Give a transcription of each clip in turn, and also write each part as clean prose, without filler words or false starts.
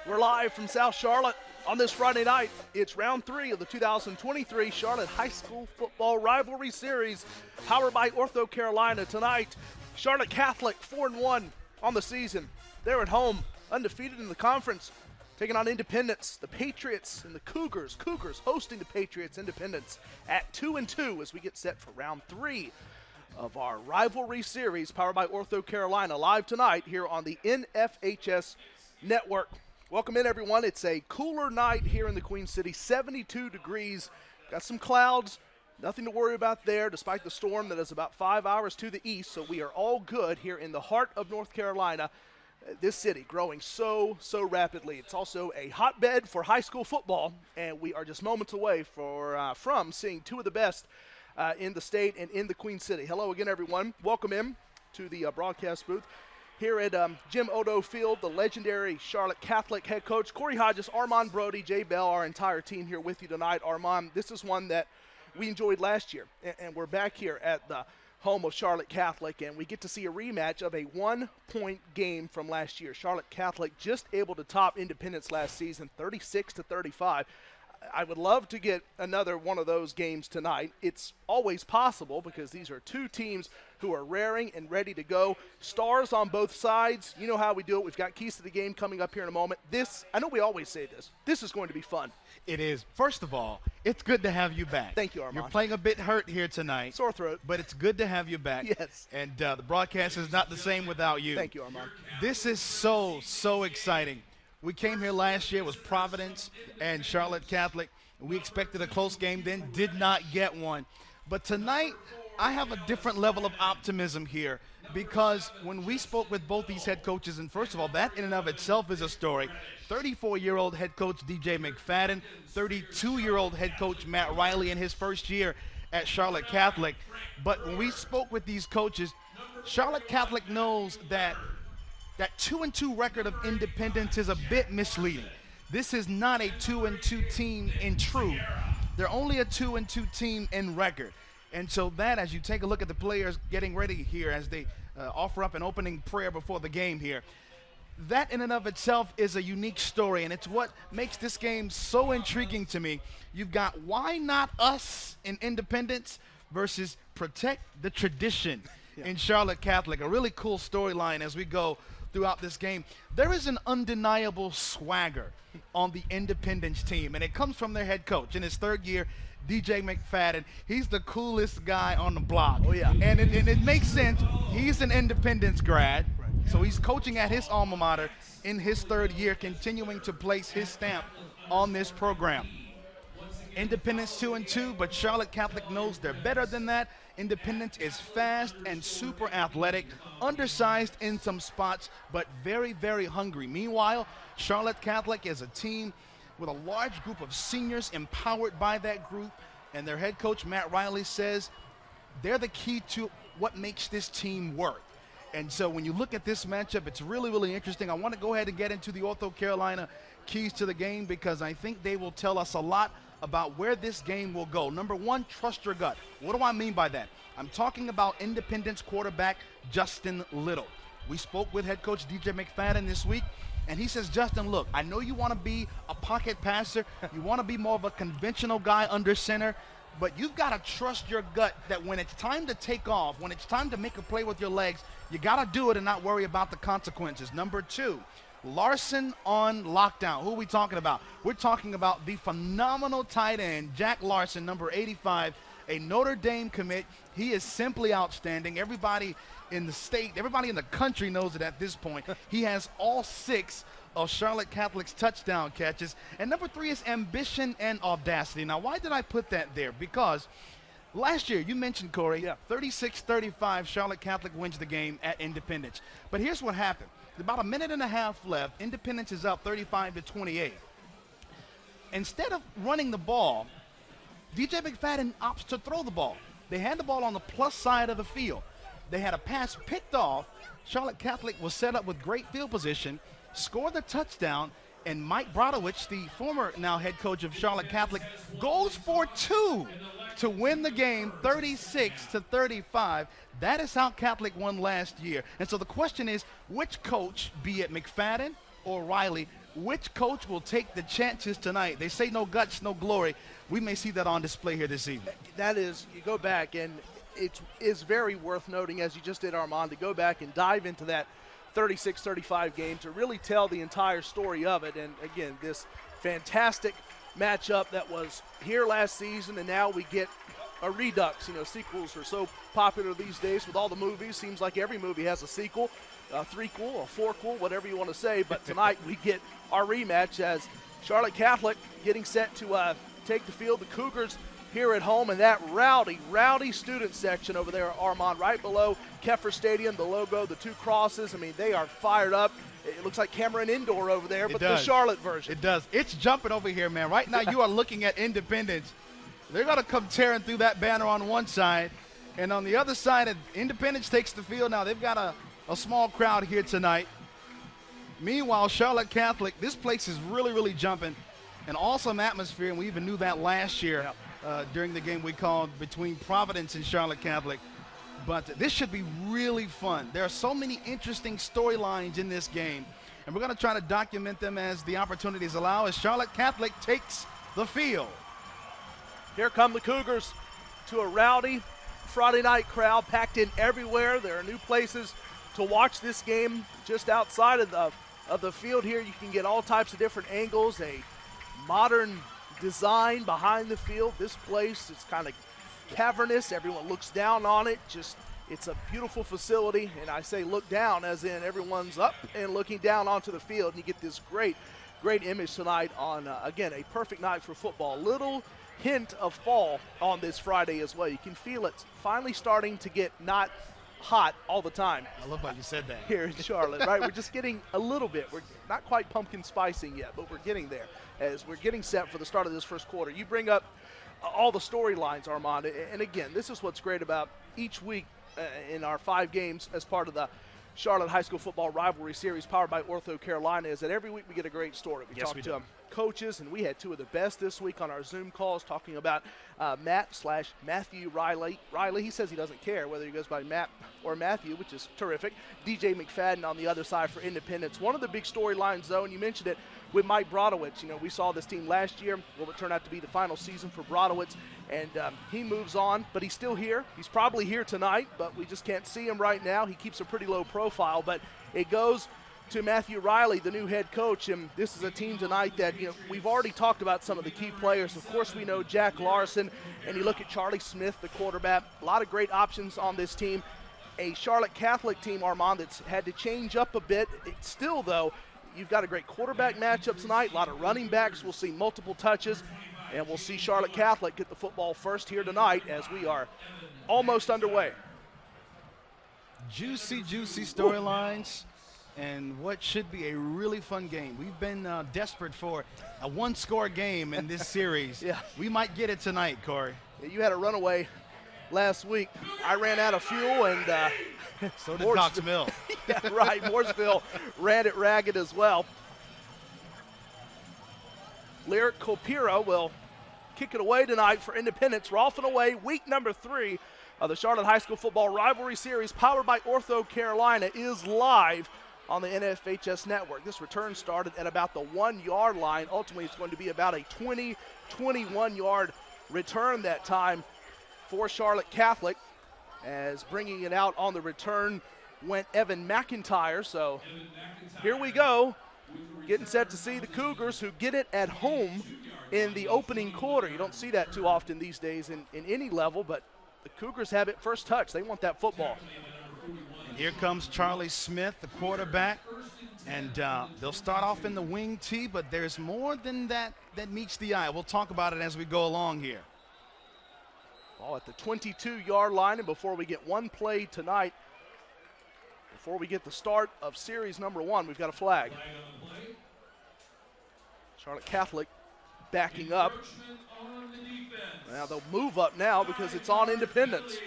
We're live from South Charlotte on this Friday night. It's round 3 of the 2023 Charlotte High School Football Rivalry Series, powered by Ortho Carolina. Tonight, Charlotte Catholic 4-1 on the season. They're at home, undefeated in the conference, taking on Independence, the Patriots, and the Cougars. Cougars hosting the Patriots, Independence at 2-2 as we get set for round 3 of our rivalry series, powered by Ortho Carolina, live tonight here on the NFHS Network. Welcome in, everyone. It's a cooler night here in the Queen City, 72 degrees. Got some clouds, nothing to worry about there, despite the storm that is about 5 hours to the east. So we are all good here in the heart of North Carolina. This city growing so rapidly. It's also a hotbed for high school football, and we are just moments away from seeing two of the best in the state and in the Queen City. Hello again, everyone. Welcome in to the broadcast booth. Here at Jim Odo Field, the legendary Charlotte Catholic head coach, Corey Hodges, Armand Brody, Jay Bell, our entire team here with you tonight. Armand, this is one that we enjoyed last year, and we're back here at the home of Charlotte Catholic, and we get to see a rematch of a one-point game from last year. Charlotte Catholic just able to top Independence last season, 36-35. I would love to get another one of those games tonight. It's always possible because these are two teams who are raring and ready to go. Stars on both sides. You know how we do it. We've got keys to the game coming up here in a moment. I know we always say this is going to be fun. It is. First of all, it's good to have you back. Thank you, Armand. You're playing a bit hurt here tonight. Sore throat. But it's good to have you back. Yes. And the broadcast is not the same without you. Thank you, Armand. This is so exciting. We came here last year. It was Providence and Charlotte Catholic. We expected a close game then, did not get one. But tonight, I have a different level of optimism here because when we spoke with both these head coaches, and first of all, that in and of itself is a story. 34-year-old head coach DJ McFadden, 32-year-old head coach Matt Riley in his first year at Charlotte Catholic. But when we spoke with these coaches, Charlotte Catholic knows that 2-2 record of Independence is a bit misleading. This is not a 2-2 team in truth. They're only a 2-2 team in record. And so that, as you take a look at the players getting ready here as they offer up an opening prayer before the game here, that in and of itself is a unique story, and it's what makes this game so intriguing to me. You've got why not us in Independence versus protect the tradition in Charlotte Catholic. A really cool storyline as we go throughout this game. There is an undeniable swagger on the Independence team, and it comes from their head coach in his third year, DJ McFadden. He's the coolest guy on the block. Oh, yeah. And it makes sense. He's an Independence grad, so he's coaching at his alma mater in his third year, continuing to place his stamp on this program. Independence 2-2, but Charlotte Catholic knows they're better than that. Independence is fast and super athletic, undersized in some spots, but very hungry. Meanwhile, Charlotte Catholic is a team with a large group of seniors empowered by that group, and their head coach, Matt Riley, says they're the key to what makes this team work. And so when you look at this matchup, it's really interesting. I want to go ahead and get into the Ortho Carolina keys to the game because I think they will tell us a lot about where this game will go. Number one, trust your gut. What do I mean by that? I'm talking about Independence quarterback Justin Little. We spoke with head coach DJ McFadden this week, and he says, Justin, look, I know you want to be a pocket passer. You want to be more of a conventional guy under center, but you've got to trust your gut that when it's time to take off, when it's time to make a play with your legs, you got to do it and not worry about the consequences. Number two, Larson on lockdown. Who are we talking about? We're talking about the phenomenal tight end, Jack Larson, number 85, a Notre Dame commit. He is simply outstanding. Everybody in the state, everybody in the country knows it at this point. He has all 6 of Charlotte Catholic's touchdown catches. And number 3 is ambition and audacity. Now, why did I put that there? Because last year, you mentioned, Corey, 36-35, Charlotte Catholic wins the game at Independence. But here's what happened. About a minute and a half left. Independence is up 35-28. Instead of running the ball, DJ McFadden opts to throw the ball. They had the ball on the plus side of the field. They had a pass picked off. Charlotte Catholic was set up with great field position, scored the touchdown, and Mike Brodowicz, the former now head coach of Charlotte Catholic, goes for 2 to win the game 36-35. That is how Catholic won last year. And so the question is, which coach, be it McFadden or Riley, which coach will take the chances tonight? They say no guts, no glory. We may see that on display here this evening. That is, you go back, and it is very worth noting, as you just did, Armand, to go back and dive into that 36-35 game to really tell the entire story of it. And again, this fantastic matchup that was here last season, and now we get a redux. You know, sequels are so popular these days with all the movies. Seems like every movie has a sequel, a threequel, a fourquel, whatever you want to say. But tonight we get our rematch as Charlotte Catholic getting set to take the field. The Cougars here at home, and that rowdy student section over there, Armand, right below Keffer Stadium, the logo, the two crosses. I mean, they are fired up. It looks like Cameron Indoor over there, but the Charlotte version. It does. It's jumping over here, man. Right now you are looking at Independence. They're going to come tearing through that banner on one side, and on the other side, Independence takes the field. Now they've got a small crowd here tonight. Meanwhile, Charlotte Catholic, this place is really jumping. An awesome atmosphere, and we even knew that last year. Yep. During the game we called between Providence and Charlotte Catholic. But this should be really fun. There are so many interesting storylines in this game, and we're going to try to document them as the opportunities allow as Charlotte Catholic takes the field. Here come the Cougars to a rowdy Friday night crowd packed in everywhere. There are new places to watch this game just outside of the field here. You can get all types of different angles, a modern design behind the field. This place is kind of cavernous. Everyone looks down on it. It's a beautiful facility, and I say look down as in everyone's up and looking down onto the field, and you get this great image tonight on, again, a perfect night for football. Little hint of fall on this Friday as well. You can feel it finally starting to get not hot all the time. I love how you said that. Here in Charlotte, right? We're just getting a little bit. We're not quite pumpkin spicing yet, but we're getting there as we're getting set for the start of this first quarter. You bring up all the storylines, Armand, and again, this is what's great about each week in our 5 games as part of the Charlotte High School Football Rivalry Series powered by Ortho Carolina is that every week we get a great story. We talk to coaches, and we had 2 of the best this week on our Zoom calls talking about Matt/Matthew Riley. He says he doesn't care whether he goes by Matt or Matthew, which is terrific. DJ McFadden on the other side for Independence. One of the big storylines, though, and you mentioned it, with Mike Brodowitz. You know, we saw this team last year. Well, it turned out to be the final season for Brodowitz, and he moves on, but he's still here. He's probably here tonight, but we just can't see him right now. He keeps a pretty low profile, but it goes to Matthew Riley, the new head coach, and this is a team tonight that, you know, we've already talked about some of the key players. Of course, we know Jack Larson, and you look at Charlie Smith, the quarterback. A lot of great options on this team. A Charlotte Catholic team, Armand, that's had to change up a bit. It's still, though, you've got a great quarterback matchup tonight, a lot of running backs. We'll see multiple touches, and we'll see Charlotte Catholic get the football first here tonight as we are almost underway. Juicy storylines, and what should be a really fun game. We've been desperate for a one-score game in this series. Yeah. We might get it tonight, Corey. Yeah, you had a runaway last week. I ran out of fuel, and so did Cox Mill. Yeah, right. Mooresville ran it ragged as well. Lyric Copiro will kick it away tonight for Independence. We're off and away, week number 3 of the Charlotte High School Football Rivalry Series, powered by Ortho Carolina, is live on the NFHS network. This return started at about the 1-yard line. Ultimately, it's going to be about a 21-yard return that time for Charlotte Catholic, as bringing it out on the return went Evan McIntyre. So here we go, getting set to see the Cougars, who get it at home in the opening quarter. You don't see that too often these days in any level, but the Cougars have it first touch. They want that football. And here comes Charlie Smith, the quarterback, and they'll start off in the wing tee, but there's more than that meets the eye. We'll talk about it as we go along here. Ball at the 22-yard line, and before we get one play tonight, before we get the start of series number 1, we've got a flag. Charlotte Catholic backing up. Now they'll move up now because it's on Independence.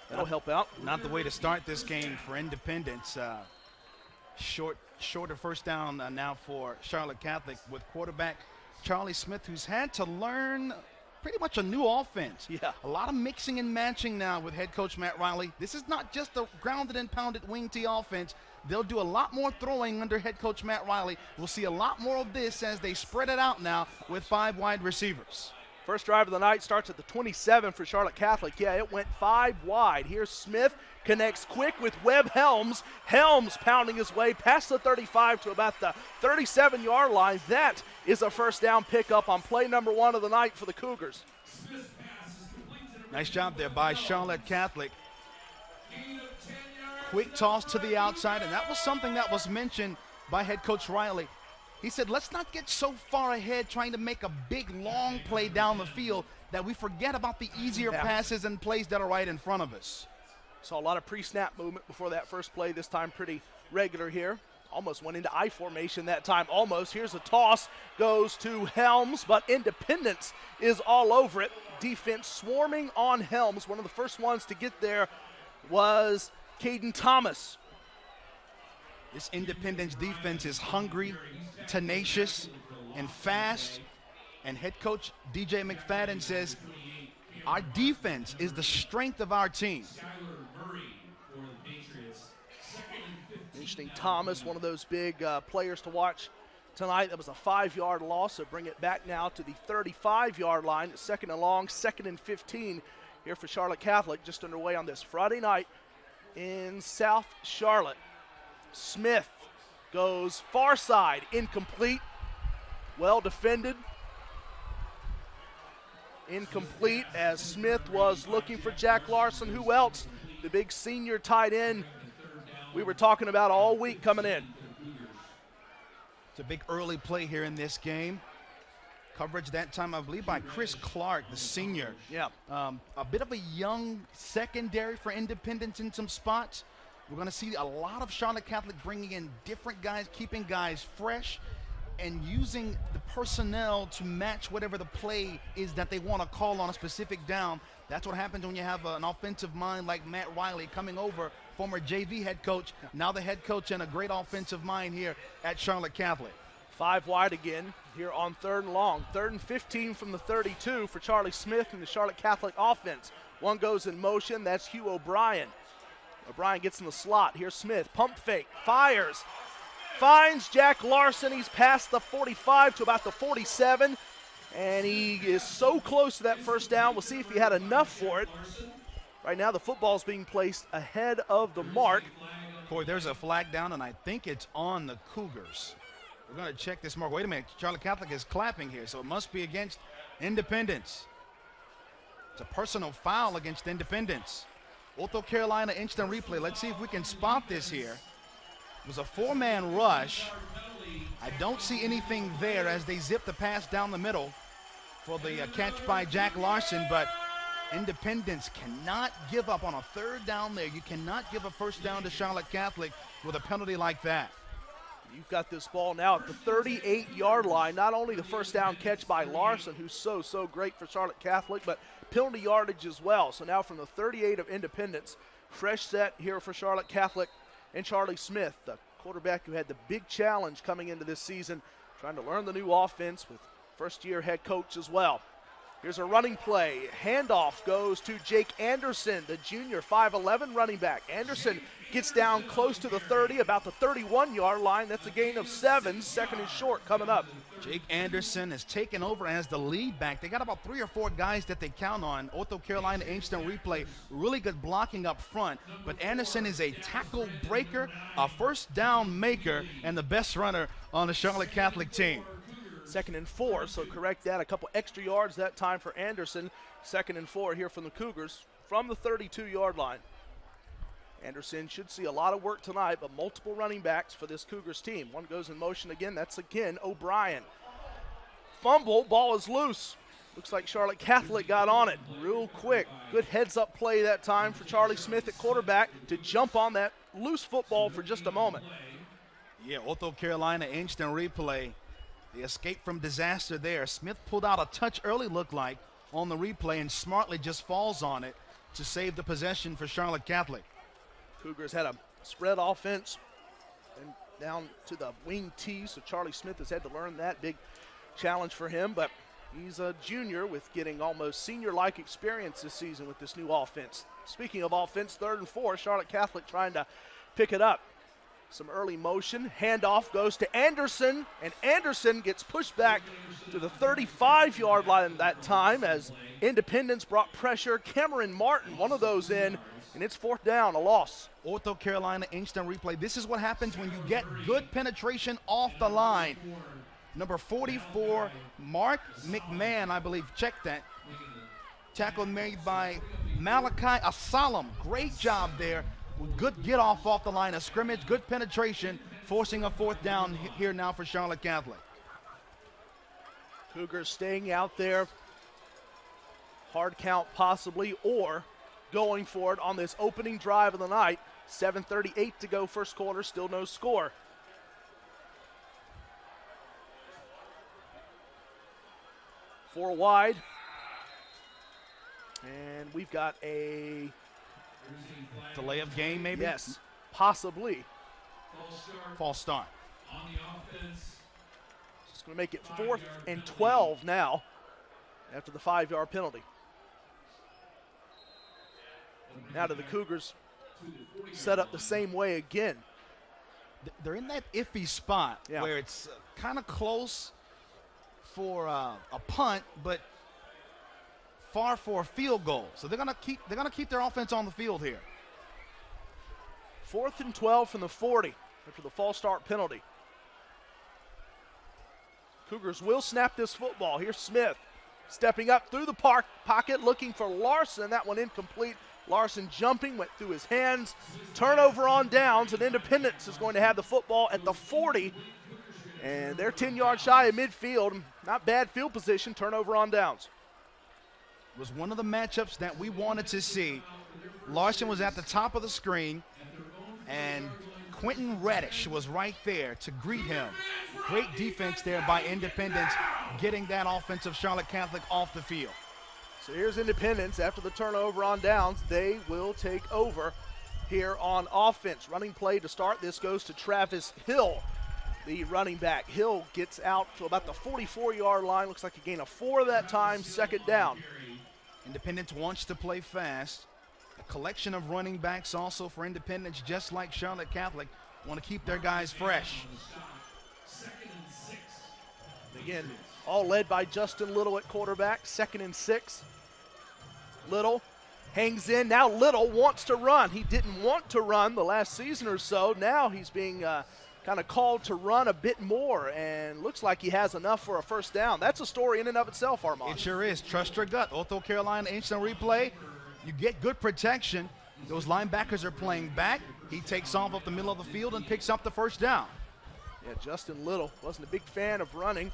That'll help out. Not the way to start this game for Independence. Shorter first down now for Charlotte Catholic with quarterback Charlie Smith, who's had to learn pretty much a new offense. Yeah. A lot of mixing and matching now with head coach Matt Riley. This is not just a grounded and pounded wing tee offense. they'll do a lot more throwing under head coach Matt Riley. We'll see a lot more of this as they spread it out now with 5 wide receivers. First drive of the night starts at the 27 for Charlotte Catholic. Yeah, it went 5 wide. Here's Smith, connects quick with Webb Helms. Helms pounding his way past the 35 to about the 37-yard line. That is a first down pickup on play number 1 of the night for the Cougars. Nice job there by Charlotte Catholic. Quick toss to the outside, and that was something that was mentioned by head coach Riley. He said, let's not get so far ahead trying to make a big, long play down the field that we forget about the easier passes and plays that are right in front of us. Saw a lot of pre-snap movement before that first play, this time pretty regular here. Almost went into I formation that time, almost. Here's a toss, goes to Helms, but Independence is all over it. Defense swarming on Helms. One of the first ones to get there was Caden Thomas. This Independence defense is hungry, tenacious, and fast. And head coach DJ McFadden says, our defense is the strength of our team. Interesting, Thomas, one of those big players to watch tonight. That was a 5-yard loss, so bring it back now to the 35-yard line. 2nd and long, 2nd and 15 here for Charlotte Catholic, just underway on this Friday night in South Charlotte. Smith goes far side, incomplete, well defended. Incomplete as Smith was looking for Jack Larson. Who else? The big senior tight end we were talking about all week coming in. It's a big early play here in this game. Coverage that time, I believe, by Chris Clark, the senior. Yeah. A bit of a young secondary for Independence in some spots. We're going to see a lot of Charlotte Catholic bringing in different guys, keeping guys fresh, and using the personnel to match whatever the play is that they want to call on a specific down. That's what happens when you have an offensive mind like Matt Riley coming over, former JV head coach, now the head coach and a great offensive mind here at Charlotte Catholic. 5 wide again here on 3rd and long. 3rd and 15 from the 32 for Charlie Smith and the Charlotte Catholic offense. One goes in motion, that's Hugh O'Brien. O'Brien gets in the slot. Here's Smith, pump fake, fires, finds Jack Larson. He's past the 45 to about the 47, and he is so close to that first down. We'll see if he had enough for it. Right now the football's being placed ahead of the mark. Boy, there's a flag down, and I think it's on the Cougars. We're going to check this mark. Wait a minute, Charlotte Catholic is clapping here, so it must be against Independence. It's a personal foul against Independence. Ortho Carolina instant replay. Let's see if we can spot this here. It was a 4-man rush. I don't see anything there as they zip the pass down the middle for the catch by Jack Larson, but Independence cannot give up on a 3rd down there. You cannot give a first down to Charlotte Catholic with a penalty like that. You've got this ball now at the 38-yard line. Not only the first down catch by Larson, who's so great for Charlotte Catholic, but penalty yardage as well. So now from the 38 of Independence, fresh set here for Charlotte Catholic and Charlie Smith, the quarterback who had the big challenge coming into this season, trying to learn the new offense with first-year head coach as well. Here's a running play. Handoff goes to Jake Anderson, the junior 5'11" running back. Anderson gets down close to the 30, about the 31-yard line. That's a gain of 7. 2nd and short coming up. Jake Anderson has taken over as the lead back. They got about 3 or 4 guys that they count on. Ortho Carolina instant replay, really good blocking up front. But Anderson is a tackle breaker, a first down maker, and the best runner on the Charlotte Catholic team. 2nd and 4, so correct that. A couple extra yards that time for Anderson. 2nd and 4 here from the Cougars from the 32-yard line. Anderson should see a lot of work tonight, but multiple running backs for this Cougars team. One goes in motion again. That's again O'Brien. Fumble, ball is loose. Looks like Charlotte Catholic got on it real quick. Good heads-up play that time for Charlie Smith at quarterback to jump on that loose football for just a moment. Yeah, Ortho Carolina instant replay. The escape from disaster there. Smith pulled out a touch early, looked like, on the replay, and smartly just falls on it to save the possession for Charlotte Catholic. Cougars had a spread offense and down to the wing tee, so Charlie Smith has had to learn that. Big challenge for him, but he's a junior with getting almost senior-like experience this season with this new offense. Speaking of offense, 3rd and 4, Charlotte Catholic trying to pick it up. Some early motion. Handoff goes to Anderson, and Anderson gets pushed back to the 35-yard line that time as Independence brought pressure. Cameron Martin, one of those in, and it's 4th down, a loss. Ortho Carolina instant replay. This is what happens when you get good penetration off the line. Number 44, Mark McMahon, I believe, check that. Tackle made by Malachi Asalam. Great job there. Good get off the line of scrimmage, good penetration, forcing a 4th down here now for Charlotte Catholic. Cougars staying out there. Hard count possibly, or going for it on this opening drive of the night. 7:38 to go, first quarter, still no score. Four wide. And we've got a delay of game, maybe? Yes, possibly. False start. It's going to make it 4th and 12 now after the 5-yard penalty. Now do the Cougars set up the same way again. They're in that iffy spot where it's kind of close for a punt, but far for a field goal. So they're gonna keep their offense on the field here. 4th and 12 from the 40 after the false start penalty. Cougars will snap this football. Here's Smith stepping up through the pocket, looking for Larson. That one incomplete. Larson jumping, went through his hands. Turnover on downs, and Independence is going to have the football at the 40. And they're 10 yards shy of midfield. Not bad field position, turnover on downs. Was one of the matchups that we wanted to see. Larson was at the top of the screen, and Quentin Reddish was right there to greet him. Great defense there by Independence, getting that offensive Charlotte Catholic off the field. So here's Independence. After the turnover on downs, they will take over here on offense. Running play to start. This goes to Travis Hill, the running back. Hill gets out to about the 44-yard line. Looks like a gain of 4 that time, 2nd down. Independence wants to play fast. A collection of running backs also for Independence, just like Charlotte Catholic, want to keep their guys fresh. Again, all led by Justin Little at quarterback, 2nd and 6. Little hangs in. Now Little wants to run. He didn't want to run the last season or so. Now he's being kind of called to run a bit more, and looks like he has enough for a 1st down. That's a story in and of itself, Armand. It sure is. Trust your gut. Ortho Carolina instant replay. You get good protection. Those linebackers are playing back. He takes off up the middle of the field and picks up the 1st down. Yeah, Justin Little wasn't a big fan of running.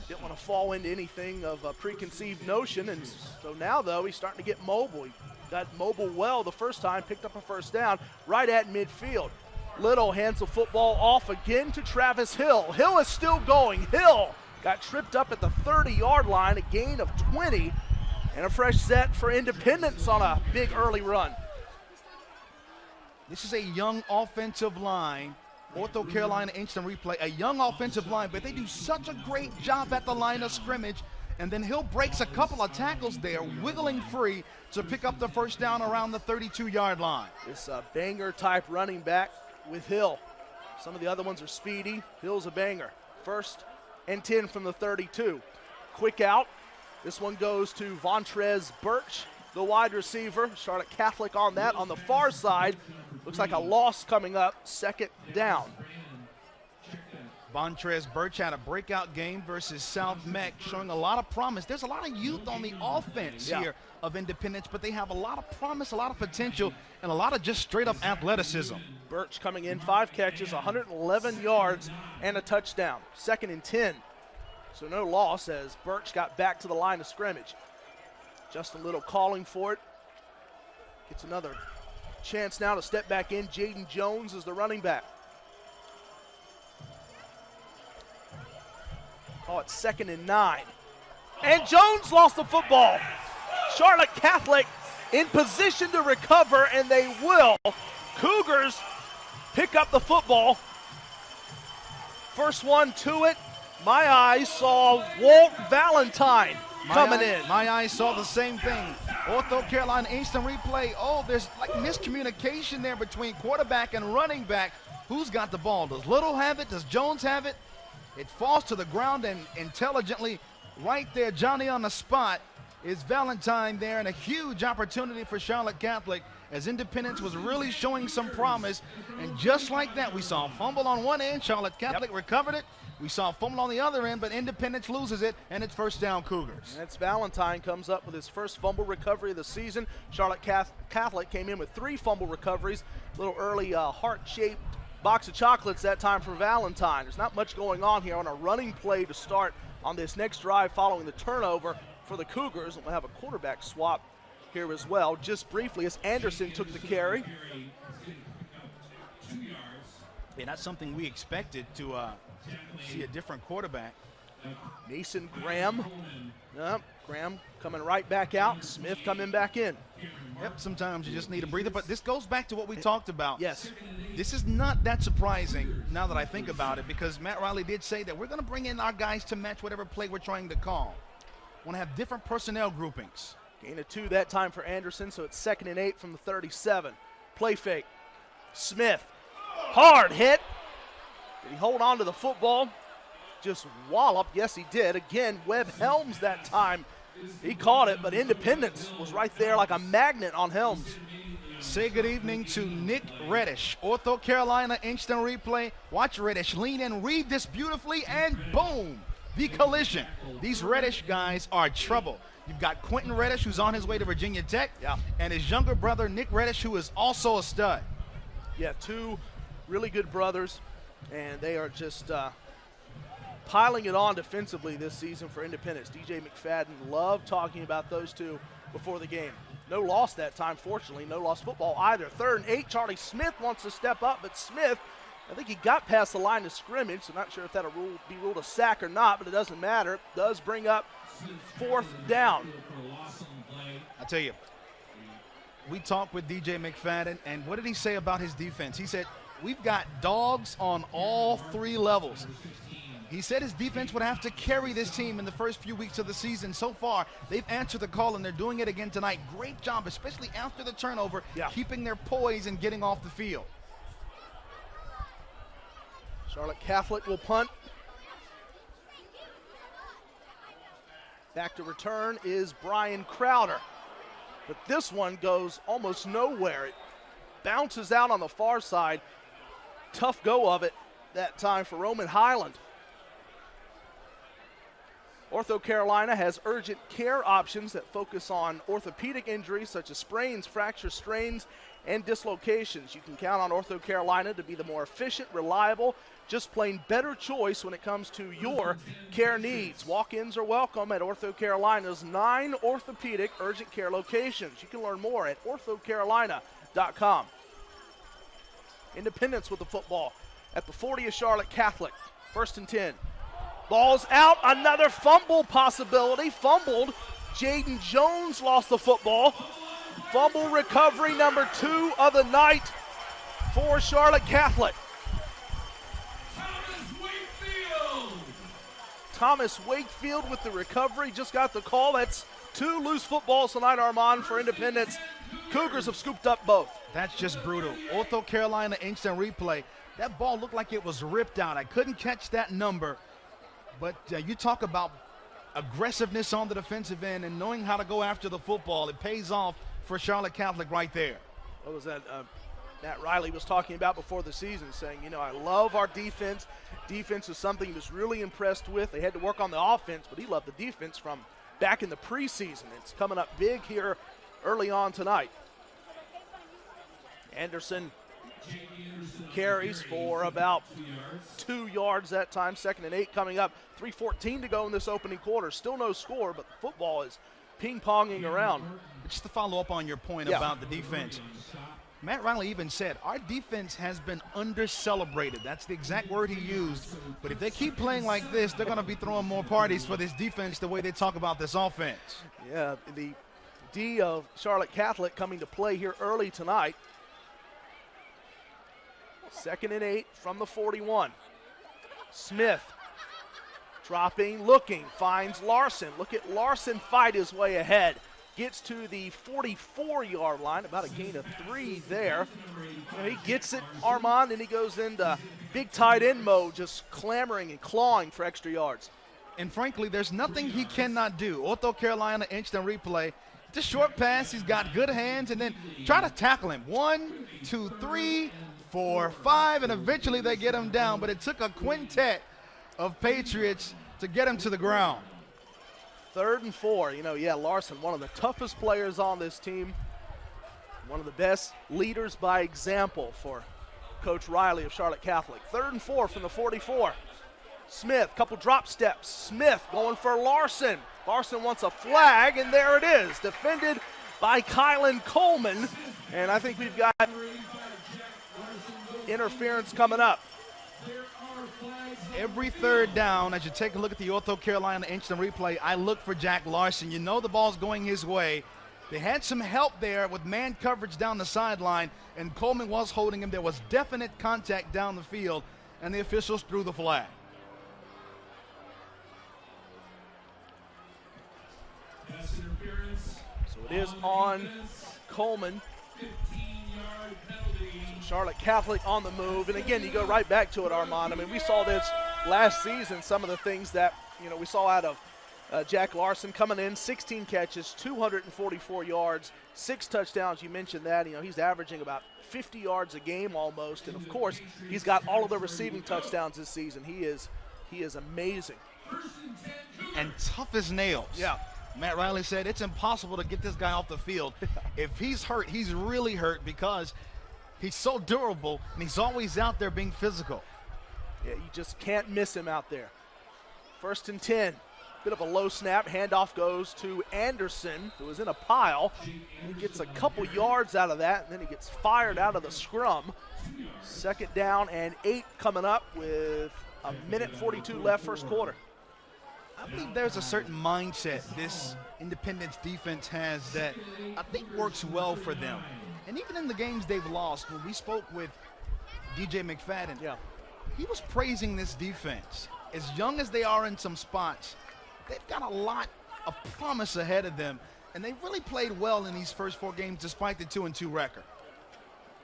Didn't want to fall into anything of a preconceived notion, and so now, though, he's starting to get mobile. He got mobile well the first time, picked up a 1st down right at midfield. Little hands the football off again to Travis Hill. Hill is still going. Hill got tripped up at the 30-yard line, a gain of 20, and a fresh set for Independence on a big early run. This is a young offensive line. Ortho Carolina instant replay, a young offensive line, but they do such a great job at the line of scrimmage. And then Hill breaks a couple of tackles there, wiggling free to pick up the 1st down around the 32-yard line. This banger-type running back with Hill. Some of the other ones are speedy. Hill's a banger. 1st and 10 from the 32. Quick out. This one goes to Vontrez Birch, the wide receiver. Charlotte Catholic on that. On the far side, looks like a loss coming up, 2nd down. Vontrez Birch had a breakout game versus South Meck, showing a lot of promise. There's a lot of youth on the offense here of Independence, but they have a lot of promise, a lot of potential, and a lot of just straight-up athleticism. Birch coming in, 5 catches, 111 yards, and a touchdown. 2nd and 10. So no loss as Birch got back to the line of scrimmage. Justin Little calling for it. Gets another chance now to step back in. Jaden Jones is the running back. Call it 2nd and 9. And Jones lost the football. Charlotte Catholic in position to recover, and they will. Cougars pick up the football. First one to it. My eyes saw Walt Valentine coming in. My eyes saw the same thing. Ortho Carolina instant replay. Oh, there's like miscommunication there between quarterback and running back. Who's got the ball? Does Little have it? Does Jones have it? It falls to the ground, and intelligently right there, Johnny on the spot, is Valentine there, and a huge opportunity for Charlotte Catholic as Independence was really showing some promise. And just like that, we saw a fumble on one end. Charlotte Catholic recovered it. We saw a fumble on the other end, but Independence loses it, and it's first down Cougars. That's Valentine comes up with his first fumble recovery of the season. Charlotte Catholic came in with 3 fumble recoveries. Little early heart-shaped box of chocolates that time for Valentine. There's not much going on here on a running play to start on this next drive following the turnover for the Cougars. We'll have a quarterback swap here as well. Just briefly, as Anderson took the carry. Yeah, that's something we expected to see a different quarterback. Mason Graham. Yep, Graham coming right back out. Smith coming back in. Yep, sometimes you just need a breather, but this goes back to what we talked about. Yes. This is not that surprising now that I think about it, because Matt Riley did say that we're going to bring in our guys to match whatever play we're trying to call. Want to have different personnel groupings. Gain of 2 that time for Anderson, so it's 2nd and 8 from the 37. Play fake. Smith. Hard hit. Did he hold on to the football? Just wallop. Yes, he did. Again, Webb Helms that time. He caught it, but Independence was right there like a magnet on Helms. Say good evening to Nick Reddish. Ortho Carolina instant replay. Watch Reddish lean in, read this beautifully, and boom, the collision. These Reddish guys are trouble. You've got Quentin Reddish, who's on his way to Virginia Tech, and his younger brother, Nick Reddish, who is also a stud. Yeah, 2 really good brothers, and they are just piling it on defensively this season for Independence. DJ McFadden loved talking about those 2 before the game. No loss that time, fortunately. No loss football either. 3rd and 8, Charlie Smith wants to step up, but Smith, I think he got past the line of scrimmage, so not sure if that'll be ruled a sack or not, but it doesn't matter. It does bring up 4th down. I tell you, we talked with DJ McFadden, and what did he say about his defense? He said, we've got dogs on all 3 levels. He said his defense would have to carry this team in the first few weeks of the season. So far, they've answered the call, and they're doing it again tonight. Great job, especially after the turnover, keeping their poise and getting off the field. Charlotte Catholic will punt. Back to return is Brian Crowder. But this one goes almost nowhere. It bounces out on the far side. Tough go of it that time for Roman Highland. Ortho Carolina has urgent care options that focus on orthopedic injuries such as sprains, fractures, strains, and dislocations. You can count on Ortho Carolina to be the more efficient, reliable, just plain better choice when it comes to your care needs. Walk-ins are welcome at Ortho Carolina's 9 orthopedic urgent care locations. You can learn more at orthocarolina.com. Independence with the football at the 40 of Charlotte Catholic. 1st and 10. Ball's out, another fumble possibility. Fumbled. Jaden Jones lost the football. Fumble recovery number 2 of the night for Charlotte Catholic. Thomas Wakefield with the recovery, just got the call. That's 2 loose footballs tonight, Armand, for Independence. Cougars have scooped up both. That's just brutal. Ortho Carolina instant replay. That ball looked like it was ripped out. I couldn't catch that number. But you talk about aggressiveness on the defensive end and knowing how to go after the football. It pays off for Charlotte Catholic right there. What was that? Matt Riley was talking about before the season, saying, you know, I love our defense. Defense is something he was really impressed with. They had to work on the offense, but he loved the defense from back in the preseason. It's coming up big here early on tonight. Anderson carries for about 2 yards that time. 2nd and 8 coming up. 3:14 to go in this opening quarter. Still no score, but the football is ping-ponging around. Just to follow up on your point about the defense, Matt Riley even said, our defense has been under-celebrated. That's the exact word he used. But if they keep playing like this, they're going to be throwing more parties for this defense the way they talk about this offense. Yeah, the D of Charlotte Catholic coming to play here early tonight. 2nd and 8 from the 41. Smith dropping, looking, finds Larson. Look at Larson fight his way ahead. gets to the 44-yard line, about a gain of 3 there. He gets it, Armand, and he goes into big tight end mode, just clamoring and clawing for extra yards. And frankly, there's nothing he cannot do. Ortho Carolina instant replay. Just short pass, he's got good hands, and then try to tackle him. 1, 2, 3, 4, 5, and eventually they get him down. But it took a quintet of Patriots to get him to the ground. 3rd and 4. Larson, one of the toughest players on this team. One of the best leaders by example for Coach Riley of Charlotte Catholic. 3rd and 4 from the 44. Smith, couple drop steps. Smith going for Larson. Larson wants a flag, and there it is. Defended by Kylan Coleman. And I think we've got interference coming up. Every 3rd down, as you take a look at the Ortho Carolina instant replay, I look for Jack Larson. You know the ball's going his way. They had some help there with man coverage down the sideline, and Coleman was holding him. There was definite contact down the field, and the officials threw the flag. So it is on Coleman. Charlotte Catholic on the move, and again, you go right back to it, Armand. I mean, we saw this last season, some of the things that, we saw out of Jack Larson coming in, 16 catches, 244 yards, 6 touchdowns. You mentioned that. He's averaging about 50 yards a game almost, and of course, he's got all of the receiving touchdowns this season. He is amazing. And tough as nails. Yeah. Matt Riley said it's impossible to get this guy off the field. If he's hurt, he's really hurt because he's so durable, and he's always out there being physical. Yeah, you just can't miss him out there. 1st and 10. Bit of a low snap. Handoff goes to Anderson, who is in a pile. He gets a couple yards out of that, and then he gets fired out of the scrum. 2nd down and 8 coming up with a minute 42 left first quarter. I believe there's a certain mindset this Independence defense has that I think works well for them. And even in the games they've lost, when we spoke with DJ McFadden, he was praising this defense. As young as they are in some spots, they've got a lot of promise ahead of them, and they really played well in these first 4 games despite the 2-2 record.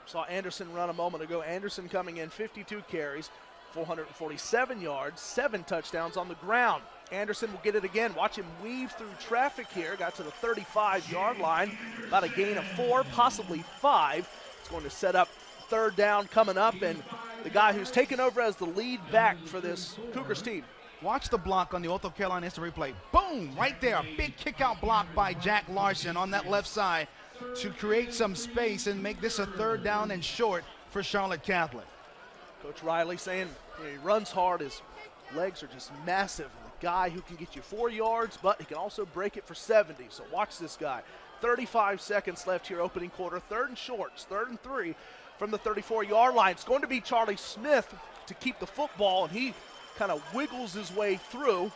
Saw Anderson run a moment ago. Anderson coming in, 52 carries, 447 yards, 7 touchdowns on the ground. Anderson will get it again. Watch him weave through traffic here. Got to the 35-yard line. About a gain of 4, possibly 5. It's going to set up 3rd down coming up, and the guy who's taken over as the lead back for this Cougars team. Watch the block on the Ortho Carolina instant replay. Boom, right there. A big kick-out block by Jack Larson on that left side to create some space and make this a 3rd down and short for Charlotte Catholic. Coach Riley saying he runs hard. His legs are just massive. The guy who can get you 4 yards, but he can also break it for 70. So watch this guy. 35 seconds left here, opening quarter. 3rd and shorts, 3rd and 3 from the 34-yard line. It's going to be Charlie Smith to keep the football, and he kind of wiggles his way through.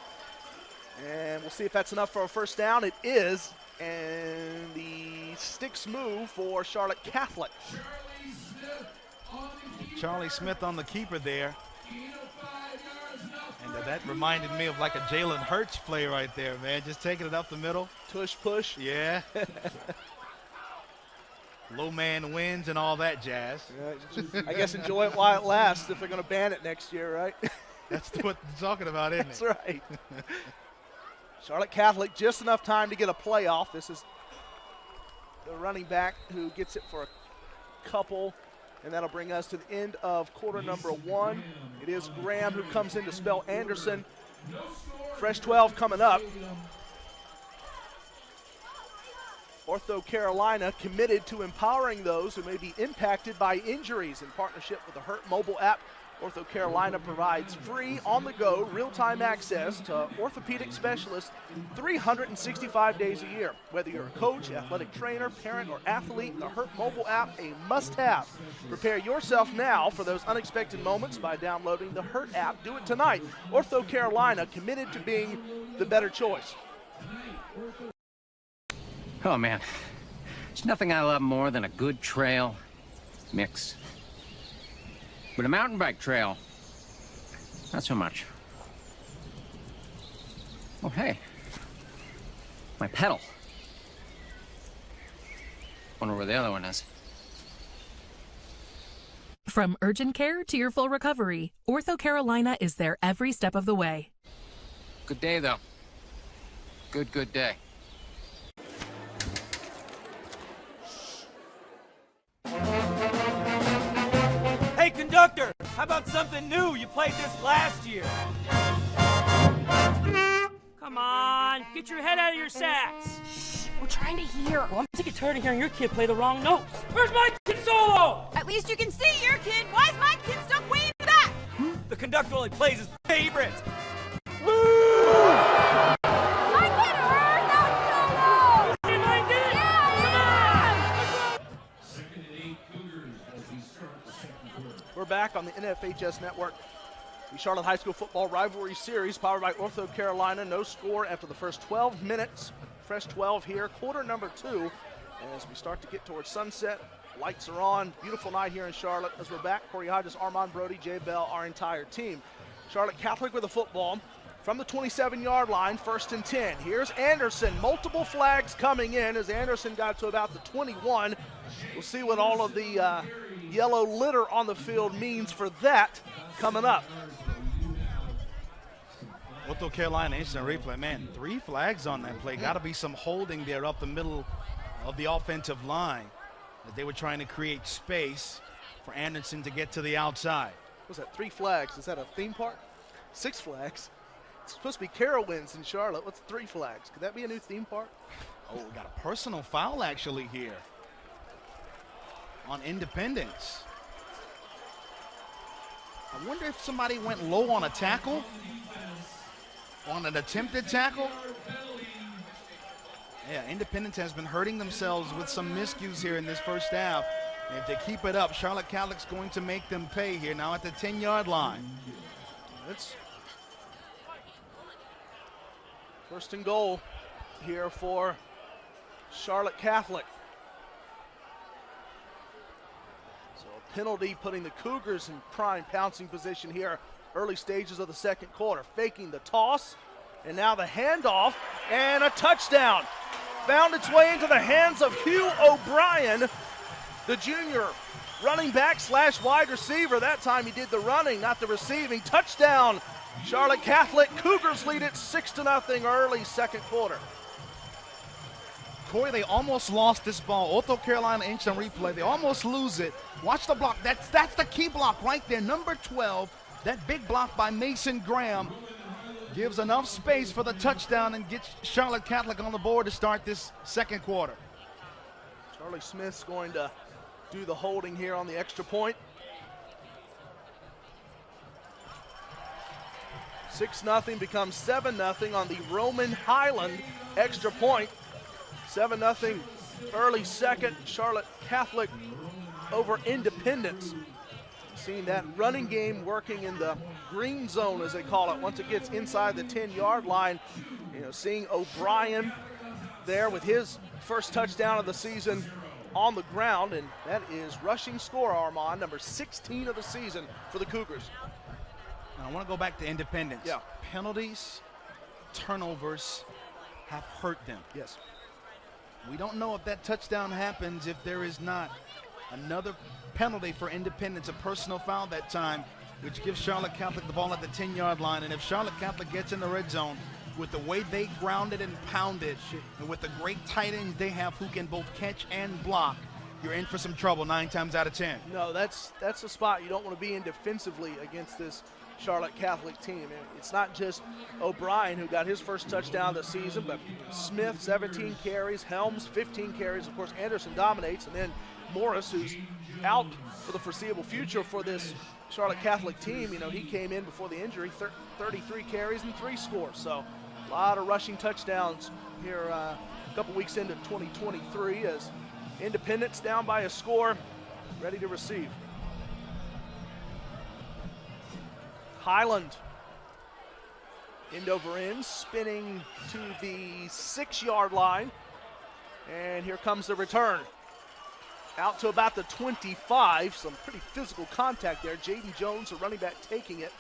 And we'll see if that's enough for a 1st down. It is, and the sticks move for Charlotte Catholic. Charlie Smith on the keeper there. And that reminded me of like a Jalen Hurts play right there, man. Just taking it up the middle. Tush push. Yeah. Low man wins and all that jazz. Yeah, I guess enjoy it while it lasts if they're going to ban it next year, right? That's what they're talking about, isn't it? That's right. Charlotte Catholic, just enough time to get a playoff. This is the running back who gets it for a couple, and that'll bring us to the end of quarter number 1. It is Graham who comes in to spell Anderson. Fresh 12 coming up. Ortho Carolina committed to empowering those who may be impacted by injuries in partnership with the Hurt mobile app. Ortho Carolina provides free, on-the-go, real-time access to orthopedic specialists 365 days a year. Whether you're a coach, athletic trainer, parent, or athlete, the Hurt mobile app, a must-have. Prepare yourself now for those unexpected moments by downloading the Hurt app. Do it tonight. Ortho Carolina, committed to being the better choice. Oh, man. There's nothing I love more than a good trail mix. But a mountain bike trail, not so much. Oh, hey. My pedal. Wonder where the other one is. From urgent care to your full recovery, Ortho Carolina is there every step of the way. Good day, though. Good day. Hey, conductor, how about something new? You played this last year. Come on, get your head out of your sacks. We're trying to hear. Well, I'm sick and tired of hearing your kid play the wrong notes. Where's my kid solo? At least you can see your kid. Why is my kid stuck way in the back? The conductor only plays his favorites. I get her, not solo. See if I can get it. We're back on the NFHS Network. The Charlotte High School Football Rivalry Series powered by Ortho Carolina. No score after the first 12 minutes. Fresh 12 here, quarter number 2. As we start to get towards sunset, lights are on. Beautiful night here in Charlotte. As we're back, Corey Hodges, Armand Brody, Jay Bell, our entire team. Charlotte Catholic with the football from the 27-yard line, 1st and 10. Here's Anderson. Multiple flags coming in as Anderson got to about the 21. We'll see what all of the yellow litter on the field means for that coming up. Ortho Carolina instant replay. Man, 3 flags on that play. Got to be some holding there up the middle of the offensive line as they were trying to create space for Anderson to get to the outside. What's that, 3 flags? Is that a theme park? 6 flags. It's supposed to be Carowinds in Charlotte. What's 3 flags? Could that be a new theme park? Oh, we got a personal foul actually here on Independence. I wonder if somebody went low on a tackle, on an attempted tackle. Yeah, Independence has been hurting themselves with some miscues here in this first half. And if they keep it up, Charlotte Catholic's going to make them pay here now at the 10-yard line. It's 1st and goal here for Charlotte Catholic. So a penalty putting the Cougars in prime pouncing position here, early stages of the second quarter. Faking the toss, and now the handoff, and a touchdown. Found its way into the hands of Hugh O'Brien, the junior running back / wide receiver. That time he did the running, not the receiving. Touchdown, Charlotte Catholic. Cougars lead it 6-0 early second quarter. Corey, they almost lost this ball. Ortho Carolina instant replay. They almost lose it. Watch the block. That's the key block right there. Number 12, that big block by Mason Graham gives enough space for the touchdown and gets Charlotte Catholic on the board to start this second quarter. Charlie Smith's going to do the holding here on the extra point. 6-0 becomes 7-0 on the Roman Highland extra point. 7-0 early second. Charlotte Catholic over Independence. Seeing that running game working in the green zone, as they call it, once it gets inside the 10-yard line. You know, seeing O'Brien there with his first touchdown of the season on the ground, and that is rushing score, Armand, number 16 of the season for the Cougars. And I want to go back to Independence. Yeah. Penalties, turnovers have hurt them. Yes. We don't know if that touchdown happens if there is not another penalty for Independence, a personal foul that time, which gives Charlotte Catholic the ball at the 10-yard line. And if Charlotte Catholic gets in the red zone, with the way they grounded and pounded, and with the great tight ends they have who can both catch and block, you're in for some trouble 9 times out of 10. No, that's a spot you don't want to be in defensively against this Charlotte Catholic team. It's not just O'Brien who got his first touchdown of the season, but Smith, 17 carries, Helms, 15 carries. Of course, Anderson dominates, and then Morris, who's out for the foreseeable future for this Charlotte Catholic team. You know, he came in before the injury, 33 carries and 3 scores. So a lot of rushing touchdowns here a couple weeks into 2023 as Independence down by a score, ready to receive. Highland, end over end, spinning to the 6-yard line. And here comes the return. Out to about the 25, some pretty physical contact there. Jaden Jones, the running back, taking it.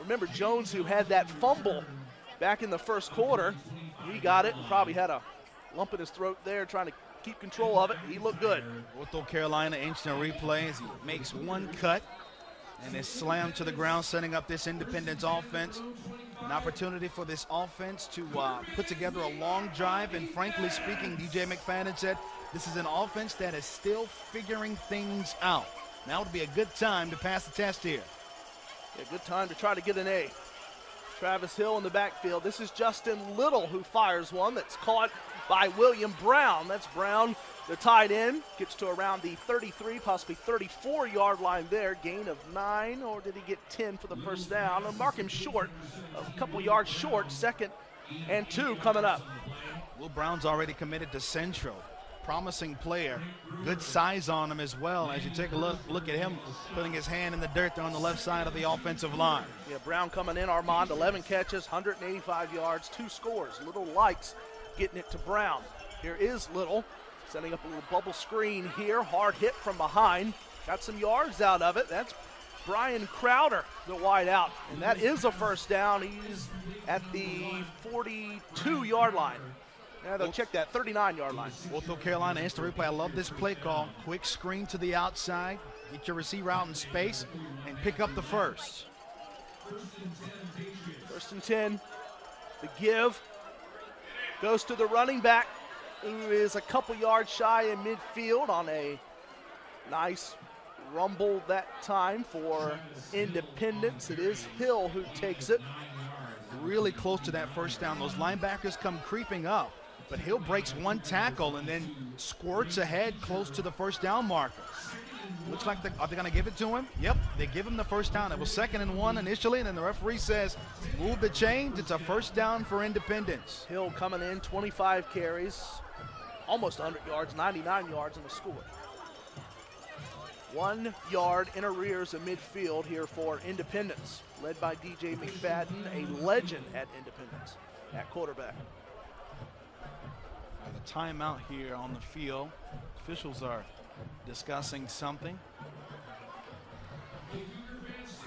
Remember Jones, who had that fumble back in the first quarter. He got it and probably had a lump in his throat there trying to keep control of it. He looked good. Ortho Carolina instant replay as he makes one cut and is slammed to the ground, setting up this Independence offense. An opportunity for this offense to put together a long drive, and frankly speaking, DJ McFadden said this is an offense that is still figuring things out. Now would be a good time to pass the test here. Yeah, good time to try to get an A. Travis Hill in the backfield. This is Justin Little who fires one that's caught by William Brown. That's Brown, the tight end, gets to around the 33, possibly 34-yard line there. Gain of 9, or did he get 10 for the first down? And mark him short, a couple yards short. 2nd and 2 coming up. Will Brown's already committed to Central. Promising player, good size on him as well. As you take a look at him putting his hand in the dirt there on the left side of the offensive line. Yeah, Brown coming in, Armand, 11 catches, 185 yards, 2 scores. Little likes getting it to Brown. Here is Little, setting up a little bubble screen here. Hard hit from behind. Got some yards out of it. That's Brian Crowder, the wide out. And that is a first down. He's at the 42-yard line. Yeah, they'll check that 39-yard line. Ortho Carolina instant replay. I love this play call. Quick screen to the outside. Get your receiver out in space and pick up the first. 1st and 10. The give goes to the running back, who is a couple yards shy in midfield on a nice rumble that time for Independence. It is Hill who takes it. Really close to that first down. Those linebackers come creeping up, but Hill breaks one tackle and then squirts ahead close to the first down marker. Looks like are they going to give it to him? Yep, they give him the first down. It was 2nd and 1 initially, and then the referee says, move the chains. It's a first down for Independence. Hill coming in, 25 carries, almost 100 yards, 99 yards in the score. 1 yard in arrears of midfield here for Independence, led by DJ McFadden, a legend at Independence at quarterback. The timeout here on the field. Officials are discussing something. Just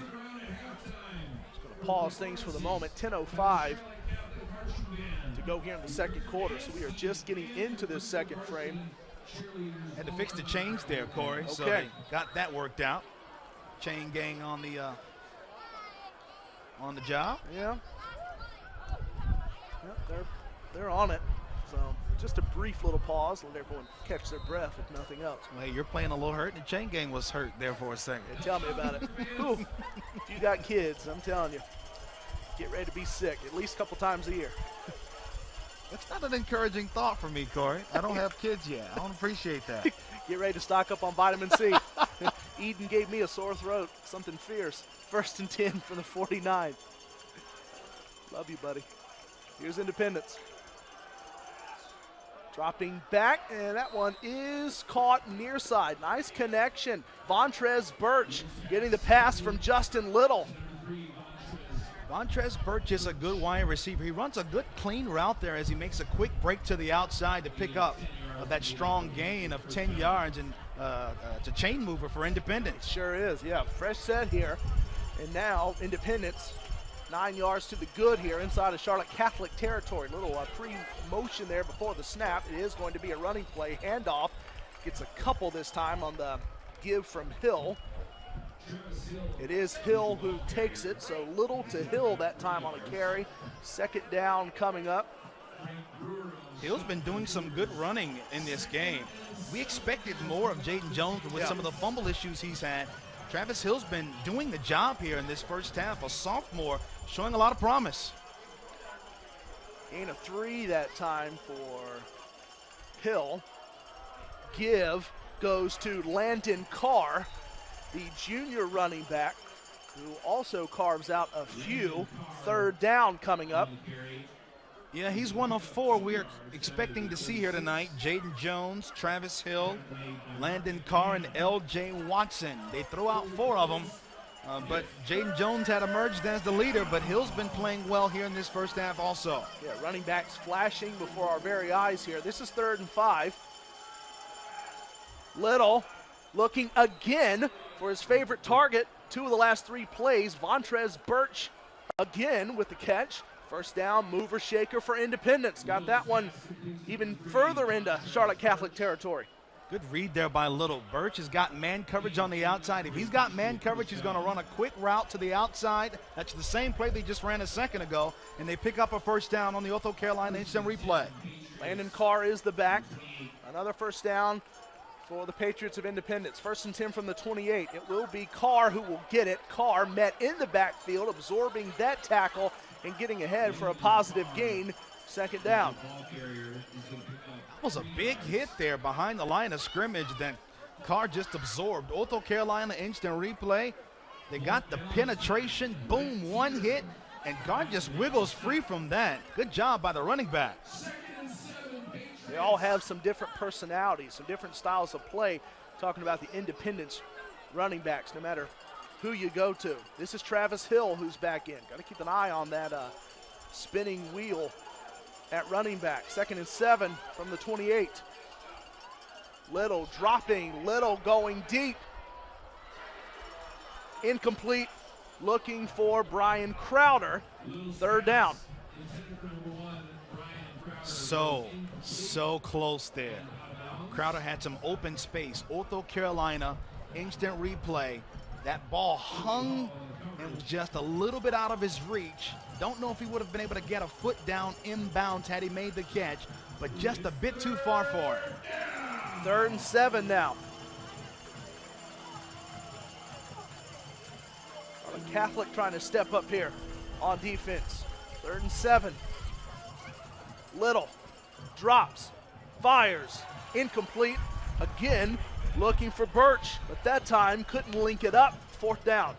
going to pause things for the moment. 10:05 to go here in the 2nd quarter. So we are just getting into this 2nd frame. Had to fix the chains there, Corey. Okay. So they got that worked out. Chain gang on the job. Yeah. Yep, they're on it. So just a brief little pause, let everyone catch their breath, if nothing else. Well, hey, you're playing a little hurt, and the chain gang was hurt there for a second. Yeah, tell me about it. Ooh, if you got kids, I'm telling you, get ready to be sick at least a couple times a year. That's not an encouraging thought for me, Corey. I don't have kids yet. I don't appreciate that. Get ready to stock up on vitamin C. Eden gave me a sore throat, something fierce. 1st and 10 from the 49. Love you, buddy. Here's Independence. Dropping back, and that one is caught near side. Nice connection. Vontrez Birch getting the pass from Justin Little. Vontrez Birch is a good wide receiver. He runs a good clean route there as he makes a quick break to the outside to pick up that strong gain of 10 yards, and it's a chain mover for Independence. Sure is, yeah. Fresh set here, and now Independence 9 yards to the good here inside of Charlotte Catholic territory. Little pre-motion there before the snap. It is going to be a running play. Handoff gets a couple this time on the give from Hill. It is Hill who takes it, so Little to Hill that time on a carry. 2nd down coming up. Hill's been doing some good running in this game. We expected more of Jaden Jones with some of the fumble issues he's had. Travis Hill's been doing the job here in this first half. A sophomore showing a lot of promise. Gain of 3 that time for Hill. Give goes to Landon Carr, the junior running back, who also carves out a few. 3rd down coming up. Yeah, he's one of 4 we're expecting to see here tonight. Jaden Jones, Travis Hill, Landon Carr, and L.J. Watson. They throw out 4 of them, but Jaden Jones had emerged as the leader, but Hill's been playing well here in this first half also. Yeah, running backs flashing before our very eyes here. This is 3rd and 5. Little looking again for his favorite target. 2 of the last 3 plays. Vontrez Birch again with the catch. First down, mover shaker for Independence. Got that one even further into Charlotte Catholic territory. Good read there by Little. Birch has got man coverage on the outside. If he's got man coverage, he's going to run a quick route to the outside. That's the same play they just ran a second ago, and they pick up a first down on the Ortho Carolina instant replay. Landon Carr is the back. Another first down for the Patriots of Independence. 1st and 10 from the 28. It will be Carr who will get it. Carr met in the backfield, absorbing that tackle and getting ahead for a positive gain. 2nd down. That was a big hit there behind the line of scrimmage that Carr just absorbed. Ortho Carolina instant replay. They got the penetration. Boom, one hit, and Carr just wiggles free from that. Good job by the running back. They all have some different personalities, some different styles of play. Talking about the Independence running backs, no matter who you go to. This is Travis Hill who's back in. Got to keep an eye on that spinning wheel at running back. 2nd and 7 from the 28. Little dropping, Little going deep. Incomplete, looking for Brian Crowder. 3rd down. So close there. Crowder had some open space. Ortho Carolina, instant replay. That ball hung and was just a little bit out of his reach. Don't know if he would have been able to get a foot down inbounds had he made the catch, but just a bit too far for it. 3rd and 7 now. Catholic trying to step up here on defense. 3rd and 7. Little drops, fires, incomplete. Again, looking for Birch, but that time couldn't link it up. 4th down.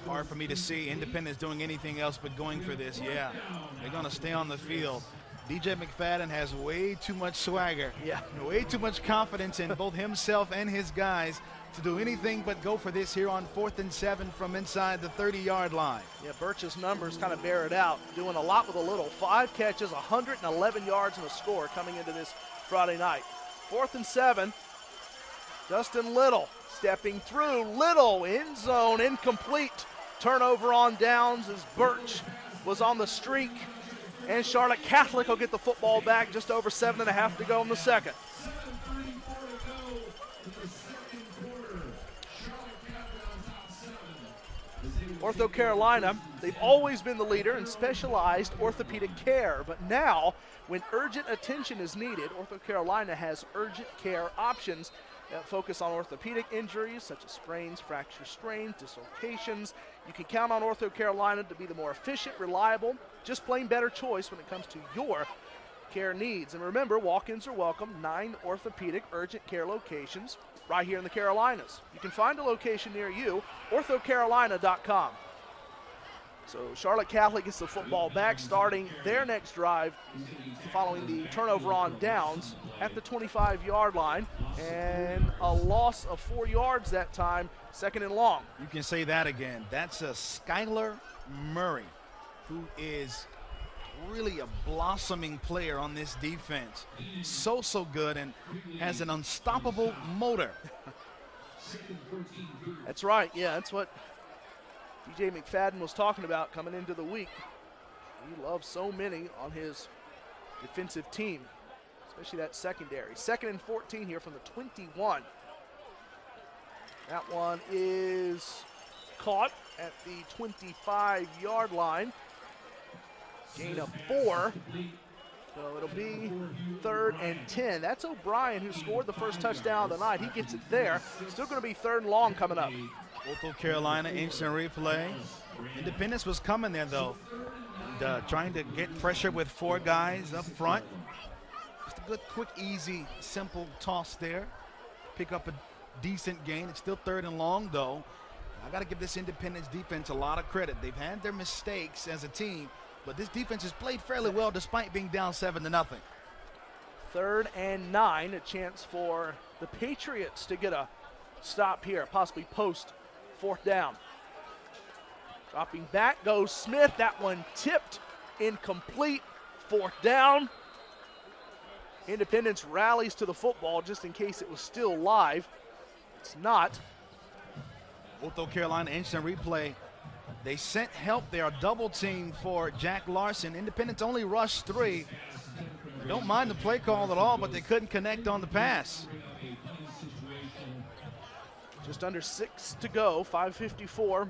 Hard for me to see Independence doing anything else but going for this. Yeah, they're going to stay on the field. DJ McFadden has way too much swagger. Yeah. Way too much confidence in both himself and his guys to do anything but go for this here on 4th and 7 from inside the 30-yard line. Yeah, Birch's numbers kind of bear it out. Doing a lot with a little. 5 catches, 111 yards and a score coming into this Friday night. 4th and 7. Justin Little stepping through. Little end zone, incomplete. Turnover on downs as Birch was on the streak. And Charlotte Catholic will get the football back. Just over 7.5 to go in the second. Ortho Carolina, they've always been the leader in specialized orthopedic care, but now when urgent attention is needed, Ortho Carolina has urgent care options that focus on orthopedic injuries such as sprains, fractures, strains, dislocations. You can count on Ortho Carolina to be the more efficient, reliable, just plain better choice when it comes to your care needs. And remember, walk-ins are welcome. 9 orthopedic urgent care locations right here in the Carolinas. You can find a location near you, orthocarolina.com. So Charlotte Catholic gets the football back, starting their next drive following the turnover on downs at the 25-yard line, and a loss of 4 yards that time, 2nd and long. You can say that again. That's a Skylar Murray, who is really a blossoming player on this defense. So good, and has an unstoppable motor. That's right, yeah, that's what DJ McFadden was talking about coming into the week. He loves so many on his defensive team, especially that secondary. 2nd and 14 here from the 21. That one is caught at the 25-yard line. Gain of 4. So it'll be 3rd and 10. That's O'Brien who scored the first touchdown of the night. He gets it there. Still going to be 3rd and long coming up. Ortho Carolina instant replay. Independence was coming there though. And, trying to get pressure with 4 guys up front. Just a good, quick, easy, simple toss there. Pick up a decent gain. It's still 3rd and long though. I got to give this Independence defense a lot of credit. They've had their mistakes as a team, but this defense has played fairly well despite being down 7-0. 3rd and 9, a chance for the Patriots to get a stop here, possibly post 4th down. Dropping back goes Smith. That one tipped, incomplete. 4th down. Independence rallies to the football just in case it was still live. It's not. Ortho Carolina instant replay They sent help there, a double team for Jack Larson. Independence only rushed 3. Don't mind the play call at all, but they couldn't connect on the pass. Just under 6 to go, 5:54.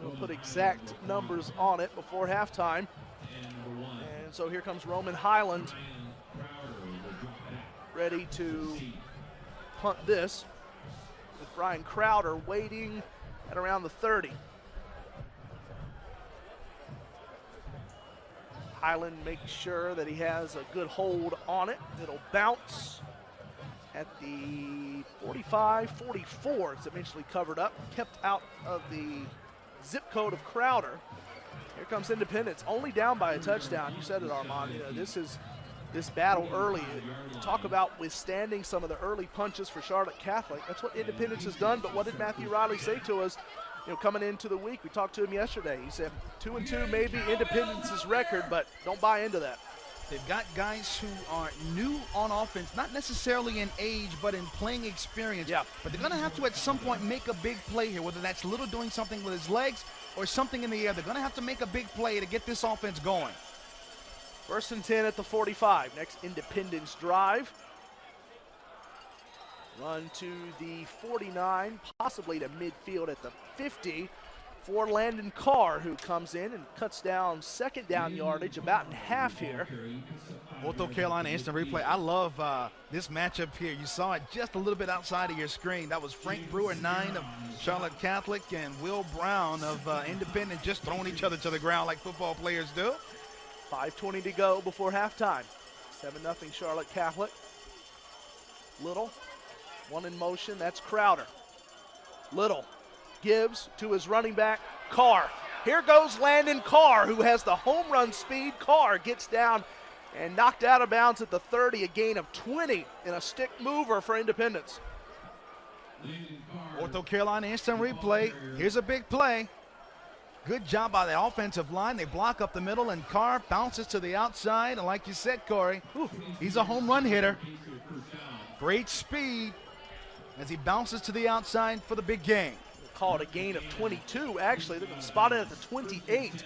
We'll put exact numbers on it before halftime. And so here comes Roman Highland, ready to punt this, with Brian Crowder waiting at around the 30. Highland makes sure that he has a good hold on it. It'll bounce at the 45, 44. It's eventually covered up, kept out of the zip code of Crowder. Here comes Independence, only down by a touchdown. You said it, Armand. You know, this battle early. You talk about withstanding some of the early punches for Charlotte Catholic. That's what Independence has done. But what did Matthew Riley say to us? You know, coming into the week, we talked to him yesterday. He said 2-2 may be Independence's record, but don't buy into that. They've got guys who are new on offense, not necessarily in age, but in playing experience. Yeah. But they're going to have to at some point make a big play here, whether that's Little doing something with his legs or something in the air. They're going to have to make a big play to get this offense going. 1st and 10 at the 45. Next Independence drive. Run to the 49, possibly to midfield at the 50 for Landon Carr, who comes in and cuts down 2nd down yardage about in half here. Ortho Carolina instant replay. I love this matchup here. You saw it just a little bit outside of your screen. That was Frank Brewer, 9 of Charlotte Catholic, and Will Brown of Independent, just throwing each other to the ground like football players do. 5:20 to go before halftime. 7-0 Charlotte Catholic. Little, one in motion, that's Crowder. Little gives to his running back, Carr. Here goes Landon Carr, who has the home run speed. Carr gets down and knocked out of bounds at the 30, a gain of 20 in a stick mover for Independence. Ortho Carolina instant replay. Here's a big play. Good job by the offensive line. They block up the middle, and Carr bounces to the outside. And like you said, Corey, he's a home run hitter. Great speed as he bounces to the outside for the big gain. Call it a gain of 22, actually. They're going to spot it at the 28.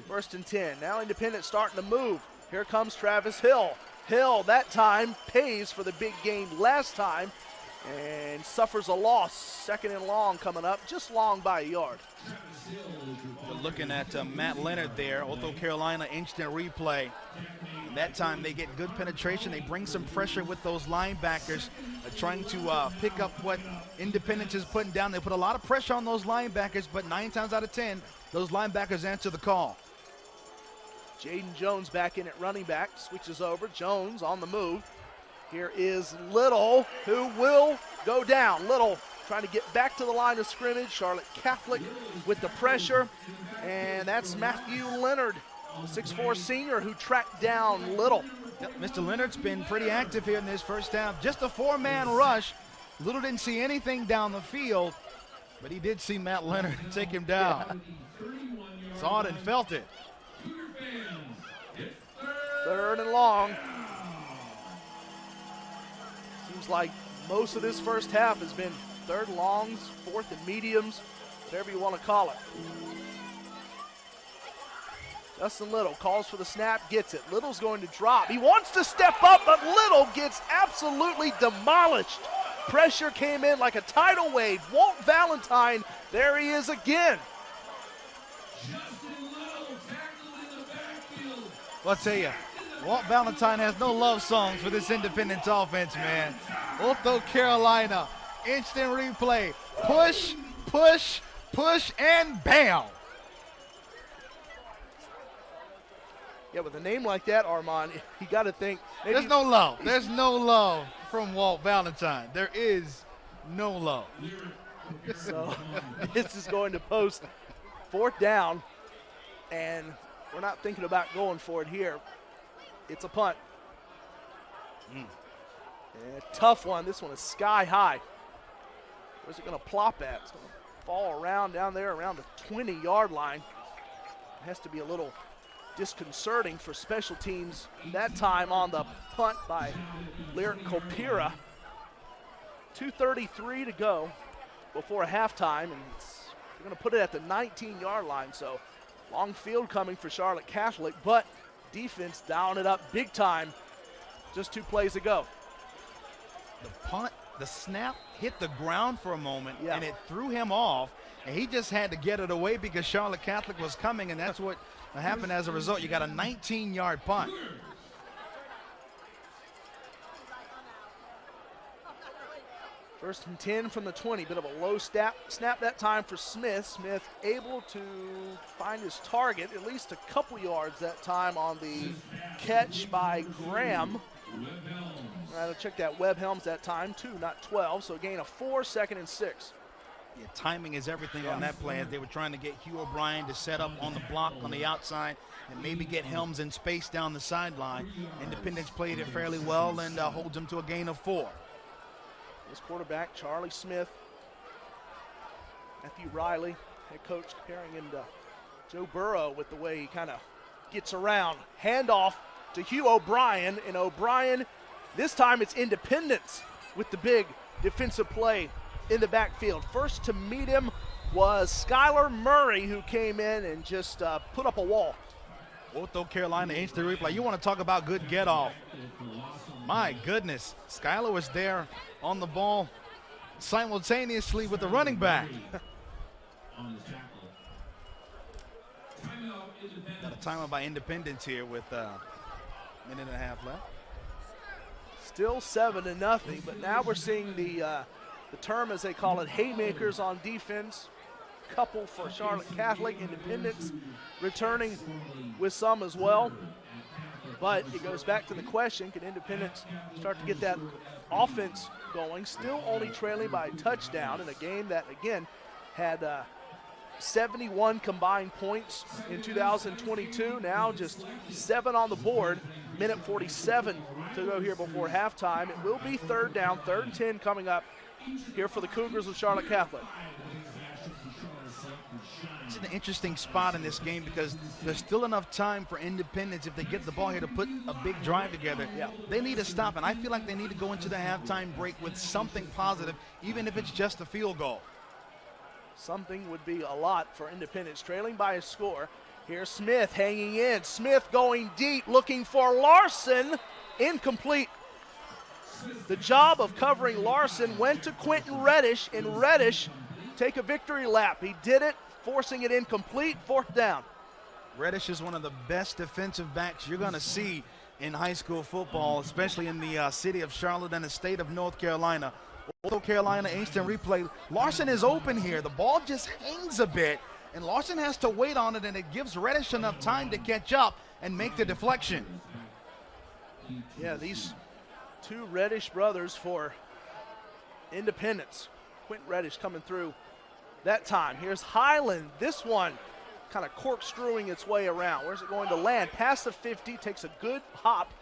1st and 10. Now Independence starting to move. Here comes Travis Hill. Hill, that time, pays for the big gain last time and suffers a loss. 2nd and long coming up, just long by a yard. We're looking at Matt Leonard there, Ortho Carolina instant replay. And that time they get good penetration. They bring some pressure with those linebackers, trying to pick up what Independence is putting down. They put a lot of pressure on those linebackers, but 9 times out of 10, those linebackers answer the call. Jaden Jones back in at running back, switches over. Jones on the move. Here is Little, who will go down. Little trying to get back to the line of scrimmage. Charlotte Catholic with the pressure, and that's Matthew Leonard, the 6'4 senior, who tracked down Little. Yep, Mr. Leonard's been pretty active here in this first half. Just a 4-man rush. Little didn't see anything down the field, but he did see Matt Leonard take him down. Yeah. Saw it and felt it. 3rd and long. Seems like most of this first half has been 3rd longs, 4th and mediums, whatever you want to call it. Justin Little calls for the snap, gets it. Little's going to drop. He wants to step up, but Little gets absolutely demolished. Pressure came in like a tidal wave. Walt Valentine, there he is again. Well, I'll tell you, Walt Valentine has no love songs for this Independence offense, man. Ortho Carolina, instant replay. Push, push, push, and bam. Yeah, with a name like that, Armand, you got to think. There's no love. There's no love from Walt Valentine. There is no love. So this is going to post 4th down, and we're not thinking about going for it here. It's a punt. A tough one. This one is sky high. Where's it going to plop at? It's going to fall around down there around the 20-yard line. It has to be a little disconcerting for special teams that time on the punt by Lyric Copira. 2:33 to go before halftime, and it's They're going to put it at the 19-yard line, so long field coming for Charlotte Catholic, but defense dialing it up big time just 2 plays ago. The punt, the snap hit the ground for a moment, Yeah. and it threw him off, and he just had to get it away because Charlotte Catholic was coming, and that's what happened as a result. You got a 19-yard punt. First and 10 from the 20. Bit of a low snap that time for Smith. Smith able to find his target, at least a couple yards that time on the catch by Graham. I'll check that. Webb Helms that time, 2, not 12, so a gain of 4, 2nd and 6. Yeah, timing is everything on that play. As they were trying to get Hugh O'Brien to set up on the block on the outside and maybe get Helms in space down the sideline. Independence played it fairly well and holds them to a gain of 4. This quarterback, Charlie Smith, Matthew Riley, head coach, comparing him to Joe Burrow with the way he kind of gets around. Handoff to Hugh O'Brien, and O'Brien, this time it's Independence with the big defensive play in the backfield. First to meet him was Skylar Murray, who came in and just put up a wall. Otho Carolina instant replay. You want to talk about good get off. My goodness, Skylar was there on the ball simultaneously with the running back. Got a timeout by Independence here with a minute and a half left. Still 7-0, but now we're seeing the term, as they call it, haymakers on defense. Couple for Charlotte Catholic. Independence returning with some as well. But it goes back to the question, can Independence start to get that offense going? Still only trailing by a touchdown in a game that, again, had 71 combined points in 2022. Now just 7 on the board. Minute 47 to go here before halftime. It will be 3rd down, 3rd and 10 coming up here for the Cougars of Charlotte Catholic. It's an interesting spot in this game because there's still enough time for Independence, if they get the ball here, to put a big drive together. Yeah. They need to stop, and I feel like they need to go into the halftime break with something positive, even if it's just a field goal. Something would be a lot for Independence, trailing by a score. Here's Smith hanging in. Smith going deep, looking for Larson. Incomplete. The job of covering Larson went to Quentin Reddish, and Reddish take a victory lap. He did it, forcing it incomplete, 4th down. Reddish is one of the best defensive backs you're going to see in high school football, especially in the city of Charlotte and the state of North Carolina. Although Carolina instant replay, Larson is open here. The ball just hangs a bit, and Larson has to wait on it, and it gives Reddish enough time to catch up and make the deflection. Yeah, these 2 Reddish brothers for Independence. Quentin Reddish coming through that time. Here's Highland. This one kind of corkscrewing its way around. Where's it going to land? Past the 50, takes a good hop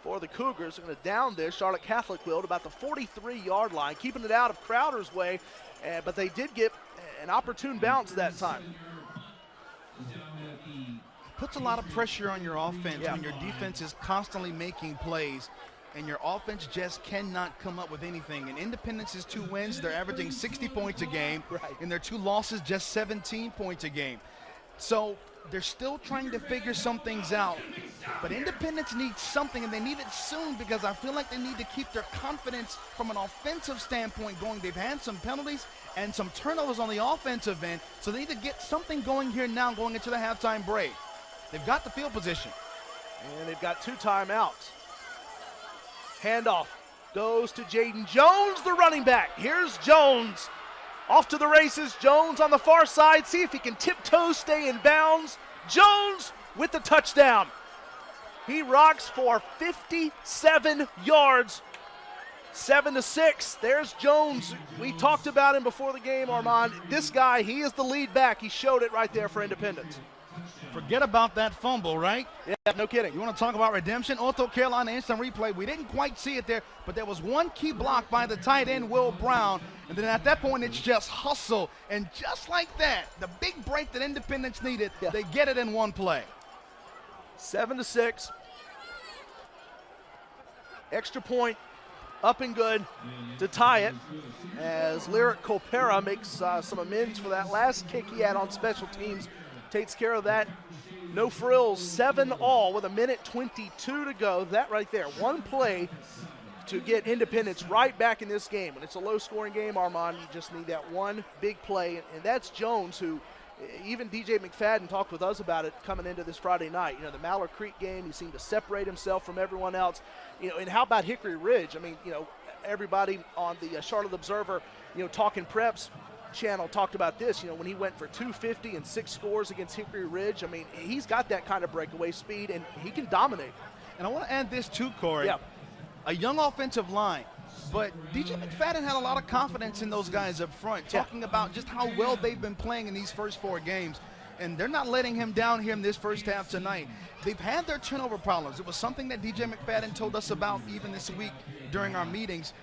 for the Cougars. They're going to down this. Charlotte Catholic will at about the 43-yard line, keeping it out of Crowder's way, but they did get an opportune bounce that time. Puts a lot of pressure on your offense when your defense is constantly making plays and your offense just cannot come up with anything. In Independence's 2 wins, they're averaging 60 points a game. Right. In their 2 losses, just 17 points a game. So they're still trying to figure some things out. But Independence needs something, and they need it soon, because I feel like they need to keep their confidence from an offensive standpoint going. They've had some penalties and some turnovers on the offensive end, so they need to get something going here now going into the halftime break. They've got the field position. And they've got 2 timeouts. Handoff goes to Jaden Jones, the running back. Here's Jones. Off to the races. Jones on the far side. See if he can tiptoe, stay in bounds. Jones with the touchdown. He rocks for 57 yards. 7-6. There's Jones. We talked about him before the game, Armand. This guy, he is the lead back. He showed it right there for Independence. Forget about that fumble, right? Yeah, no kidding. You want to talk about redemption? Otho Carolina instant replay. We didn't quite see it there, but there was one key block by the tight end, Will Brown. And then at that point, it's just hustle. And just like that, the big break that Independence needed, they get it in one play. 7-6. Extra point up and good to tie it as Lyric Copera makes some amends for that last kick he had on special teams. Takes care of that. No frills, 7-all with 1:22 to go. That right there, one play to get Independence right back in this game. When it's a low-scoring game, Armand, you just need that one big play, and that's Jones, who even DJ McFadden talked with us about it coming into this Friday night. You know, the Mallard Creek game, he seemed to separate himself from everyone else. You know, and how about Hickory Ridge? I mean, you know, everybody on the Charlotte Observer, you know, Talking Preps channel talked about this, you know, when he went for 250 and 6 scores against Hickory Ridge. I mean, he's got that kind of breakaway speed, and he can dominate. And I want to add this too, Corey. Yeah. A young offensive line, but DJ McFadden had a lot of confidence in those guys up front, talking about just how well they've been playing in these first 4 games. And they're not letting him down here in this first half tonight. They've had their turnover problems. It was something that DJ McFadden told us about even this week during our meetings.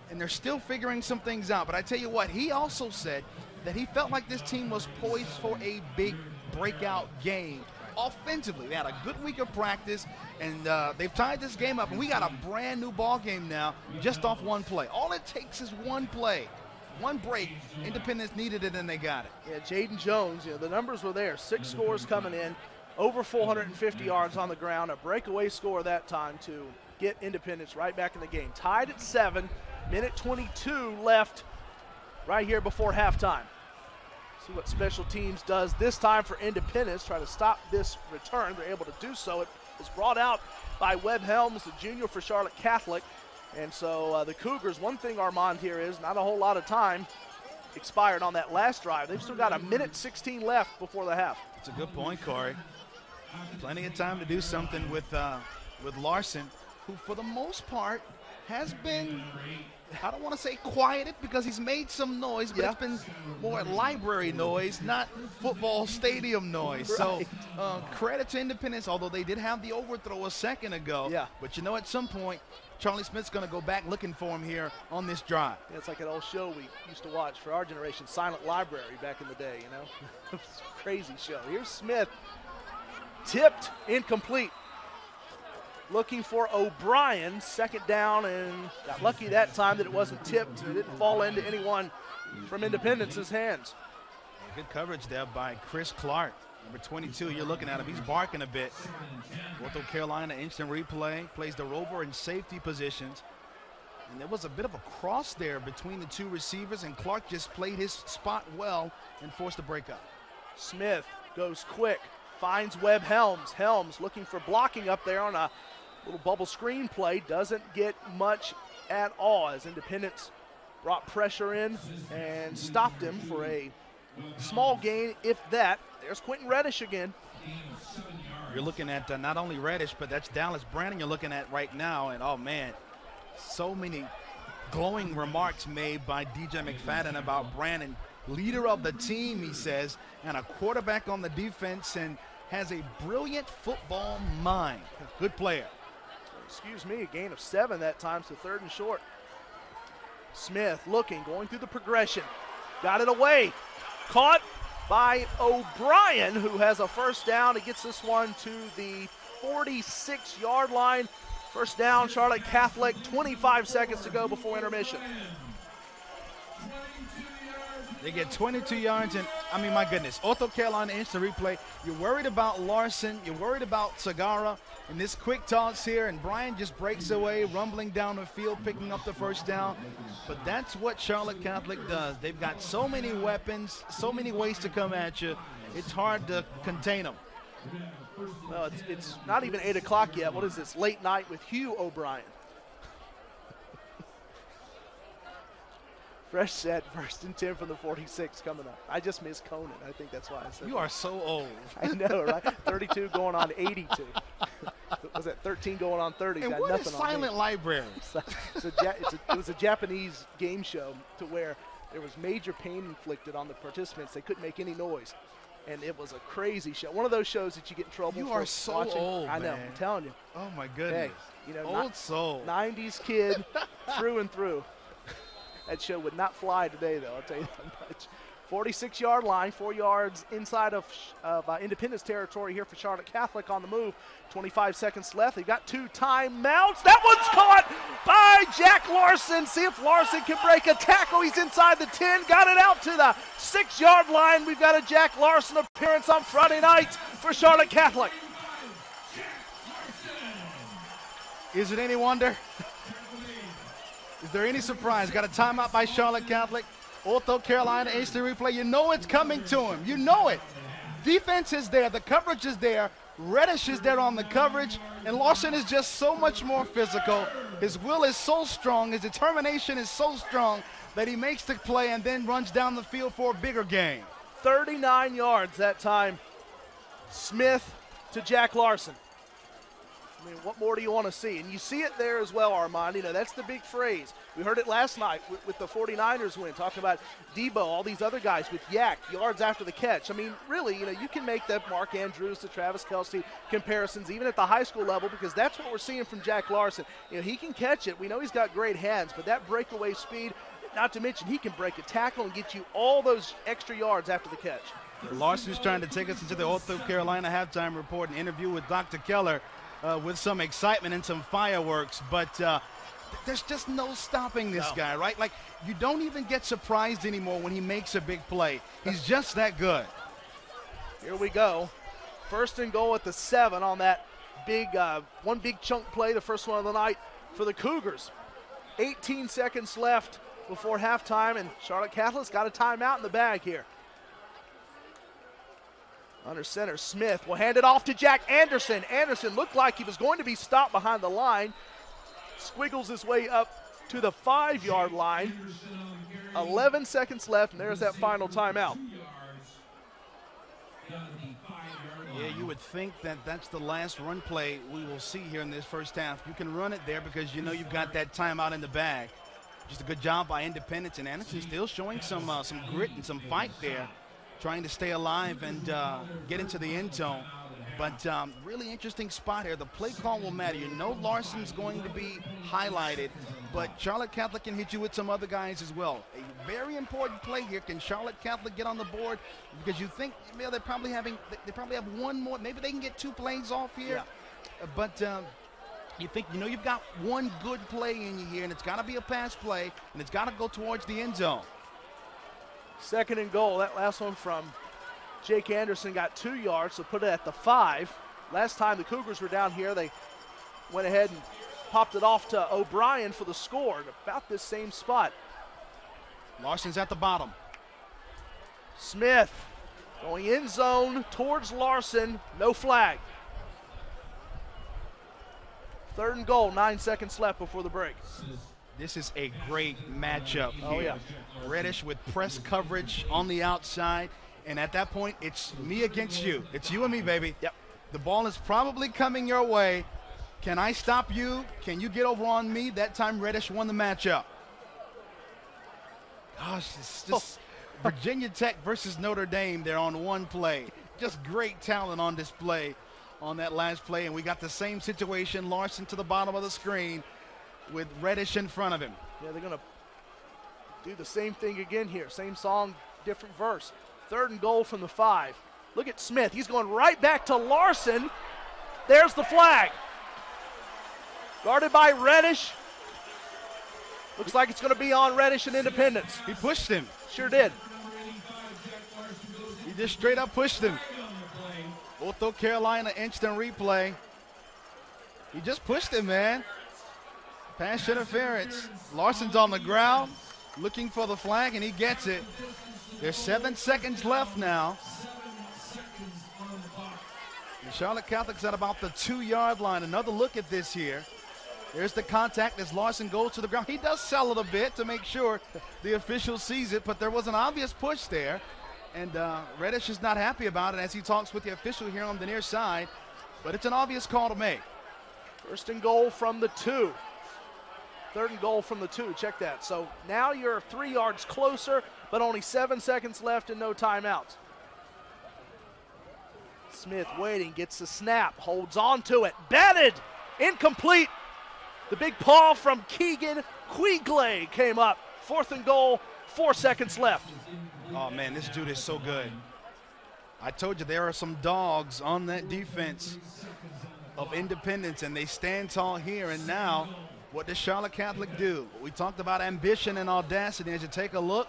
And they're still figuring some things out. But I tell you what, he also said that he felt like this team was poised for a big breakout game. Offensively, they had a good week of practice, and they've tied this game up. And we got a brand new ball game now just off one play. All it takes is one play. One break, Independence needed it, and they got it. Yeah, Jaden Jones, you know, the numbers were there. 6 scores coming in, over 450 yards on the ground, a breakaway score that time to get Independence right back in the game. Tied at 7, 1:22 left right here before halftime. See what special teams does this time for Independence, try to stop this return. They're able to do so. It was brought out by Webb Helms, the junior for Charlotte Catholic. And so the Cougars, one thing, Armand, here is not a whole lot of time expired on that last drive. They've still got 1:16 left before the half. That's a good point, Corey. Plenty of time to do something with Larson, who for the most part has been, I don't want to say quieted because he's made some noise, but it's been more library noise, not football stadium noise. Right. So credit to Independence, although they did have the overthrow a second ago. Yeah. But you know, at some point, Charlie Smith's going to go back looking for him here on this drive. Yeah, it's like an old show we used to watch for our generation, Silent Library, back in the day, you know. It was a crazy show. Here's Smith, tipped, incomplete. Looking for O'Brien, second down, and got lucky that time that it wasn't tipped. It didn't fall into anyone from Independence's hands. Good coverage there by Chris Clark. Number 22, you're looking at him. He's barking a bit. Ortho Carolina instant replay, plays the rover in safety positions. And there was a bit of a cross there between the two receivers, and Clark just played his spot well and forced a breakup. Smith goes quick, finds Webb Helms. Helms looking for blocking up there on a little bubble screen play. Doesn't get much at all as Independence brought pressure in and stopped him for a small gain, if that. There's Quentin Reddish again. You're looking at not only Reddish, but that's Dallas Brandon you're looking at right now. And, oh, man, so many glowing remarks made by DJ McFadden about Brandon. Leader of the team, he says, and a quarterback on the defense, and has a brilliant football mind. Good player. Excuse me, a gain of 7 that time, so 3rd and short. Smith looking, going through the progression. Got it away. Caught by O'Brien, who has a first down. He gets this one to the 46-yard line. First down, Charlotte Catholic, 25 seconds to go before intermission. They get 22 yards, and, I mean, my goodness, Ortho Carolina instant replay. You're worried about Larson. You're worried about Sagara. And this quick toss here, and Brian just breaks away, rumbling down the field, picking up the first down. But that's what Charlotte Catholic does. They've got so many weapons, so many ways to come at you. It's hard to contain them. Well, it's not even 8 o'clock yet. What is this, late night with Hugh O'Brien? Fresh set, 1st and 10 from the 46 coming up. I just missed Conan. I think that's why I said You that. are so old. I know, right? 32 going on 82. Was that 13 going on 30? And Got what is nothing on Silent me. Library? It was a Japanese game show to where there was major pain inflicted on the participants. They couldn't make any noise. And it was a crazy show. One of those shows that you get in trouble You for are so watching. old, I know, man. I'm telling you. Oh, my goodness. Hey, you know, Old soul. 90s kid through and through. That show would not fly today, though, I'll tell you that much. 46-yard line, 4 yards inside of Independence territory here for Charlotte Catholic on the move. 25 seconds left. They've got 2 timeouts. That one's caught by Jack Larson. See if Larson can break a tackle. He's inside the 10. Got it out to the 6-yard line. We've got a Jack Larson appearance on Friday night for Charlotte Catholic. Is it any wonder? Is there any surprise? Got a timeout by Charlotte Catholic. Ortho Carolina instant replay. You know it's coming to him. You know it. Defense is there. The coverage is there. Reddish is there on the coverage. And Larson is just so much more physical. His will is so strong. His determination is so strong that he makes the play and then runs down the field for a bigger gain. 39 yards that time. Smith to Jack Larson. I mean, what more do you want to see? And you see it there as well, Armand. You know, that's the big phrase. We heard it last night with the 49ers win, talking about Debo, all these other guys with Yak, yards after the catch. I mean, really, you know, you can make the Mark Andrews to Travis Kelce comparisons even at the high school level, because that's what we're seeing from Jack Larson. You know, he can catch it. We know he's got great hands, but that breakaway speed, not to mention he can break a tackle and get you all those extra yards after the catch. Larson's trying to take us into the Ortho Carolina halftime report and interview with Dr. Keller. With some excitement and some fireworks, but there's just no stopping this guy, right? Like, you don't even get surprised anymore when he makes a big play. He's just that good. Here we go. 1st and goal at the 7 on that big, one big chunk play, the first one of the night for the Cougars. 18 seconds left before halftime, and Charlotte Catholic's got a timeout in the bag here. Under center, Smith will hand it off to Jack Anderson. Anderson looked like he was going to be stopped behind the line. Squiggles his way up to the 5-yard line. 11 seconds left, and there's that final timeout. Yeah, you would think that that's the last run play we will see here in this first half. You can run it there because you know you've got that timeout in the bag. Just a good job by Independence, and Anderson still showing some grit and some fight there, trying to stay alive and get into the end zone. But really interesting spot here. The play call will matter. You know Larson's going to be highlighted, but Charlotte Catholic can hit you with some other guys as well. A very important play here. Can Charlotte Catholic get on the board? Because you think, you know, they probably have one more. Maybe they can get 2 plays off here. Yeah. But you think, you know, you've got one good play in you here, and it's got to be a pass play, and it's got to go towards the end zone. 2nd and goal. That last one from Jake Anderson got 2 yards, so put it at the 5. Last time the Cougars were down here, they went ahead and popped it off to O'Brien for the score at about this same spot. Larson's at the bottom. Smith going in zone towards Larson. No flag. 3rd and goal, 9 seconds left before the break. This is a great matchup here. Oh, yeah. Reddish with press coverage on the outside. And at that point, it's me against you. It's you and me, baby. Yep. The ball is probably coming your way. Can I stop you? Can you get over on me? That time, Reddish won the matchup. Gosh, it's just Virginia Tech versus Notre Dame there on one play. Just great talent on display on that last play. And we got the same situation. Larson to the bottom of the screen with Reddish in front of him. Yeah, they're going to do the same thing again here. Same song, different verse. 3rd and goal from the 5. Look at Smith. He's going right back to Larson. There's the flag. Guarded by Reddish. Looks like it's going to be on Reddish and Independence. He pushed him. Sure did. He just straight up pushed him. Ortho Carolina instant replay. He just pushed him, man. Pass interference. Larson's on the ground looking for the flag, and he gets it. There's 7 seconds left now. And Charlotte Catholic's at about the 2-yard line. Another look at this here. There's the contact as Larson goes to the ground. He does sell it a bit to make sure the official sees it, but there was an obvious push there. And Reddish is not happy about it as he talks with the official here on the near side. But it's an obvious call to make. 1st and goal from the 2. 3rd and goal from the 2. Check that. So now you're 3 yards closer, but only 7 seconds left and no timeouts. Smith waiting, gets the snap, holds on to it. Batted, incomplete. The big paw from Keegan Quigley came up. 4th and goal, 4 seconds left. Oh, man, this dude is so good. I told you there are some dogs on that defense of Independence, and they stand tall here. And now, what does Charlotte Catholic do? We talked about ambition and audacity. As you take a look,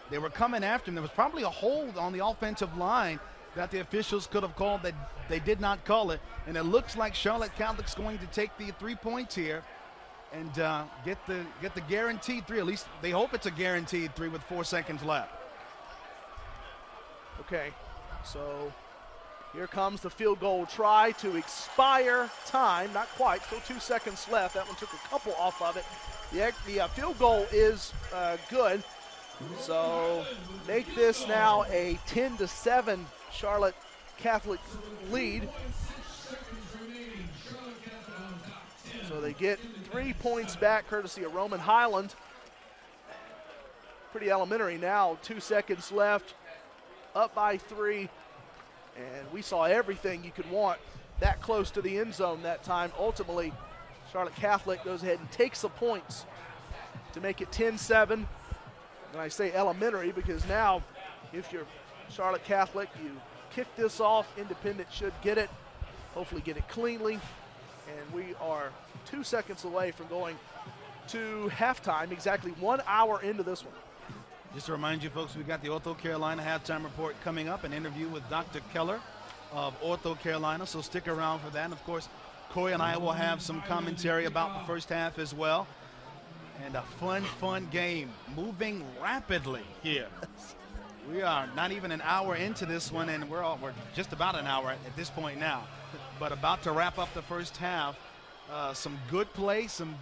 they were coming after him. There was probably a hold on the offensive line that the officials could have called, that they did not call it. And it looks like Charlotte Catholic's going to take the 3 points here and get the guaranteed 3. At least they hope it's a guaranteed 3 with 4 seconds left. Okay, so here comes the field goal try to expire time. Not quite, still 2 seconds left. That one took a couple off of it. The field goal is good. So make this now a 10-7 Charlotte Catholic lead. So they get 3 points back courtesy of Roman Highland. Pretty elementary now, 2 seconds left, up by 3. And we saw everything you could want that close to the end zone that time. Ultimately, Charlotte Catholic goes ahead and takes the points to make it 10-7. And I say elementary because now if you're Charlotte Catholic, you kick this off. Independent should get it, hopefully get it cleanly. And we are 2 seconds away from going to halftime, exactly 1 hour into this one. Just to remind you folks, we've got the Ortho Carolina halftime report coming up, an interview with Dr. Keller of Ortho Carolina, so stick around for that. And of course, Corey and I will have some commentary about the first half as well. And a fun game, moving rapidly here. We are not even an hour into this one, and we're just about an hour at this point now. But about to wrap up the first half. Some good play, some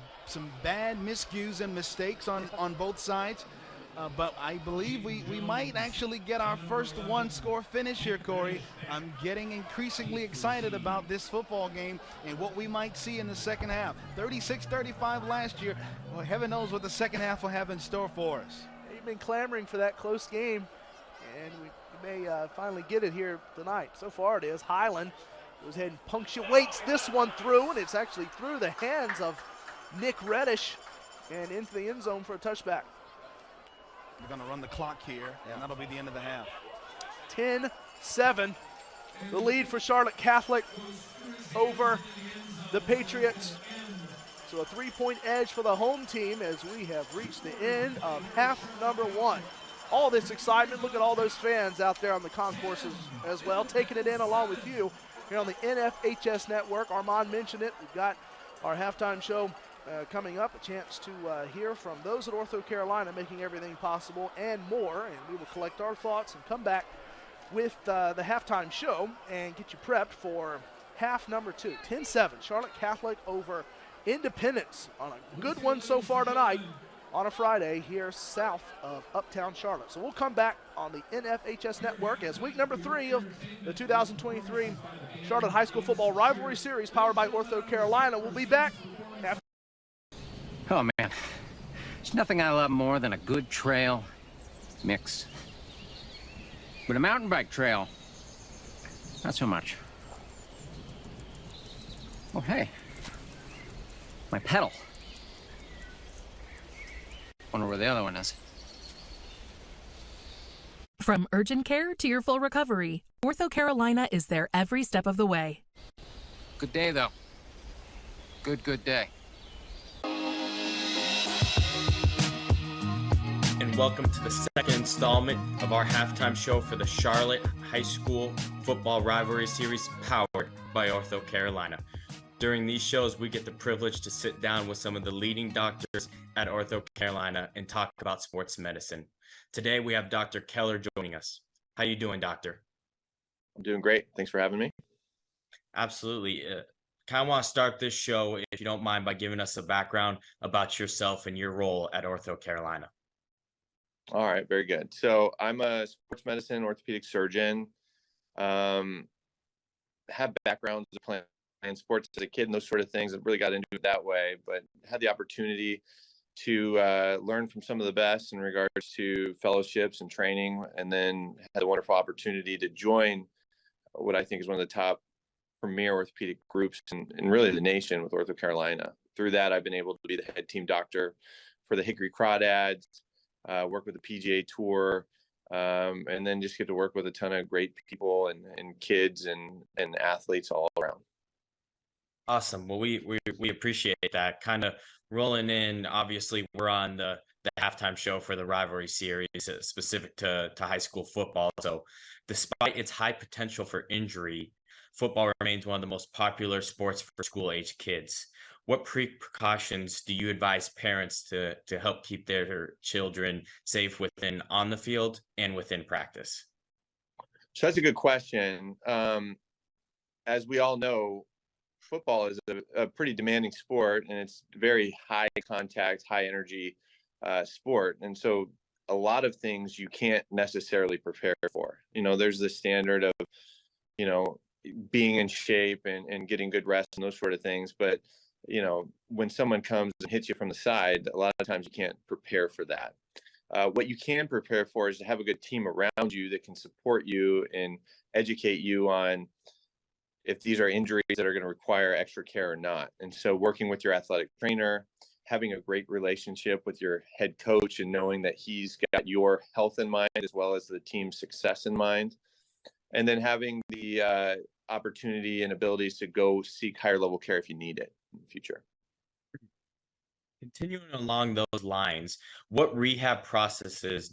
bad miscues and mistakes on both sides. But I believe we might actually get our first one-score finish here, Corey. I'm getting increasingly excited about this football game and what we might see in the second half. 36-35 last year. Well, heaven knows what the second half will have in store for us. They've been clamoring for that close game, and we may finally get it here tonight. So far it is. Highland goes ahead and punctuates this one through, and it's actually through the hands of Nick Reddish and into the end zone for a touchback. We're going to run the clock here, and that'll be the end of the half. 10-7, the lead for Charlotte Catholic over the Patriots. So a 3-point edge for the home team as we have reached the end of half number 1. All this excitement, look at all those fans out there on the concourses as well, taking it in along with you here on the NFHS network. Armand mentioned it. We've got our halftime show coming up, a chance to hear from those at Ortho Carolina making everything possible and more, and we will collect our thoughts and come back with the halftime show and get you prepped for half number 2. 10-7, Charlotte Catholic over Independence on a good one so far tonight on a Friday here south of Uptown Charlotte. So we'll come back on the NFHS network as week number 3 of the 2023 Charlotte High School Football Rivalry Series powered by Ortho Carolina. We'll be back after. Oh, man. There's nothing I love more than a good trail mix. But a mountain bike trail, not so much. Oh, hey. My pedal. Wonder where the other one is. From urgent care to your full recovery, Ortho Carolina is there every step of the way. Good day, though. Good day. And welcome to the second installment of our halftime show for the Charlotte High School Football Rivalry Series powered by Ortho Carolina. During these shows, we get the privilege to sit down with some of the leading doctors at Ortho Carolina and talk about sports medicine. Today, we have Dr. Keller joining us. How you doing, doctor? I'm doing great. Thanks for having me. Absolutely. Kind of want to start this show, if you don't mind, by giving us a background about yourself and your role at Ortho Carolina. All right, very good. So I'm a sports medicine orthopedic surgeon. Have backgrounds as playing sports as a kid and those sort of things. I really got into it that way, but had the opportunity to learn from some of the best in regards to fellowships and training, and then had the wonderful opportunity to join what I think is one of the top premier orthopedic groups in really the nation with Ortho Carolina. Through that, I've been able to be the head team doctor for the Hickory Crawdads, work with the PGA Tour, and then just get to work with a ton of great people and kids and athletes all around. Awesome. Well, we appreciate that. Kind of rolling in. Obviously, we're on the halftime show for the rivalry series, specific to high school football. So, despite its high potential for injury, football remains one of the most popular sports for school age kids. What precautions do you advise parents to help keep their children safe within on the field and within practice? So that's a good question. As we all know, football is a pretty demanding sport, and it's very high contact, high energy sport. And so a lot of things you can't necessarily prepare for. There's the standard of, you know, being in shape and getting good rest and those sort of things. But, when someone comes and hits you from the side, a lot of times you can't prepare for that. What you can prepare for is to have a good team around you that can support you and educate you on if these are injuries that are going to require extra care or not. And so working with your athletic trainer, having a great relationship with your head coach and knowing that he's got your health in mind as well as the team's success in mind. And then having the opportunity and abilities to go seek higher level care if you need it in the future. Continuing along those lines, what rehab processes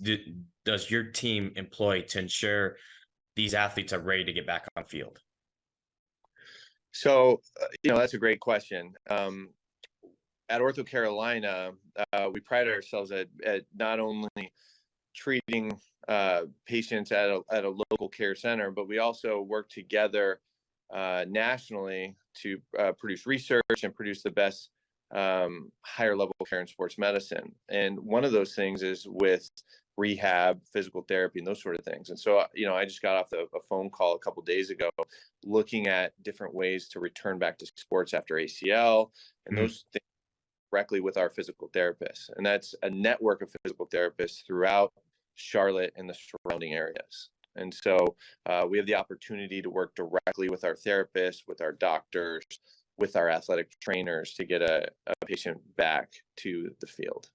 does your team employ to ensure these athletes are ready to get back on field? So, that's a great question. At Ortho Carolina, we pride ourselves at not only treating patients at a local care center, but we also work together nationally to produce research and produce the best higher level care in sports medicine. And one of those things is with rehab, physical therapy, and those sort of things. And so, I just got off a phone call a couple days ago looking at different ways to return back to sports after ACL and those things directly with our physical therapists. And that's a network of physical therapists throughout Charlotte and the surrounding areas. And so we have the opportunity to work directly with our therapists, with our doctors, with our athletic trainers to get a patient back to the field.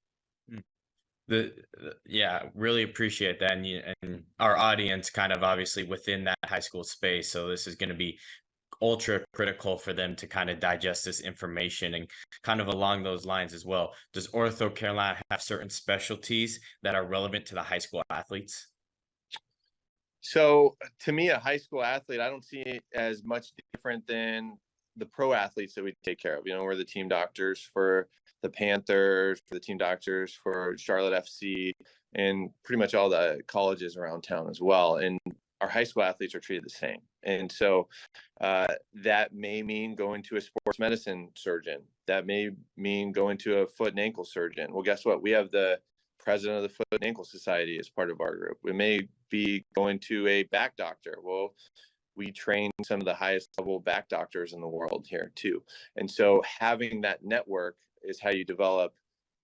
Yeah, really appreciate that. And our audience kind of obviously within that high school space. So this is going to be ultra critical for them to kind of digest this information. And kind of along those lines as well, does Ortho Carolina have certain specialties that are relevant to the high school athletes? So to me, a high school athlete, I don't see it as much different than the pro athletes that we take care of. We're the team doctors for the Panthers, for the team doctors for Charlotte FC, and pretty much all the colleges around town as well. And our high school athletes are treated the same. And so that may mean going to a sports medicine surgeon. That may mean going to a foot and ankle surgeon. Well, guess what? We have the president of the Foot and Ankle Society as part of our group. We may be going to a back doctor. Well, we train some of the highest level back doctors in the world here too. And so having that network is how you develop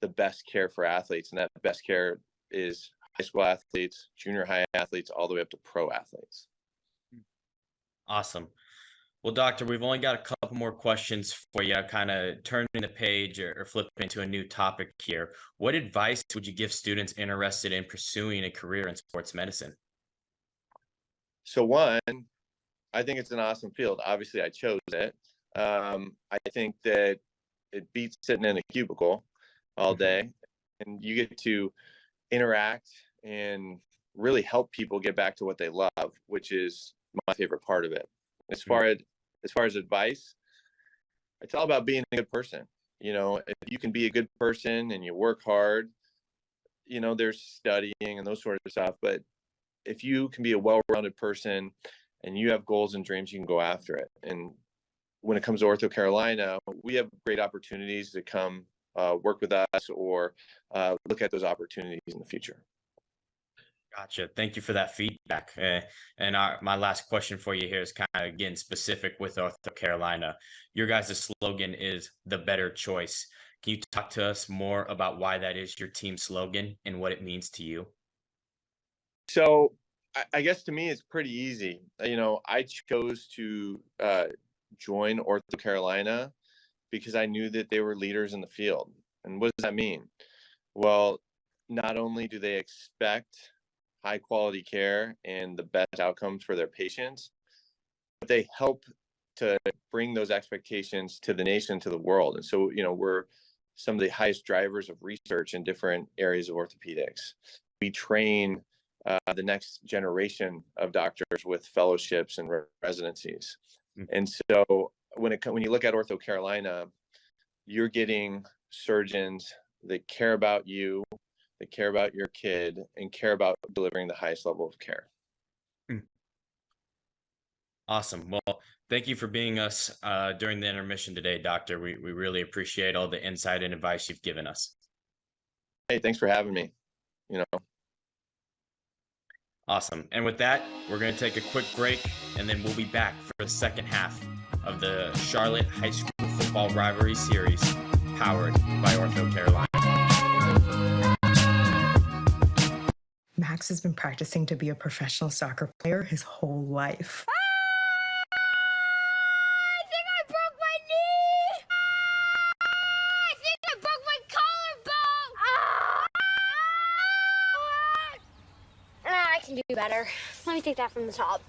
the best care for athletes. And that best care is high school athletes, junior high athletes, all the way up to pro athletes. Awesome. Well, Doctor, we've only got a couple more questions for you, kind of turning the page or flipping into a new topic here. What advice would you give students interested in pursuing a career in sports medicine? So one, I think it's an awesome field. Obviously, I chose it. I think that it beats sitting in a cubicle all day, and you get to interact and really help people get back to what they love, which is my favorite part of it. As far as advice, it's all about being a good person. If you can be a good person and you work hard, there's studying and those sort of stuff. But if you can be a well-rounded person and you have goals and dreams, you can go after it. And when it comes to Ortho Carolina, we have great opportunities to come work with us or look at those opportunities in the future. Gotcha. Thank you for that feedback. And my last question for you here is kind of getting specific with Ortho Carolina. Your guys' slogan is the better choice. Can you talk to us more about why that is your team slogan and what it means to you? So I guess to me, it's pretty easy. I chose to join Ortho Carolina because I knew that they were leaders in the field. And what does that mean? Well, not only do they expect high quality care and the best outcomes for their patients. But they help to bring those expectations to the nation, to the world. And so, we're some of the highest drivers of research in different areas of orthopedics. We train the next generation of doctors with fellowships and residencies. And so when you look at Ortho Carolina, you're getting surgeons that care about you, that care about your kid, and care about delivering the highest level of care. Awesome. Well, thank you for being us during the intermission today, Doctor. We really appreciate all the insight and advice you've given us. Hey, thanks for having me. Awesome. And with that, we're going to take a quick break, and then we'll be back for the second half of the Charlotte High School Football Rivalry Series, powered by Ortho Carolina. Max has been practicing to be a professional soccer player his whole life. I think I broke my knee! I think I broke my collarbone! I can do better. Let me take that from the top.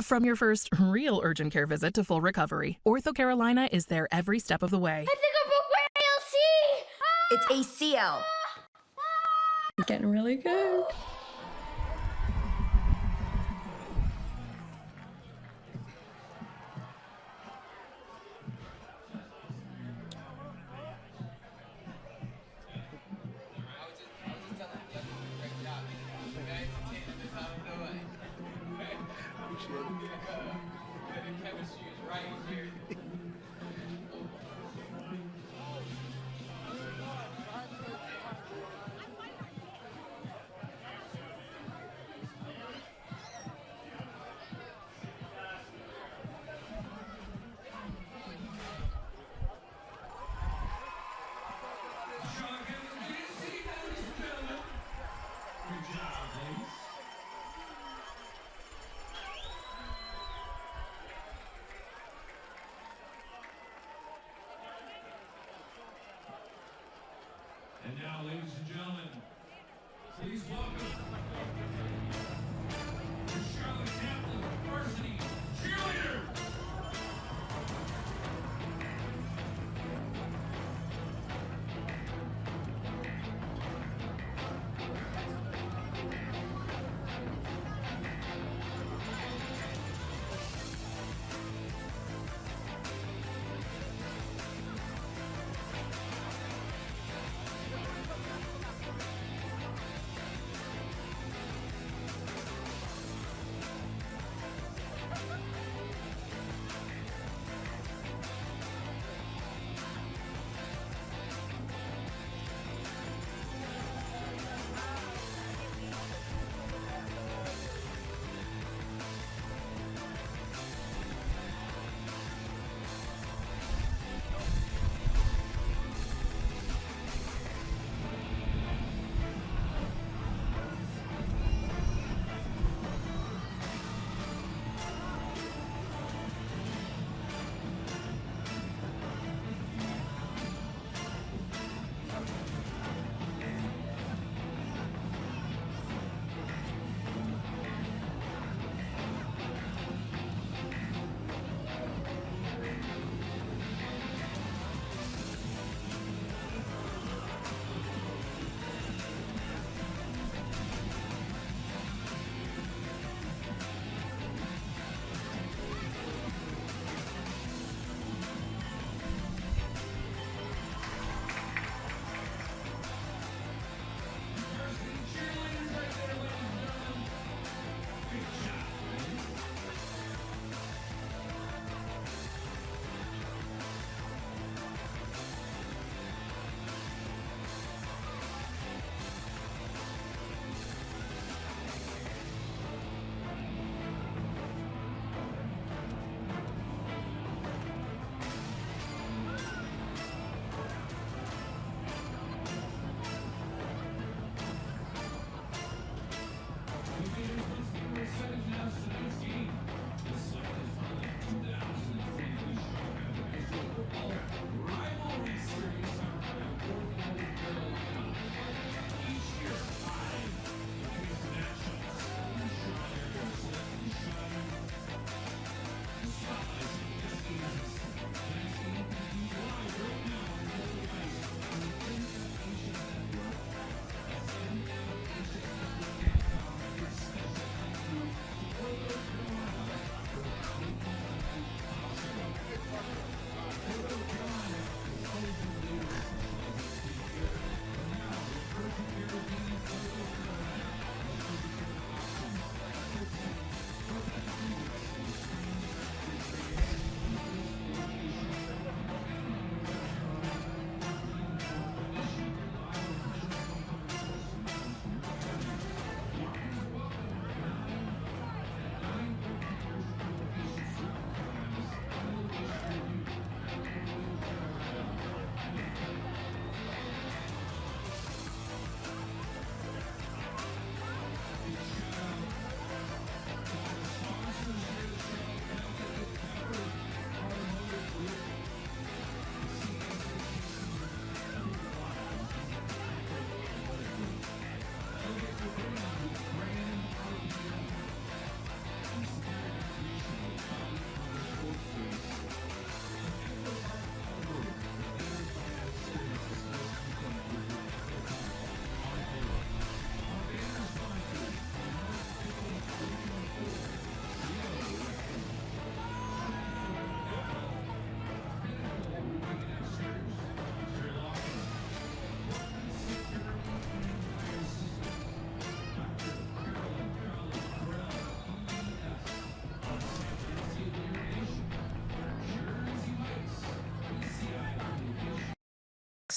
From your first real urgent care visit to full recovery, Ortho Carolina is there every step of the way. I think I broke my ALC! It's ACL. Getting really good.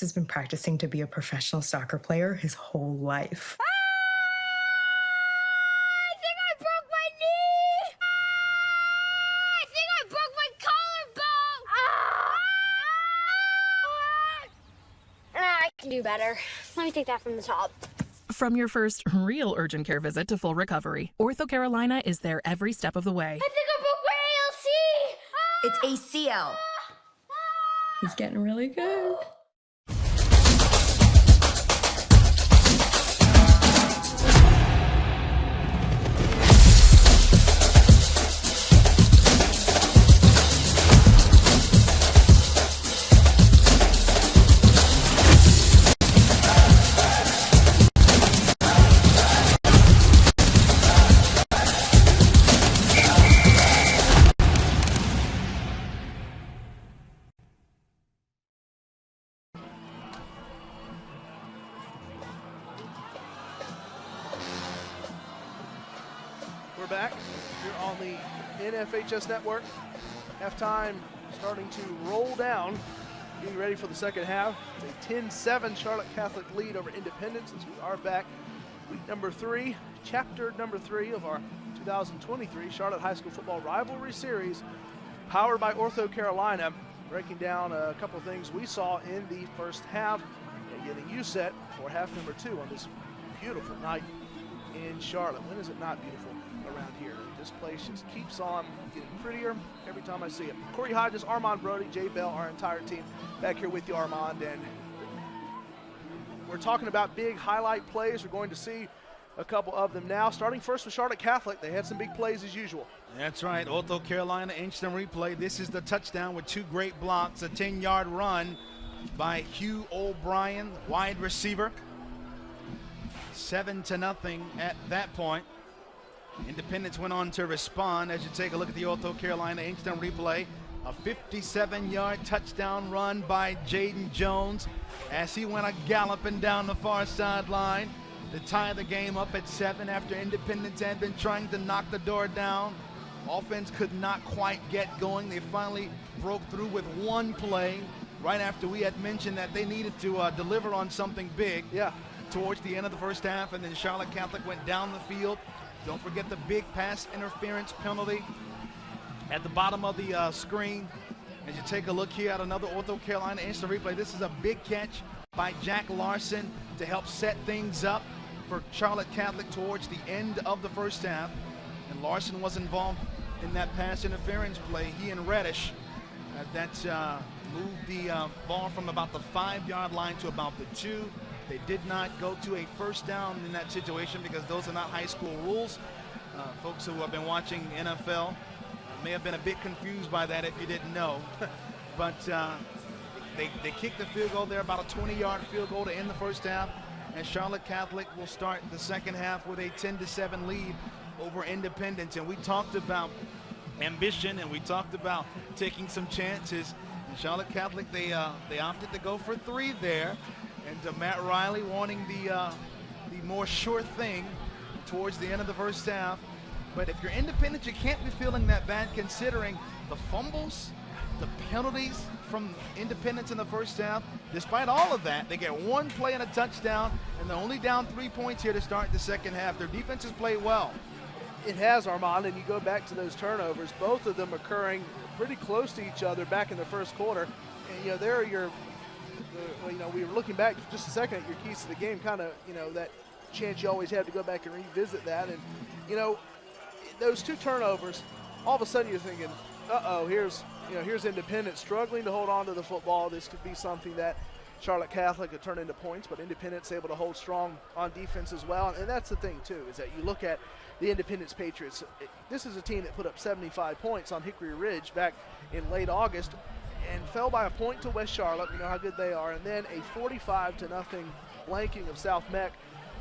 Max has been practicing to be a professional soccer player his whole life. I think I broke my knee! I think I broke my collarbone! I can do better. Let me take that from the top. From your first real urgent care visit to full recovery, Ortho Carolina is there every step of the way. I think I broke my ALC! It's ACL. He's getting really good. We're back here on the NFHS Network. Halftime starting to roll down, getting ready for the second half. It's a 10-7 Charlotte Catholic lead over Independence as we are back. Week number 3, chapter number 3 of our 2023 Charlotte High School Football Rivalry Series, powered by Ortho Carolina, breaking down a couple of things we saw in the first half and getting you set for half number 2 on this beautiful night in Charlotte. When is it not beautiful around here? This place just keeps on getting prettier every time I see it. Corey Hodges, Armand Brody, Jay Bell, our entire team back here with you, Armand, and we're talking about big highlight plays. We're going to see a couple of them now. Starting first with Charlotte Catholic, they had some big plays as usual. That's right, Ortho Carolina instant replay. This is the touchdown with 2 great blocks, a 10-yard run by Hugh O'Brien, wide receiver. 7-0 at that point. Independence went on to respond. As you take a look at the Ortho Carolina instant replay, a 57-yard touchdown run by Jaden Jones as he went galloping down the far sideline to tie the game up at 7 after Independence had been trying to knock the door down. Offense could not quite get going. They finally broke through with one play right after we had mentioned that they needed to deliver on something big. Yeah. Towards the end of the first half, and then Charlotte Catholic went down the field. Don't forget the big pass interference penalty at the bottom of the screen. As you take a look here at another Ortho Carolina instant replay, this is a big catch by Jack Larson to help set things up for Charlotte Catholic towards the end of the first half. And Larson was involved in that pass interference play. He and Reddish moved the ball from about the 5-yard line to about the 2. They did not go to a first down in that situation because those are not high school rules. Folks who have been watching NFL may have been a bit confused by that if you didn't know. But they kicked the field goal there, about a 20-yard field goal to end the first half. And Charlotte Catholic will start the second half with a 10-7 lead over Independence. And we talked about ambition and we talked about taking some chances. And Charlotte Catholic, they opted to go for 3 there. And Matt Riley wanting the more sure thing towards the end of the first half. But if you're Independent, you can't be feeling that bad considering the fumbles, the penalties from Independence in the first half. Despite all of that, they get 1 play and a touchdown, and they're only down 3 points here to start the second half. Their defense has played well. It has, Armand, and you go back to those turnovers, both of them occurring pretty close to each other back in the first quarter. And, there are your we were looking back just a second at your keys to the game, kind of, that chance you always have to go back and revisit that. And, those 2 turnovers, all of a sudden you're thinking, uh-oh, here's Independence struggling to hold on to the football. This could be something that Charlotte Catholic could turn into points, but Independence able to hold strong on defense as well. And that's the thing, too, is that you look at the Independence Patriots. This is a team that put up 75 points on Hickory Ridge back in late August and fell by a point to West Charlotte. You know how good they are. And then a 45-0 blanking of South Meck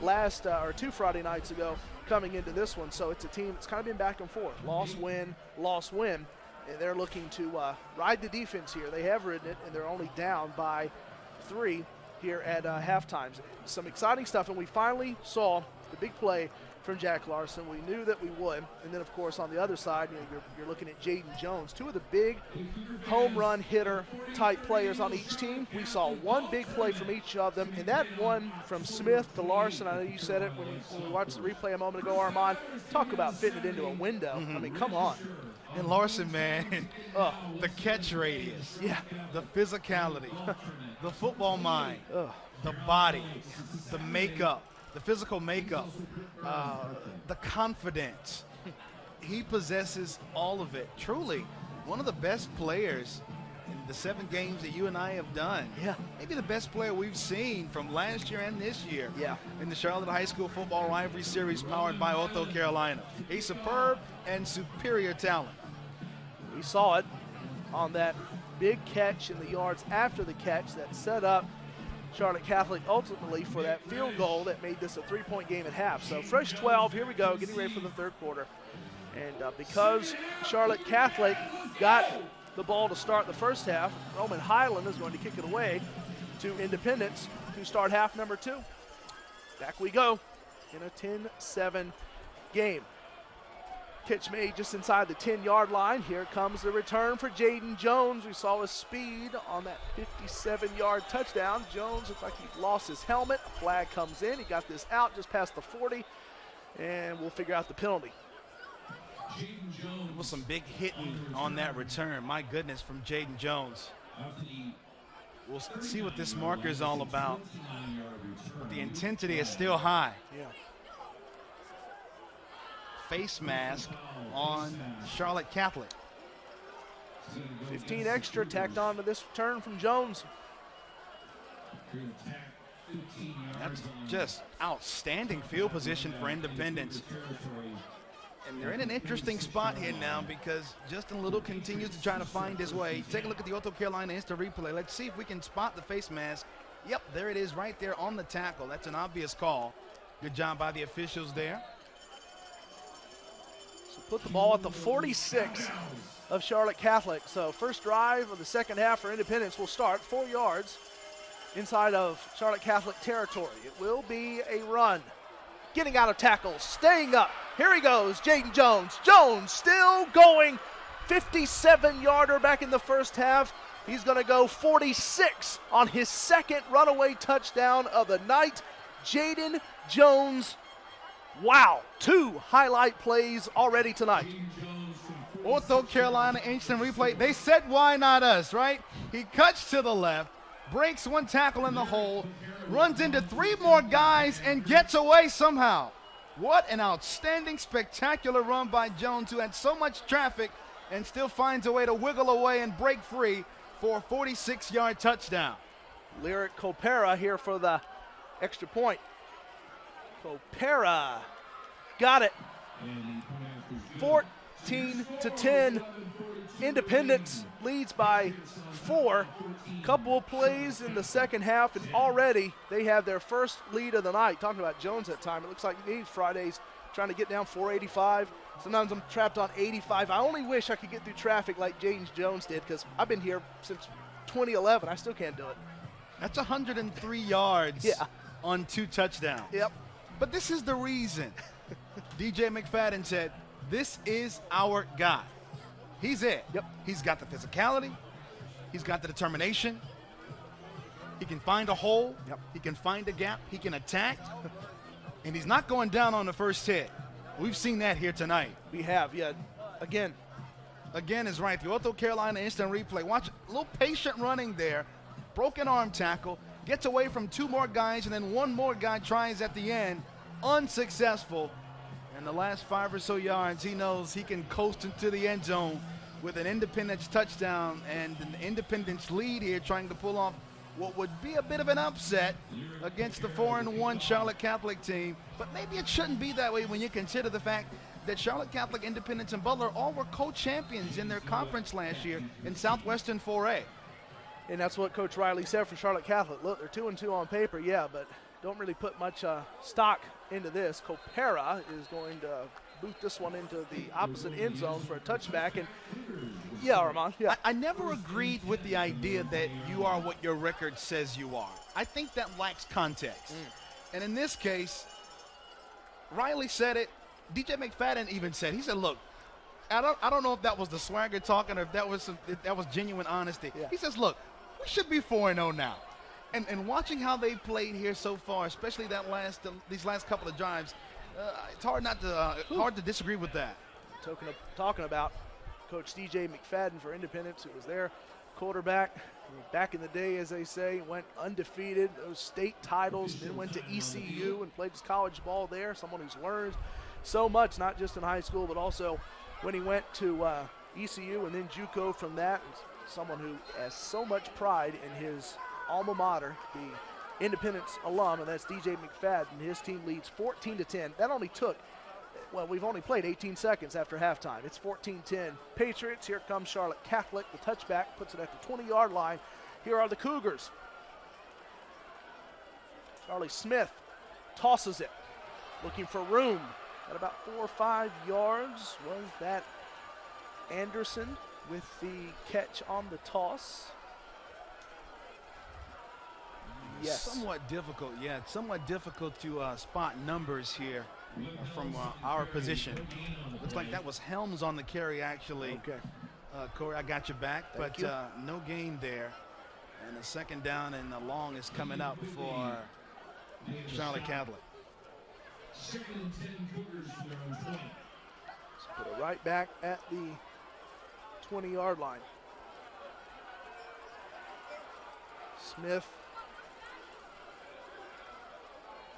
last 2 Friday nights ago coming into this one. So it's a team that's kind of been back and forth. Loss, win, loss, win. And they're looking to ride the defense here. They have ridden it, and they're only down by 3 here at halftime. Some exciting stuff, and we finally saw the big play from Jack Larson. We knew that we would. And then, of course, on the other side, you're looking at Jaden Jones, two of the big home run hitter type players on each team. We saw one big play from each of them, and that one from Smith to Larson, I know you said it when we watched the replay a moment ago, Armand. Talk about fitting it into a window. I mean, come on. And Larson, man, the catch radius, the physicality, the football mind, the body, the makeup, the physical makeup, the confidence. He possesses all of it. Truly, one of the best players in the 7 games that you and I have done. Yeah. Maybe the best player we've seen from last year and this year. Yeah. In the Charlotte High School Football Rivalry Series powered by Ortho Carolina. A superb and superior talent. We saw it on that big catch in the yards after the catch that set up Charlotte Catholic ultimately for that field goal that made this a 3-point game at half. So fresh 12, here we go, getting ready for the third quarter. And because Charlotte Catholic got the ball to start the first half, Roman Highland is going to kick it away to Independence to start half number 2. Back we go in a 10-7 game. Pitch made just inside the 10-yard line. Here comes the return for Jaden Jones. We saw his speed on that 57-yard touchdown. Jones looked like he lost his helmet. A flag comes in. He got this out just past the 40, and we'll figure out the penalty. There was some big hitting on that return. My goodness, from Jaden Jones. We'll see what this marker is all about. The intensity is still high. Yeah. Face mask on Charlotte Catholic. 15 extra tacked on to this return from Jones. That's just outstanding field position for Independence. And they're in an interesting spot here now because Justin Little continues to try to find his way. Take a look at the Ortho Carolina instant replay. Let's see if we can spot the face mask. Yep, there it is right there on the tackle. That's an obvious call. Good job by the officials there. Put the ball at the 46 of Charlotte Catholic. So first drive of the second half for Independence will start 4 yards inside of Charlotte Catholic territory. It will be a run. Getting out of tackles, staying up. Here he goes, Jaden Jones. Jones still going. 57-yarder back in the first half. He's going to go 46 on his second runaway touchdown of the night. Jaden Jones. Wow, 2 highlight plays already tonight. Ortho Carolina instant replay. They said, why not us, right? He cuts to the left, breaks 1 tackle in the hole, runs into 3 more guys, and gets away somehow. What an outstanding, spectacular run by Jones, who had so much traffic and still finds a way to wiggle away and break free for a 46-yard touchdown. Lyric Copera here for the extra point. Copera got it. 14-10. Independence leads by 4. Couple of plays in the second half, and already they have their first lead of the night. Talking about Jones that time, it looks like he needs Fridays trying to get down 485. Sometimes I'm trapped on 85. I only wish I could get through traffic like James Jones did, because I've been here since 2011. I still can't do it. That's 103 yards on 2 touchdowns. Yep. But this is the reason DJ McFadden said, this is our guy. He's it. Yep. He's got the physicality. He's got the determination. He can find a hole. Yep. He can find a gap. He can attack. And he's not going down on the first hit. We've seen that here tonight. We have, yeah. Again is right. The Ortho Carolina instant replay. Watch, a little patient running there. Broken arm tackle. Gets away from 2 more guys, and then 1 more guy tries at the end. Unsuccessful. And the last 5 or so yards, he knows he can coast into the end zone with an Independence touchdown and an Independence lead here, trying to pull off what would be a bit of an upset against the 4-1 Charlotte Catholic team. But maybe it shouldn't be that way when you consider the fact that Charlotte Catholic, Independence, and Butler all were co-champions in their conference last year in Southwestern 4A. And that's what Coach Riley said for Charlotte Catholic. Look, they're 2-2 on paper, yeah, but don't really put much stock into this. Copera is going to boot this one into the opposite end zone for a touchback. And yeah, Armand, yeah. I never agreed with the idea that you are what your record says you are. I think that lacks context. And in this case, Riley said it. DJ McFadden even said, he said, look, I don't know if that was the swagger talking or if that was genuine honesty. Yeah. He says, look, we should be 4-0 now. And watching how they've played here so far, especially these last couple of drives, it's hard to disagree with that. Talking about Coach DJ McFadden for Independence, who was their quarterback back in the day, as they say, went undefeated, those state titles, then went to ECU and played his college ball there, someone who's learned so much, not just in high school, but also when he went to ECU and then JUCO from that. Someone who has so much pride in his alma mater, the Independence alum, and that's DJ McFadden. His team leads 14-10. That only took, well, we've only played 18 seconds after halftime. It's 14-10 Patriots. Here comes Charlotte Catholic. The touchback puts it at the 20-yard line. Here are the Cougars. Charlie Smith tosses it, looking for room. At about 4 or 5 yards was that Anderson with the catch on the toss. Yes. Somewhat difficult, yeah. Somewhat difficult to spot numbers here from our position. Looks like that was Helms on the carry, actually. Okay. Corey, I got you back, Thank but you. no gain there. And the second down and the long is coming up for Charlotte Catholic. So put it right back at the 20-yard line. Smith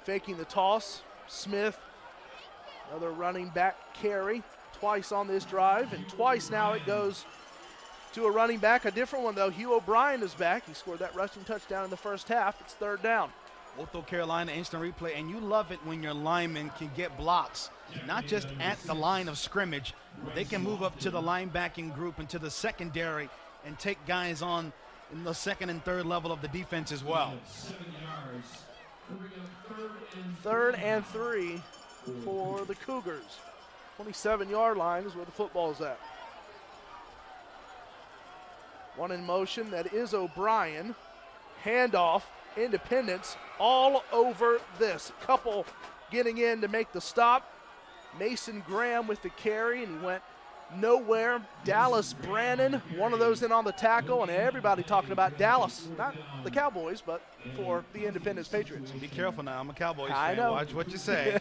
faking the toss. Smith, another running back carry, twice on this drive, and twice now it goes to a running back. A different one, though. Hugh O'Brien is back. He scored that rushing touchdown in the first half. It's third down. Ortho Carolina instant replay, and you love it when your linemen can get blocks, not just at the line of scrimmage. They can move up to the linebacking group and to the secondary and take guys on in the second and third level of the defense as well. 3rd and 3 for the Cougars. 27-yard line is where the football's at. One in motion, that is O'Brien. Handoff, Independence all over this. Couple getting in to make the stop. Mason Graham with the carry, and he went nowhere. Dallas Brannon, one of those in on the tackle, and everybody talking about Dallas, not the Cowboys, but for the Independence Patriots. Be careful now. I'm a Cowboys I fan. know. Watch what you say.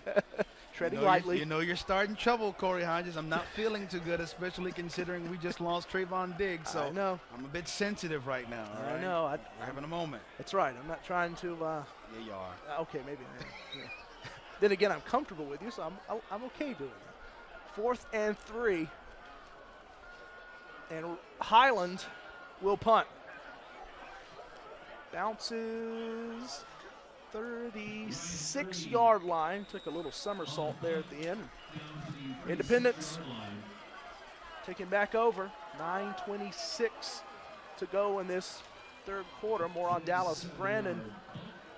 Treading lightly. You know you're starting trouble, Corey Hodges. I'm not feeling too good, especially considering we just lost Trayvon Diggs. So I know. I'm a bit sensitive right now. All right? I know. We're having a moment. That's right. I'm not trying to. Yeah, you are. Okay, maybe I am. Yeah. Then again, I'm comfortable with you, so I'm okay doing that. 4th and 3. And Highland will punt. Bounces 36-yard line. Took a little somersault there at the end. Independence taking back over. 9:26 to go in this third quarter. More on Dallas Brandon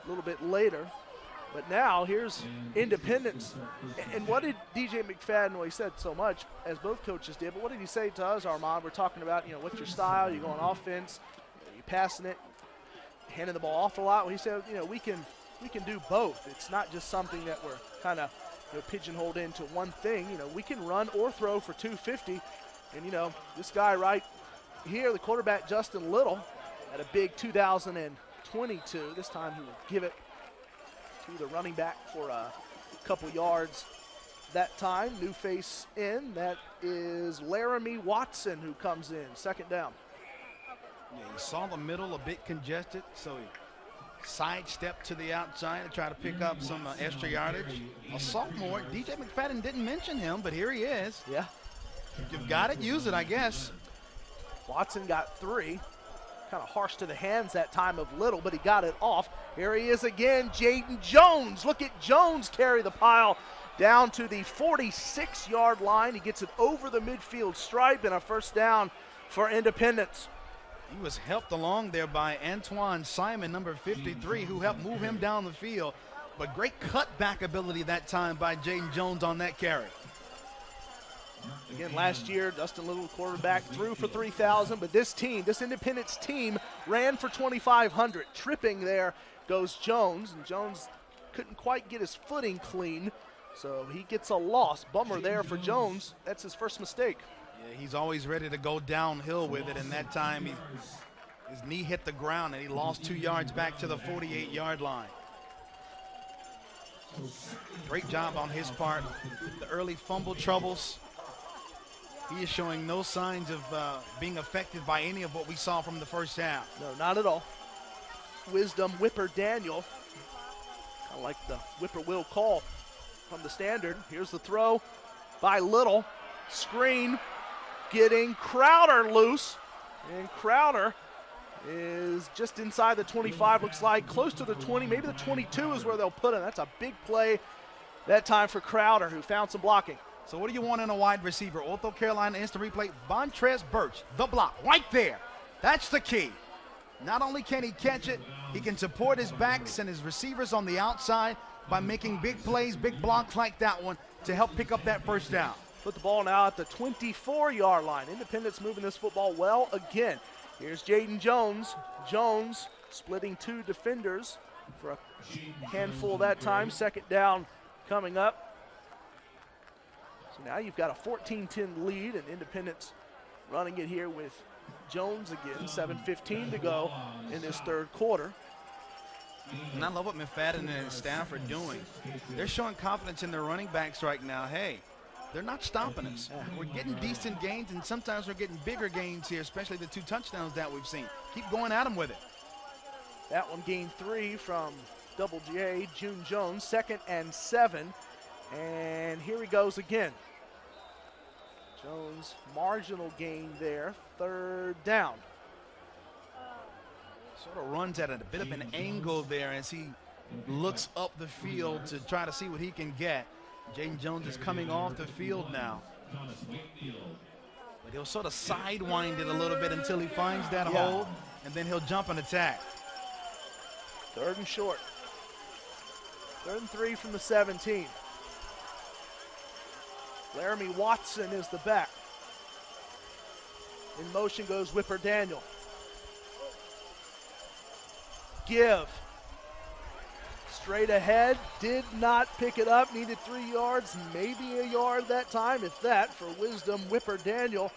a little bit later. But now here's Independence. And what did DJ McFadden, well, he said so much, as both coaches did, but what did he say to us, Armand? We're talking about, what's your style? You going offense? You passing it? Handing the ball off a lot? Well, he said, we can do both. It's not just something that we're kind of pigeonholed into one thing. We can run or throw for 250. And, this guy right here, the quarterback, Justin Little, at a big 2022. This time he will give it to the running back for a couple yards that time. New face in, that is Laramie Watson who comes in, second down. Yeah, he saw the middle a bit congested, so he sidestepped to the outside to try to pick up some extra yardage. A sophomore, DJ McFadden didn't mention him, but here he is. Yeah. If you've got it, use it, I guess. Watson got 3. Kind of harsh to the hands that time of Little, but he got it off. Here he is again, Jaden Jones. Look at Jones carry the pile down to the 46-yard line. He gets it over the midfield stripe and a first down for Independence. He was helped along there by Antoine Simon, number 53, who helped move him down the field. But great cutback ability that time by Jaden Jones on that carry. Again, last year, Dustin Little, quarterback, threw for 3,000, but this Independence team, ran for 2,500. Tripping there goes Jones, and Jones couldn't quite get his footing clean So he gets a loss. Bummer there for Jones. That's his first mistake. Yeah, he's always ready to go downhill with it, and that time his knee hit the ground and he lost 2 yards back to the 48-yard line. Great job on his part. The early fumble troubles. He is showing no signs of being affected by any of what we saw from the first half. No, not at all. Wisdom Whipper Daniel. Kind of like the whippoorwill call from the standard. Here's the throw by Little. Screen getting Crowder loose. And Crowder is just inside the 25, looks like close to the 20, maybe the 22 is where they'll put him. That's a big play that time for Crowder, who found some blocking. So what do you want in a wide receiver? Ortho Carolina instant replay. Vontrez Birch, the block, right there. That's the key. Not only can he catch it, he can support his backs and his receivers on the outside by making big plays, big blocks like that one to help pick up that first down. Put the ball now at the 24-yard line. Independence moving this football well again. Here's Jaden Jones. Jones splitting 2 defenders for a handful that time. Second down coming up. So now you've got a 14-10 lead, and Independence running it here with Jones again. 7:15 to go in this third quarter. And I love what McFadden and his staff are doing. They're showing confidence in their running backs right now. Hey, they're not stopping us. We're getting decent gains, and sometimes we're getting bigger gains here, especially the 2 touchdowns that we've seen. Keep going at them with it. That one gained 3 from Double J, June Jones. 2nd and 7. And here he goes again. Jones, marginal gain there. 3rd down. Sort of runs at a bit of an angle there as he looks up the field to try to see what he can get. Jaden Jones is coming off the field now. But he'll sort of sidewind it a little bit until he finds that hole, and then he'll jump and attack. 3rd and short. 3rd and 3 from the 17. Laramie Watson is the back. In motion goes Whipper Daniel. Give. Straight ahead, did not pick it up, needed 3 yards, maybe a yard that time, if that, for Wisdom Whipper Daniel,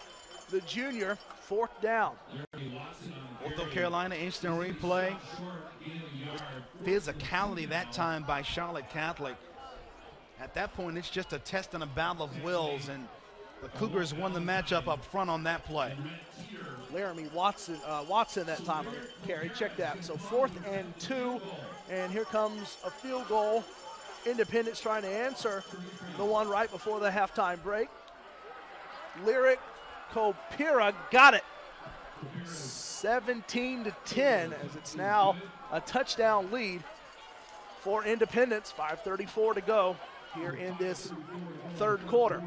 the junior. 4th down. Ortho Carolina instant replay. Physicality that time by Charlotte Catholic. At that point, it's just a test and a battle of wills, and the Cougars won the matchup up front on that play. Laramie Watson that time on the carry. Check that. So 4th and 2, and here comes a field goal. Independence trying to answer the one right before the halftime break. Lyric Kopira got it. 17-10, as it's now a touchdown lead for Independence. 5:34 to go here in this third quarter.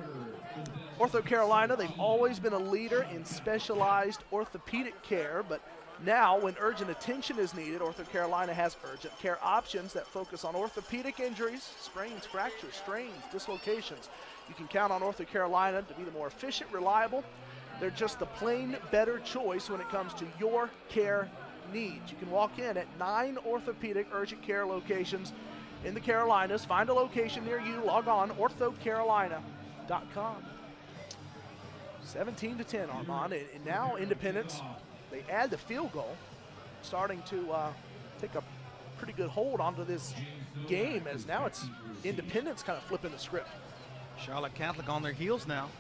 Ortho Carolina, they've always been a leader in specialized orthopedic care, but now when urgent attention is needed, Ortho Carolina has urgent care options that focus on orthopedic injuries, sprains, fractures, strains, dislocations. You can count on Ortho Carolina to be the more efficient, reliable. They're just the plain better choice when it comes to your care needs. You can walk in at 9 orthopedic urgent care locations in the Carolinas. Find a location near you. Log on, orthocarolina.com. 17-10, Armand. And now Independence, they add the field goal, starting to take a pretty good hold onto this game, as now it's Independence kind of flipping the script. Charlotte Catholic on their heels now,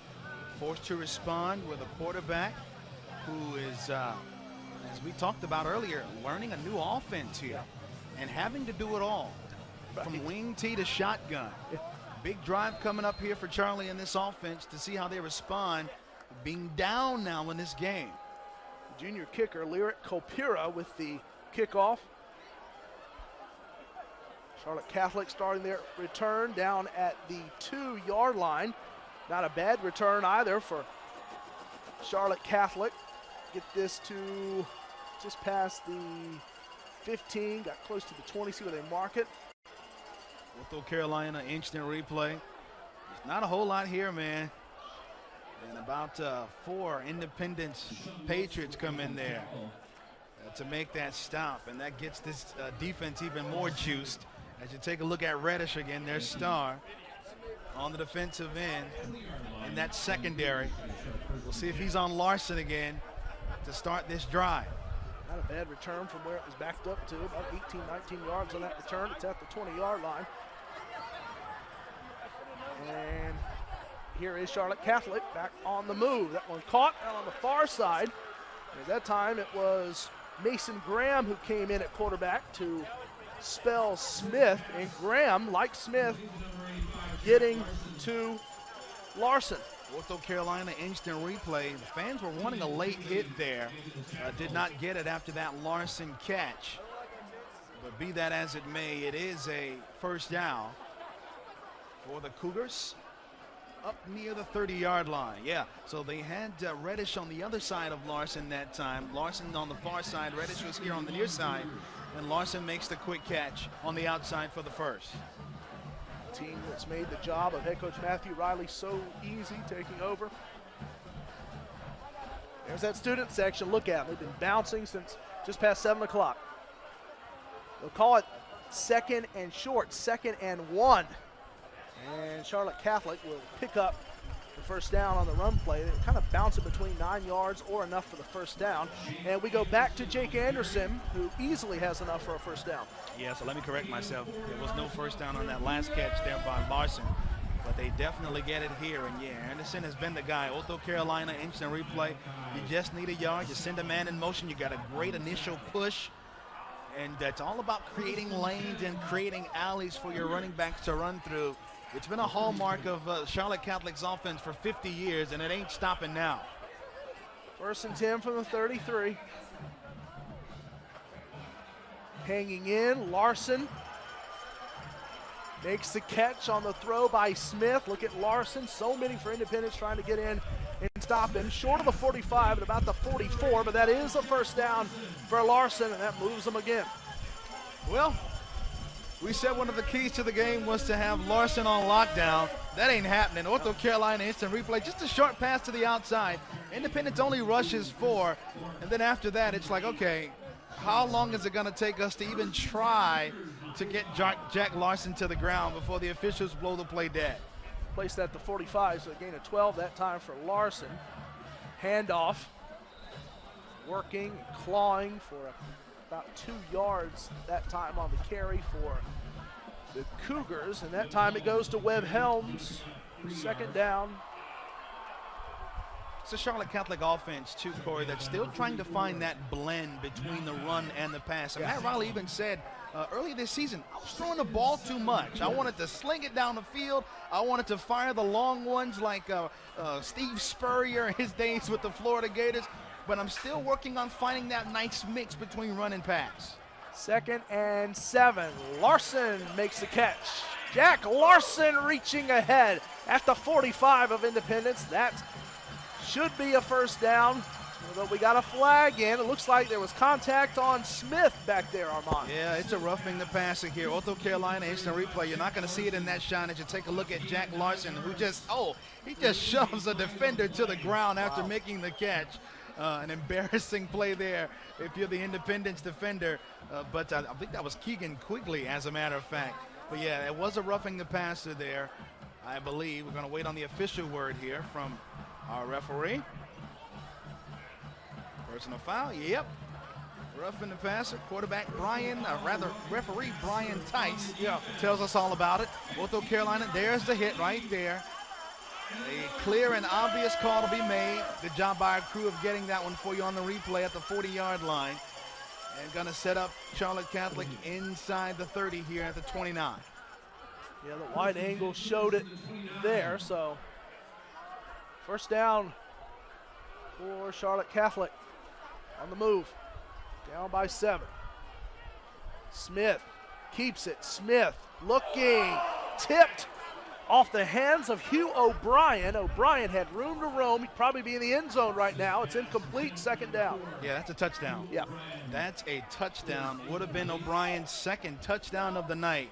forced to respond with a quarterback who is, as we talked about earlier, learning a new offense here and having to do it all, from wing tee to shotgun. Big drive coming up here for Charlie in this offense to see how they respond, being down now in this game. Junior kicker Lyric Kopira with the kickoff. Charlotte Catholic starting their return down at the 2-yard line. Not a bad return either for Charlotte Catholic. Get this to just past the 15, got close to the 20, see where they mark it. Ortho Carolina instant replay. There's not a whole lot here, man. And about 4 Independence Patriots come in there to make that stop, and that gets this defense even more juiced. As you take a look at Reddish again, their star. on the defensive end in that secondary. We'll see if he's on Larson again to start this drive. Not a bad return from where it was backed up to, about 18, 19 yards on that return. It's at the 20-yard line. And here is Charlotte Catholic back on the move. That one caught out on the far side. At that time, it was Mason Graham who came in at quarterback to spell Smith. And Graham, like Smith, getting to Larson. Ortho Carolina instant replay. The fans were wanting a late hit there. Did not get it after that Larson catch. But be that as it may, it is a first down for the Cougars up near the 30-yard line. Yeah, so they had Reddish on the other side of Larson that time. Larson on the far side. Reddish was here on the near side. And Larson makes the quick catch on the outside for the first. Team that's made the job of head coach Matthew Riley so easy taking over. There's that student section. Look at them. They've been bouncing since just past 7 o'clock. They'll call it second and short, 2nd and 1. And Charlotte Catholic will pick up the first down on the run play. They kind of bounce it between 9 yards or enough for the first down. And we go back to Jake Anderson, who easily has enough for a first down. Yeah, so let me correct myself. There was no first down on that last catch there by Larson, but they definitely get it here. And yeah, Anderson has been the guy. Ortho Carolina instant replay. You just need a yard. You send a man in motion. You got a great initial push. And it's all about creating lanes and creating alleys for your running backs to run through. It's been a hallmark of Charlotte Catholic's offense for 50 years, and it ain't stopping now. 1st and 10 from the 33. Hanging in, Larson makes the catch on the throw by Smith. Look at Larson, so many for Independence trying to get in and stop him. Short of the 45 at about the 44, but that is a first down for Larson, and that moves them again. Well, we said one of the keys to the game was to have Larson on lockdown. That ain't happening. Ortho Carolina instant replay, just a short pass to the outside. Independence only rushes 4, and then after that, it's like, okay, how long is it going to take us to even try to get Jack Larson to the ground before the officials blow the play dead? Placed at the 45, so a gain of 12 that time for Larson. Handoff, working, clawing for about 2 yards that time on the carry for the Cougars, and that time it goes to Webb Helms, 2nd down. It's a Charlotte Catholic offense, too, Corey, that's still trying to find that blend between the run and the pass. And Matt Riley even said early this season, I was throwing the ball too much. I wanted to sling it down the field. I wanted to fire the long ones like Steve Spurrier in his days with the Florida Gators. But I'm still working on finding that nice mix between run and pass. 2nd and 7. Larson makes the catch. Jack Larson reaching ahead at the 45 of Independence. That should be a first down, but we got a flag in. It looks like there was contact on Smith back there, Armand. Yeah, it's a roughing the passer here. Ortho Carolina instant replay. You're not going to see it in that shot as you take a look at Jack Larson, who he just shoves a defender to the ground after making the catch. An embarrassing play there if you're the Independence defender, but I think that was Keegan Quigley, as a matter of fact. But yeah, it was a roughing the passer there, I believe. We're going to wait on the official word here from our referee. Personal foul, yep. Roughing the passer. Quarterback referee Brian Tice tells us all about it. Ortho Carolina, there's the hit right there. A clear and obvious call to be made. Good job by our crew of getting that one for you on the replay at the 40-yard line. And going to set up Charlotte Catholic inside the 30 here at the 29. Yeah, the wide angle showed it there, so first down for Charlotte Catholic on the move. Down by 7. Smith keeps it. Smith looking, tipped off the hands of Hugh O'Brien. O'Brien had room to roam. He'd probably be in the end zone right now. It's incomplete, 2nd down. Yeah, that's a touchdown. Yeah. That's a touchdown. Would have been O'Brien's 2nd touchdown of the night.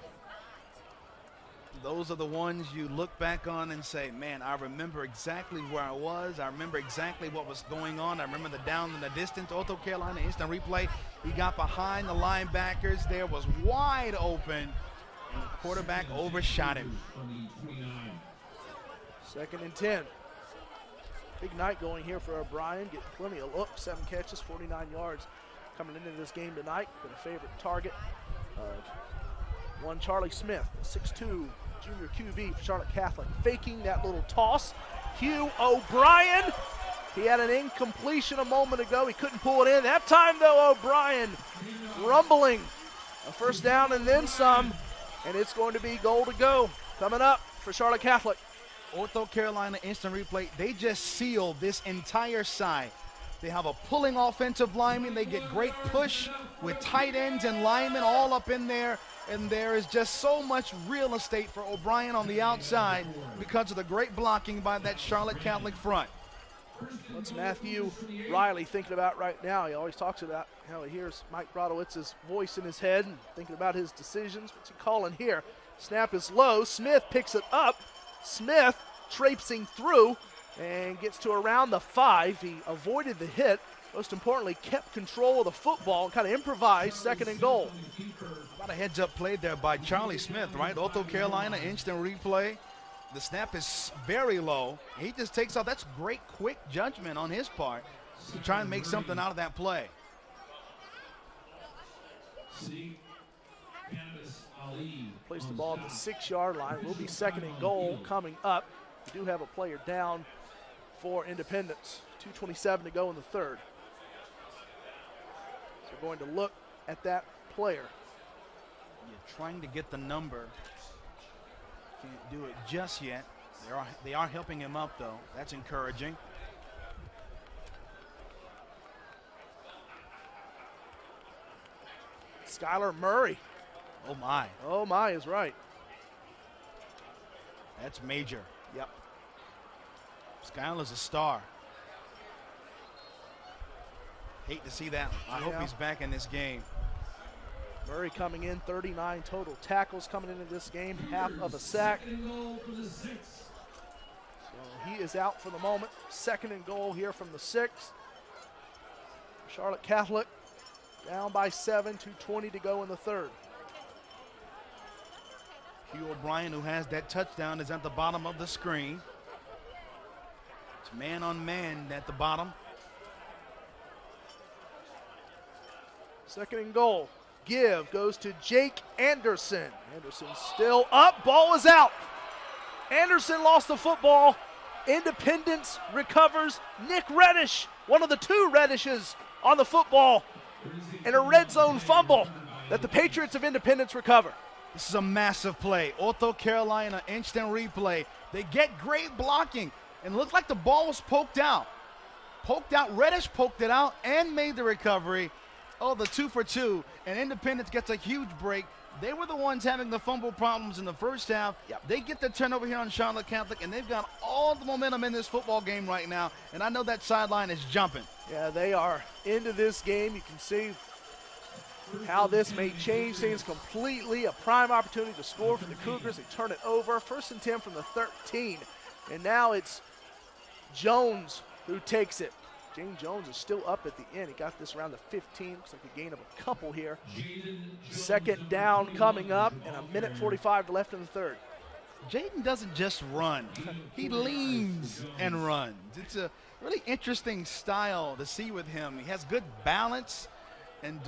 Those are the ones you look back on and say, man, I remember exactly where I was. I remember exactly what was going on. I remember the down in the distance. Ortho Carolina instant replay. He got behind the linebackers. There was wide open. And the quarterback overshot him. Second and 10. Big night going here for O'Brien, getting plenty of looks, 7 catches, 49 yards coming into this game tonight. Been a favorite target of one Charlie Smith, 6'2", junior QB for Charlotte Catholic. Faking that little toss. Hugh O'Brien, he had an incompletion a moment ago. He couldn't pull it in. That time, though, O'Brien rumbling. A first down and then some, and it's going to be goal to go coming up for Charlotte Catholic. Ortho Carolina instant replay, they just seal this entire side. They have a pulling offensive lineman. They get great push with tight ends and linemen all up in there. And there is just so much real estate for O'Brien on the outside because of the great blocking by that Charlotte Catholic front. What's Matthew Riley thinking about right now? He always talks about how he hears Mike Brodowitz's voice in his head and thinking about his decisions. What's he calling here? Snap is low. Smith picks it up. Smith traipsing through and gets to around the 5. He avoided the hit. Most importantly, kept control of the football and kind of improvised second and goal. About a heads-up play there by Charlie Smith, right? Ortho Carolina instant replay. The snap is very low. He just takes off. That's great quick judgment on his part to try and make something out of that play. Place the ball at the 6-yard line. Will be second and goal coming up. We do have a player down for Independence. 2:27 to go in the third. So we're going to look at that player. You're trying to get the number. Can't do it just yet. They are helping him up, though. That's encouraging. Skylar Murray. Oh, my. Oh, my is right. That's major. Yep. Skylar's a star. Hate to see that. I hope he's back in this game. Murray coming in, 39 total tackles coming into this game, half of a sack. So he is out for the moment. Second and goal here from the 6. Charlotte Catholic down by 7, 2:20 to go in the third. Hugh O'Brien, who has that touchdown, is at the bottom of the screen. It's man on man at the bottom. Second and goal. Give goes to Jake Anderson. Anderson still up. Ball is out. Anderson lost the football. Independence recovers. Nick Reddish, one of the 2 Reddishes on the football, and a red zone fumble that the Patriots of Independence recover. This is a massive play. Ortho Carolina instant replay. They get great blocking, and it looks like the ball was poked out. Poked out. Reddish poked it out and made the recovery. Oh, the 2 for 2, and Independence gets a huge break. They were the ones having the fumble problems in the first half. Yep. They get the turnover here on Charlotte Catholic, and they've got all the momentum in this football game right now, and I know that sideline is jumping. Yeah, they are into this game. You can see how this may change things completely. A prime opportunity to score for the Cougars. They turn it over. First and 10 from the 13, and now it's Jones who takes it. James Jones is still up at the end. He got this around the 15. Looks like a gain of a couple here. Second down coming up, and 1:45 left in the third. Jaden doesn't just run. He leans and runs. It's a really interesting style to see with him. He has good balance and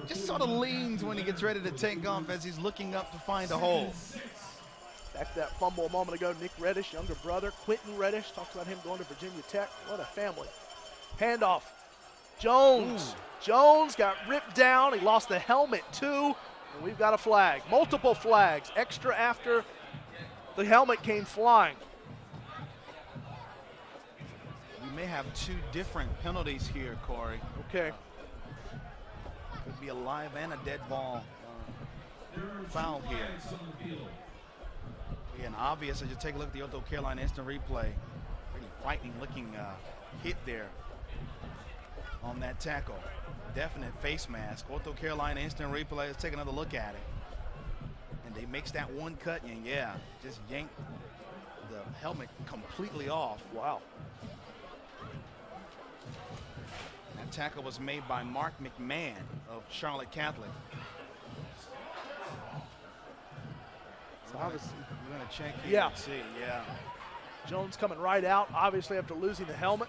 just sort of leans when he gets ready to take off as he's looking up to find a hole. Back to that fumble a moment ago, Nick Reddish, younger brother, Quentin Reddish, talks about him going to Virginia Tech. What a family. Handoff. Jones. Jones got ripped down. He lost the helmet too, and we've got a flag. Multiple flags. Extra after the helmet came flying. We may have 2 different penalties here, Corey. Okay. Could be a live and a dead ball foul here. And obvious as you take a look at the Ortho Carolina instant replay. Pretty frightening looking hit there on that tackle. Definite face mask. Ortho Carolina instant replay. Let's take another look at it. And they makes that one cut and just yank the helmet completely off. Wow. That tackle was made by Mark McMahon of Charlotte Catholic. So obviously, we're going to check here yeah. and see. Yeah. Jones coming right out, obviously after losing the helmet.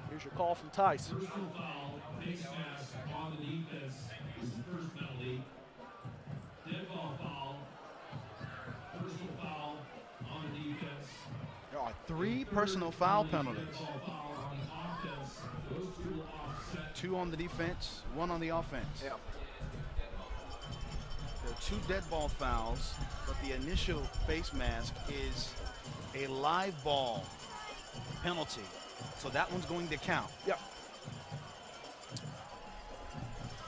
Here's your call from Tice. Personal foul, face mask on the defense is the first penalty. Dead ball foul. Personal foul on the defense. There are 3 personal foul penalties. Dead ball foul on the offense. Those 2 offset. 2 on the defense, 1 on the offense. Yeah. There are 2 dead ball fouls, but the initial face mask is a live ball penalty. So that one's going to count. Yep.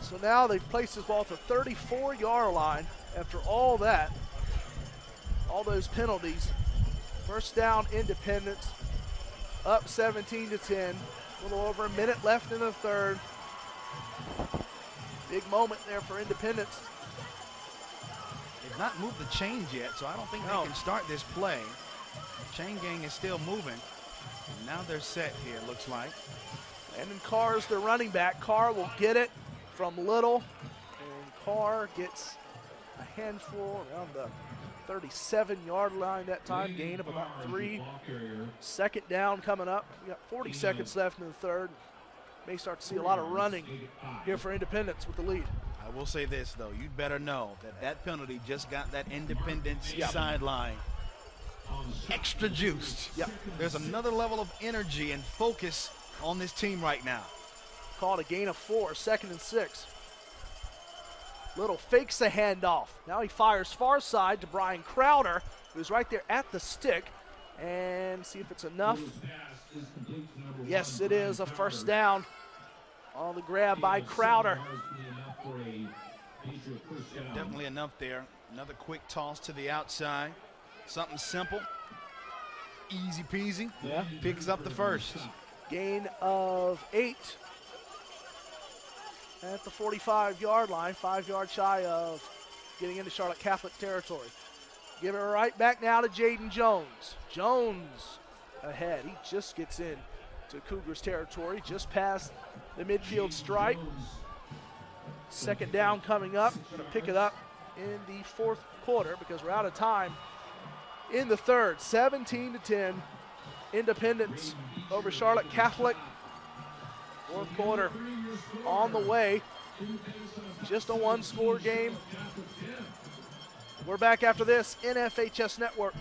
So now they've placed this ball at the 34-yard line after all that, all those penalties. First down, Independence, up 17-10. A little over a minute left in the third. Big moment there for Independence. They've not moved the chains yet, so I don't think they can start this play. The chain gang is still moving. And now they're set here, looks like. Landon Carr's the running back. Carr will get it from Little, and Carr gets a handful around the 37-yard line that time, gain of about 3. Second down coming up. We got 40 seconds left in the third. May start to see a lot of running here for Independence with the lead. I will say this, though. You'd better know that that penalty just got that Independence sideline extra juiced. Yep. There's another level of energy and focus on this team right now. Called a gain of 4, 2nd and 6. Little fakes the handoff. Now he fires far side to Brian Crowder, who's right there at the stick. And see if it's enough. Yes, it is a first down on the grab by Crowder. Definitely enough there. Another quick toss to the outside. Something simple. Easy peasy. Yeah. Picks up the first. Gain of 8 at the 45-yard line, 5 yards shy of getting into Charlotte Catholic territory. Give it right back now to Jaden Jones. Jones ahead. He just gets in to Cougars territory, just past the midfield stripe. Second down coming up. Going to pick it up in the 4th quarter because we're out of time in the third. 17-10. Independence over Charlotte Catholic. 4th quarter on the way. Just a 1-score game. We're back after this, NFHS Network.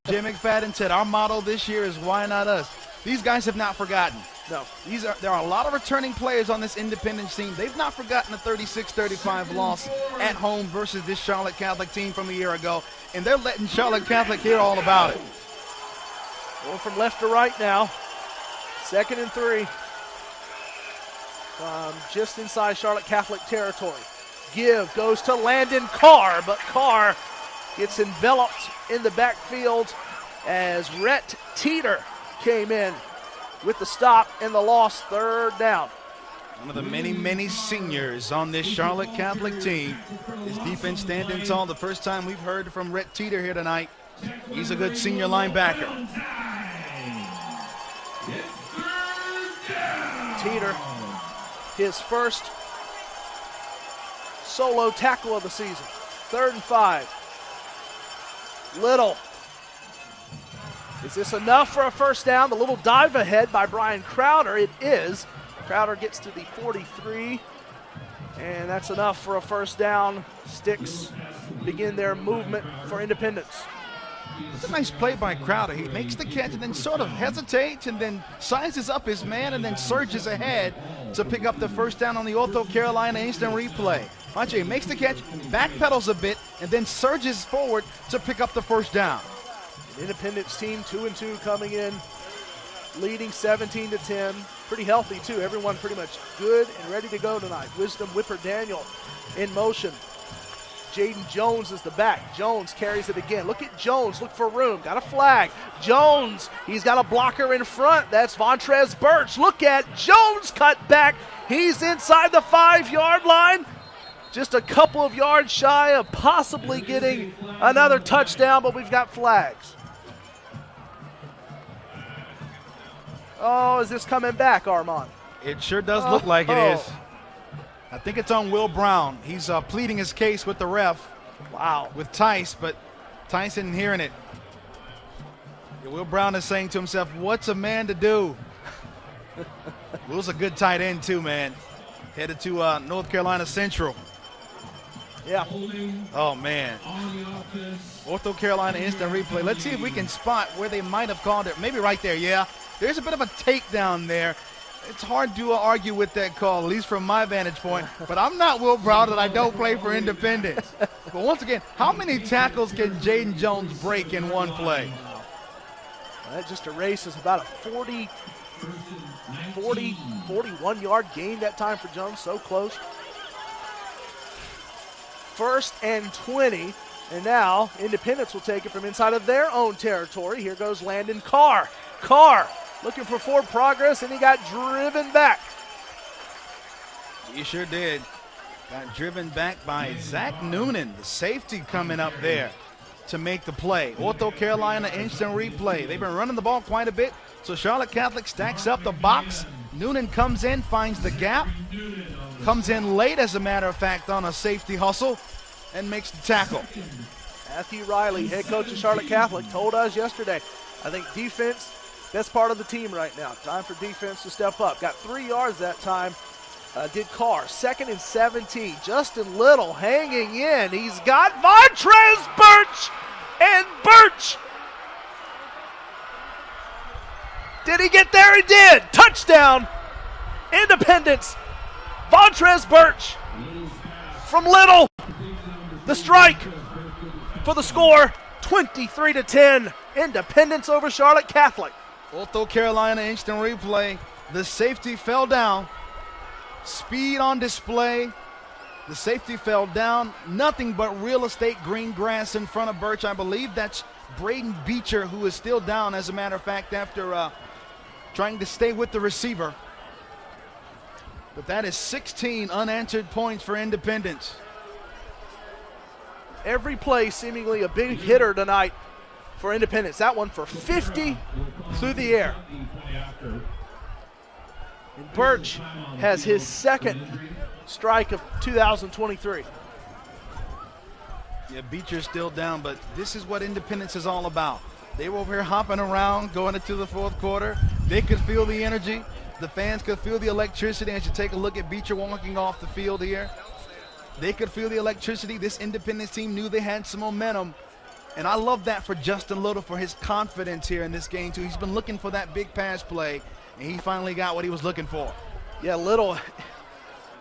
Jim McFadden said our motto this year is why not us. These guys have not forgotten. No. There are a lot of returning players on this Independence team. They've not forgotten the 36-35 loss at home versus this Charlotte Catholic team from a year ago, and they're letting Charlotte Catholic hear all about it. Going from left to right now. 2nd and 3. From just inside Charlotte Catholic territory. Give goes to Landon Carr, but Carr gets enveloped in the backfield as Rhett Teeter came in with the stop and the loss. 3rd down. One of the many, many seniors on this Charlotte Catholic team. His defense standing tall. The first time we've heard from Rhett Teeter here tonight. He's a good senior linebacker. Teeter, his first solo tackle of the season. 3rd and 5. Little. Is this enough for a first down? The little dive ahead by Brian Crowder. It is. Crowder gets to the 43, and that's enough for a first down. Sticks begin their movement for Independence. It's a nice play by Crowder. He makes the catch and then sort of hesitates and then sizes up his man and then surges ahead to pick up the first down on the Ortho Carolina instant replay. Watch, he makes the catch, backpedals a bit, and then surges forward to pick up the first down. Independence team 2-2 coming in, leading 17-10. Pretty healthy too. Everyone pretty much good and ready to go tonight. Wisdom Whipper Daniel in motion. Jaden Jones is the back. Jones carries it again. Look at Jones. Look for room. Got a flag. Jones. He's got a blocker in front. That's Vontrez Birch. Look at Jones cut back. He's inside the 5-yard line. Just a couple of yards shy of possibly getting another touchdown, but we've got flags. Oh, is this coming back, Armand? It sure does look like it is. I think it's on Will Brown. He's pleading his case with the ref. Wow. With Tice, but Tice isn't hearing it. Will Brown is saying to himself, what's a man to do? Will's a good tight end too, man. Headed to North Carolina Central. Yeah. Oh, man. Ortho Carolina instant replay. Let's see if we can spot where they might have called it. Maybe right there, yeah. There's a bit of a takedown there. It's hard to argue with that call, at least from my vantage point. But I'm not Will Brown, and I don't play for Independence. But once again, how many tackles can Jaden Jones break in one play? That just erases about a 41-yard gain that time for Jones. So close. 1st and 20. And now Independence will take it from inside of their own territory. Here goes Landon Carr. Carr looking for forward progress, and he got driven back. He sure did. Got driven back by Zach Noonan, the safety coming up there to make the play. Ortho Carolina instant replay. They've been running the ball quite a bit, so Charlotte Catholic stacks up the box. Noonan comes in, finds the gap, comes in late, as a matter of fact, on a safety hustle, and makes the tackle. Matthew Riley, head coach of Charlotte Catholic, told us yesterday, I think defense, best part of the team right now. Time for defense to step up. Got 3 yards that time, did Carr. 2nd and 17. Justin Little hanging in. He's got Vontrez Birch, and Birch. Did he get there? He did. Touchdown, Independence. Vontrez Birch from Little. The strike for the score, 23-10. Independence over Charlotte Catholic. Ortho Carolina instant replay. The safety fell down. Speed on display. The safety fell down. Nothing but real estate green grass in front of Birch. I believe that's Braden Beecher, who is still down, as a matter of fact, after trying to stay with the receiver. But that is 16 unanswered points for Independence. Every play seemingly a big hitter tonight for Independence. That one for 50 through the air. And Birch has his 2nd strike of 2023. Yeah, Beecher's still down, but this is what Independence is all about. They were over here hopping around going into the 4th quarter. They could feel the energy. The fans could feel the electricity as you take a look at Beecher walking off the field here. They could feel the electricity. This Independence team knew they had some momentum. And I love that for Justin Little, for his confidence here in this game, too. He's been looking for that big pass play, and he finally got what he was looking for. Yeah, Little,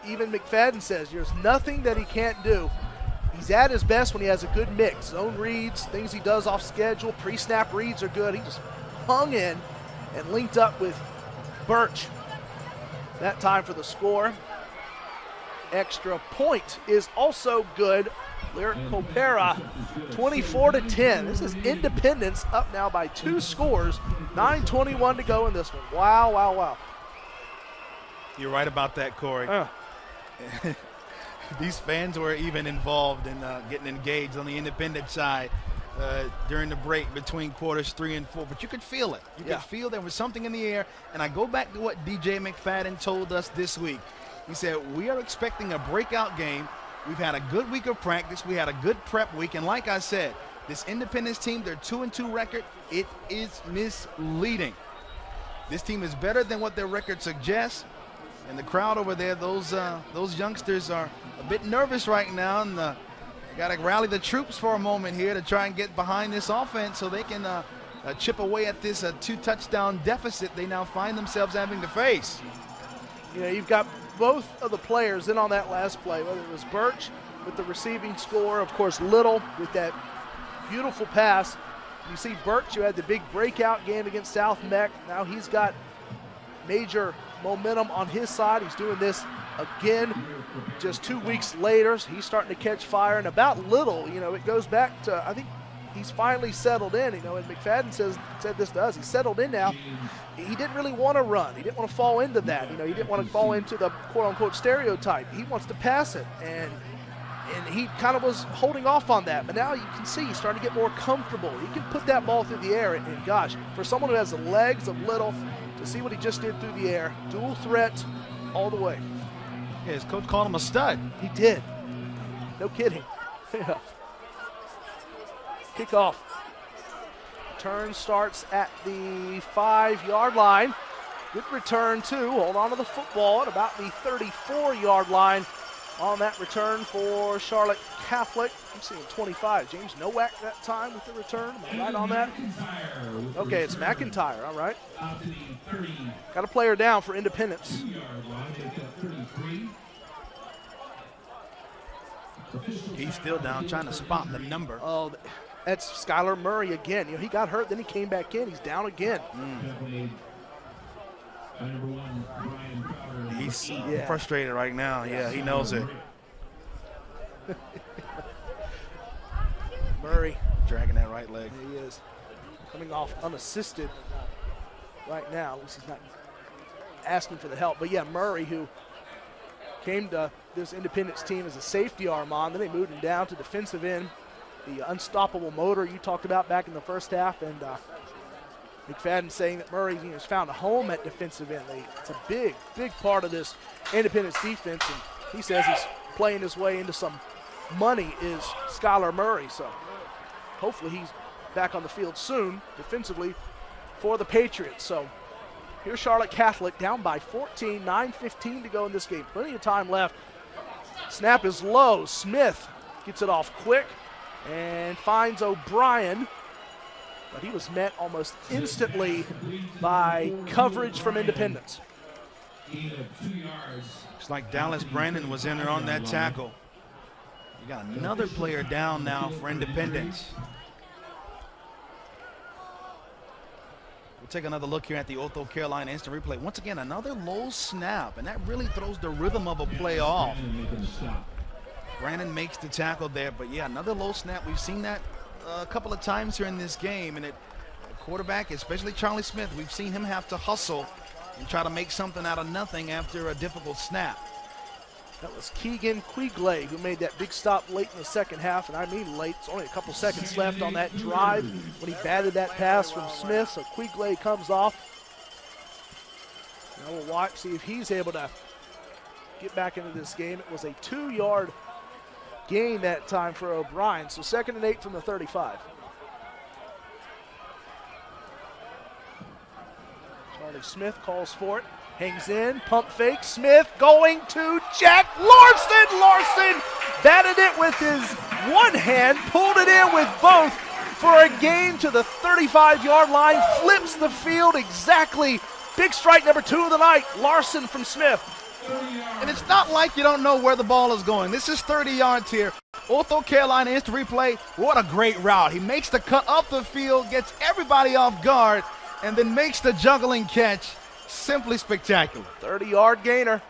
even McFadden says there's nothing that he can't do. He's at his best when he has a good mix. Zone reads, things he does off schedule, pre-snap reads are good. He just hung in and linked up with Birch. That time for the score. Extra point is also good. Lyric Copera, 24-10. This is Independence up now by 2 scores. 9:21 to go in this one. Wow, wow, wow. You're right about that, Corey. These fans were even involved in getting engaged on the Independent side during the break between quarters 3 and 4. But you could feel it. You could feel there was something in the air. And I go back to what DJ McFadden told us this week. He said, we are expecting a breakout game. We've had a good week of practice. We had a good prep week. And like I said, this Independence team, their 2-2 record, it is misleading. This team is better than what their record suggests. And the crowd over there, those youngsters are a bit nervous right now. And They got to rally the troops for a moment here to try and get behind this offense so they can chip away at this 2-touchdown deficit they now find themselves having to face. You know, you've got both of the players in on that last play, whether it was Birch with the receiving score, of course Little with that beautiful pass. You see Birch, who had the big breakout game against South Meck. Now he's got major momentum on his side. He's doing this again just 2 weeks later. So he's starting to catch fire. And about Little, you know, it goes back to, I think he's finally settled in. You know, and McFadden said this to us. He's settled in now. He didn't really want to run. He didn't want to fall into that. You know, he didn't want to fall into the quote-unquote stereotype. He wants to pass it. And he kind of was holding off on that. But now you can see he's starting to get more comfortable. He can put that ball through the air. And gosh, for someone who has the legs of Little, to see what he just did through the air, dual threat all the way. Yeah, his coach called him a stud. He did. No kidding. Yeah. Kickoff. Turn starts at the 5-yard line. Good return, too. Hold on to the football at about the 34-yard line on that return for Charlotte Catholic. I'm seeing 25. James Nowak that time with the return. Am I right on that? Okay, it's McIntyre. All right. Got a player down for Independence. He's still down, trying to spot the number. Oh, that's Skylar Murray again. You know, he got hurt, then he came back in. He's down again. He's frustrated right now. Yeah, he knows it. Murray dragging that right leg. He is coming off unassisted right now. At least he's not asking for the help. But yeah, Murray, who came to this Independence team as a safety arm on, then they moved him down to defensive end. The unstoppable motor you talked about back in the first half, and McFadden saying that Murray has found a home at defensive end. It's a big, big part of this Independence defense, and he says he's playing his way into some money is Skylar Murray. So hopefully he's back on the field soon defensively for the Patriots. So here's Charlotte Catholic down by 14, 9:15 to go in this game. Plenty of time left. Snap is low. Smith gets it off quick and finds O'Brien, but he was met almost instantly by coverage from Independence. Looks like Dallas Brandon was in there on that tackle. We got another player down now for Independence. We'll take another look here at the Ortho Carolina instant replay. Once again, another low snap, and that really throws the rhythm of a play off. Brandon makes the tackle there, but yeah, another low snap. We've seen that a couple of times here in this game, and the quarterback, especially Charlie Smith, we've seen him have to hustle and try to make something out of nothing after a difficult snap. That was Keegan Quigley who made that big stop late in the second half, and I mean late. It's only a couple seconds left on that drive when he batted that pass from Smith, so Quigley comes off. Now we'll watch, see if he's able to get back into this game. It was a 2-yard gain that time for O'Brien, so 2nd and 8 from the 35. Charlie Smith calls for it, hangs in, pump fake, Smith going to Jack Larson. Larson batted it with his one hand, pulled it in with both for a gain to the 35-yard line, flips the field exactly. Big strike number 2 of the night, Larson from Smith. And it's not like you don't know where the ball is going. This is 30 yards here. Ortho Carolina instant replay. What a great route. He makes the cut up the field, gets everybody off guard, and then makes the juggling catch. Simply spectacular. 30-yard gainer.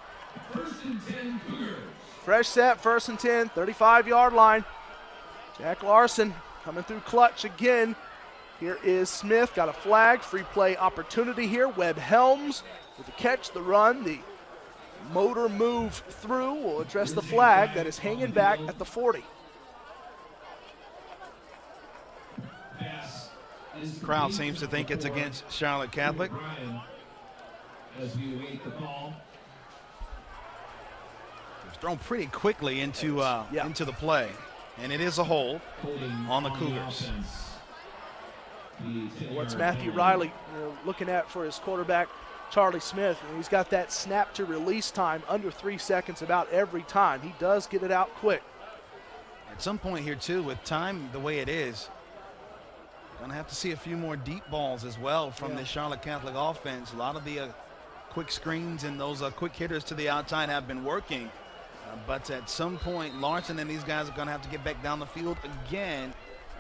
Fresh set, 1st and 10, 35-yard line. Jack Larson coming through clutch again. Here is Smith, got a flag, free play opportunity here. Webb Helms with the catch, the run, the motor move through will address the flag that is hanging back at the 40. Crowd seems to think it's against Charlotte Catholic. As we await the call. It was thrown pretty quickly into the play, and it is a hold on the Cougars. What's Matthew Riley looking at for his quarterback, Charlie Smith? And he's got that snap to release time under 3 seconds about every time. He does get it out quick. And at some point here too, with time the way it is, gonna have to see a few more deep balls as well from the Charlotte Catholic offense. A lot of the quick screens and those quick hitters to the outside have been working. But at some point, Larson and these guys are going to have to get back down the field again.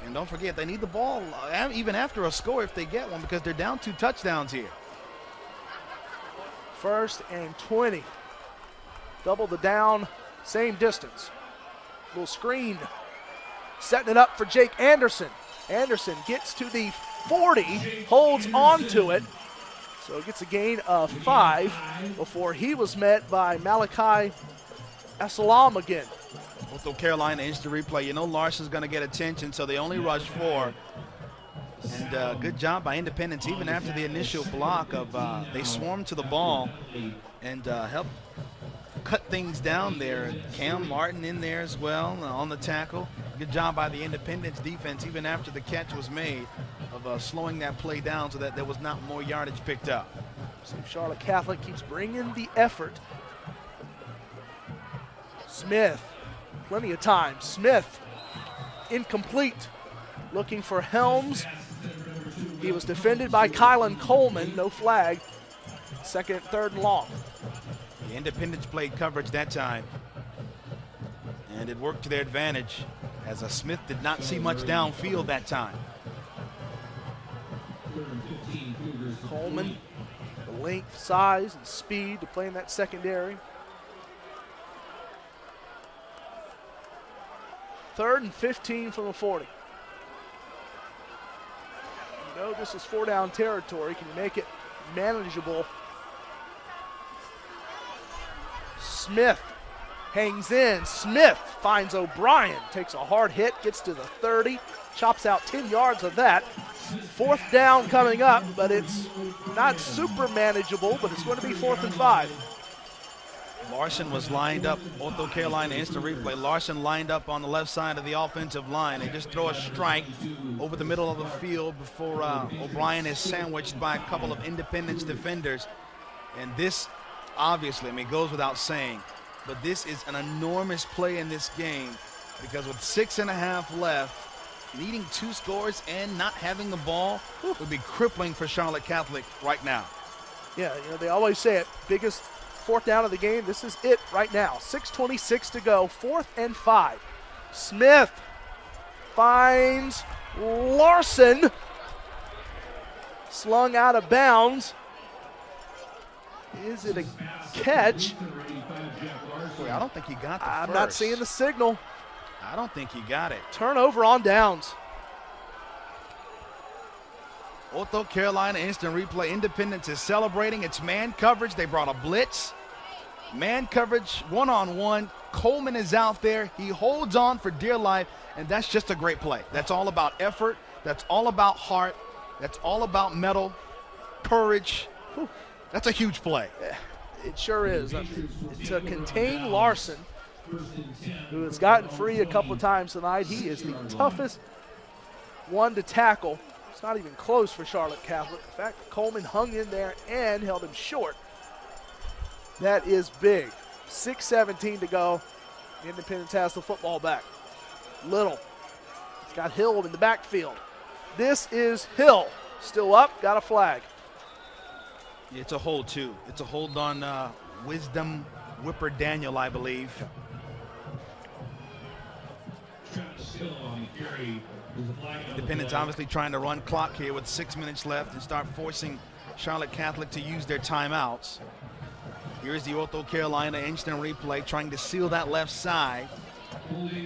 And don't forget, they need the ball even after a score if they get one, because they're down 2 touchdowns here. 1st and 20. Double the down, same distance. Little screen. Setting it up for Jake Anderson. Anderson gets to the 40, holds on to it. So gets a gain of 5 before he was met by Malachi Assalam again. Although Carolina instant replay, you know Larson's going to get attention, so they only rush 4. And good job by Independence, even after the initial block of they swarmed to the ball and helped cut things down there. Cam Martin in there as well on the tackle. Good job by the Independence defense, even after the catch was made, of slowing that play down so that there was not more yardage picked up. So Charlotte Catholic keeps bringing the effort. Smith, plenty of time. Smith, incomplete. Looking for Helms. He was defended by Kylan Coleman, no flag. 2nd, 3rd and long. The Independence played coverage that time, and it worked to their advantage, as Smith did not see much downfield that time. Coleman, the length, size, and speed to play in that secondary. 3rd and 15 from the 40. You know this is 4-down territory. Can you make it manageable? Smith hangs in. Smith finds O'Brien, takes a hard hit, gets to the 30, chops out 10 yards of that. 4th down coming up, but it's not super manageable, but it's going to be 4th and 5. Larson was lined up, Ortho Carolina instant replay. Larson lined up on the left side of the offensive line. They just throw a strike over the middle of the field before O'Brien is sandwiched by a couple of Independence defenders. And this, obviously, I mean, goes without saying, but this is an enormous play in this game, because with 6.5 left, needing 2 scores and not having the ball would be crippling for Charlotte Catholic right now. Yeah, you know, they always say it, biggest 4th down of the game. This is it right now. 6:26 to go, 4th and 5. Smith finds Larson. Slung out of bounds. Is it a catch? Boy, I don't think he got the I'm first. not seeing the signal. I don't think he got it. Turnover on downs. Ortho Carolina instant replay. Independence is celebrating. It's man coverage. They brought a blitz. Man coverage, one-on-one. Coleman is out there. He holds on for dear life, and that's just a great play. That's all about effort. That's all about heart. That's all about mettle, courage. Whew. That's a huge play. It sure is. To contain Larson, who has gotten free a couple of times tonight, he is the toughest one to tackle. It's not even close for Charlotte Catholic. In fact, Coleman hung in there and held him short. That is big. 6:17 to go. Independence has the football back. Little. It's got Hill in the backfield. This is Hill. Still up, got a flag. It's a hold, too. It's a hold on Wisdom Whipper Daniel, I believe. Independence obviously trying to run clock here with 6 minutes left and start forcing Charlotte Catholic to use their timeouts. Here's the Ortho Carolina instant replay trying to seal that left side.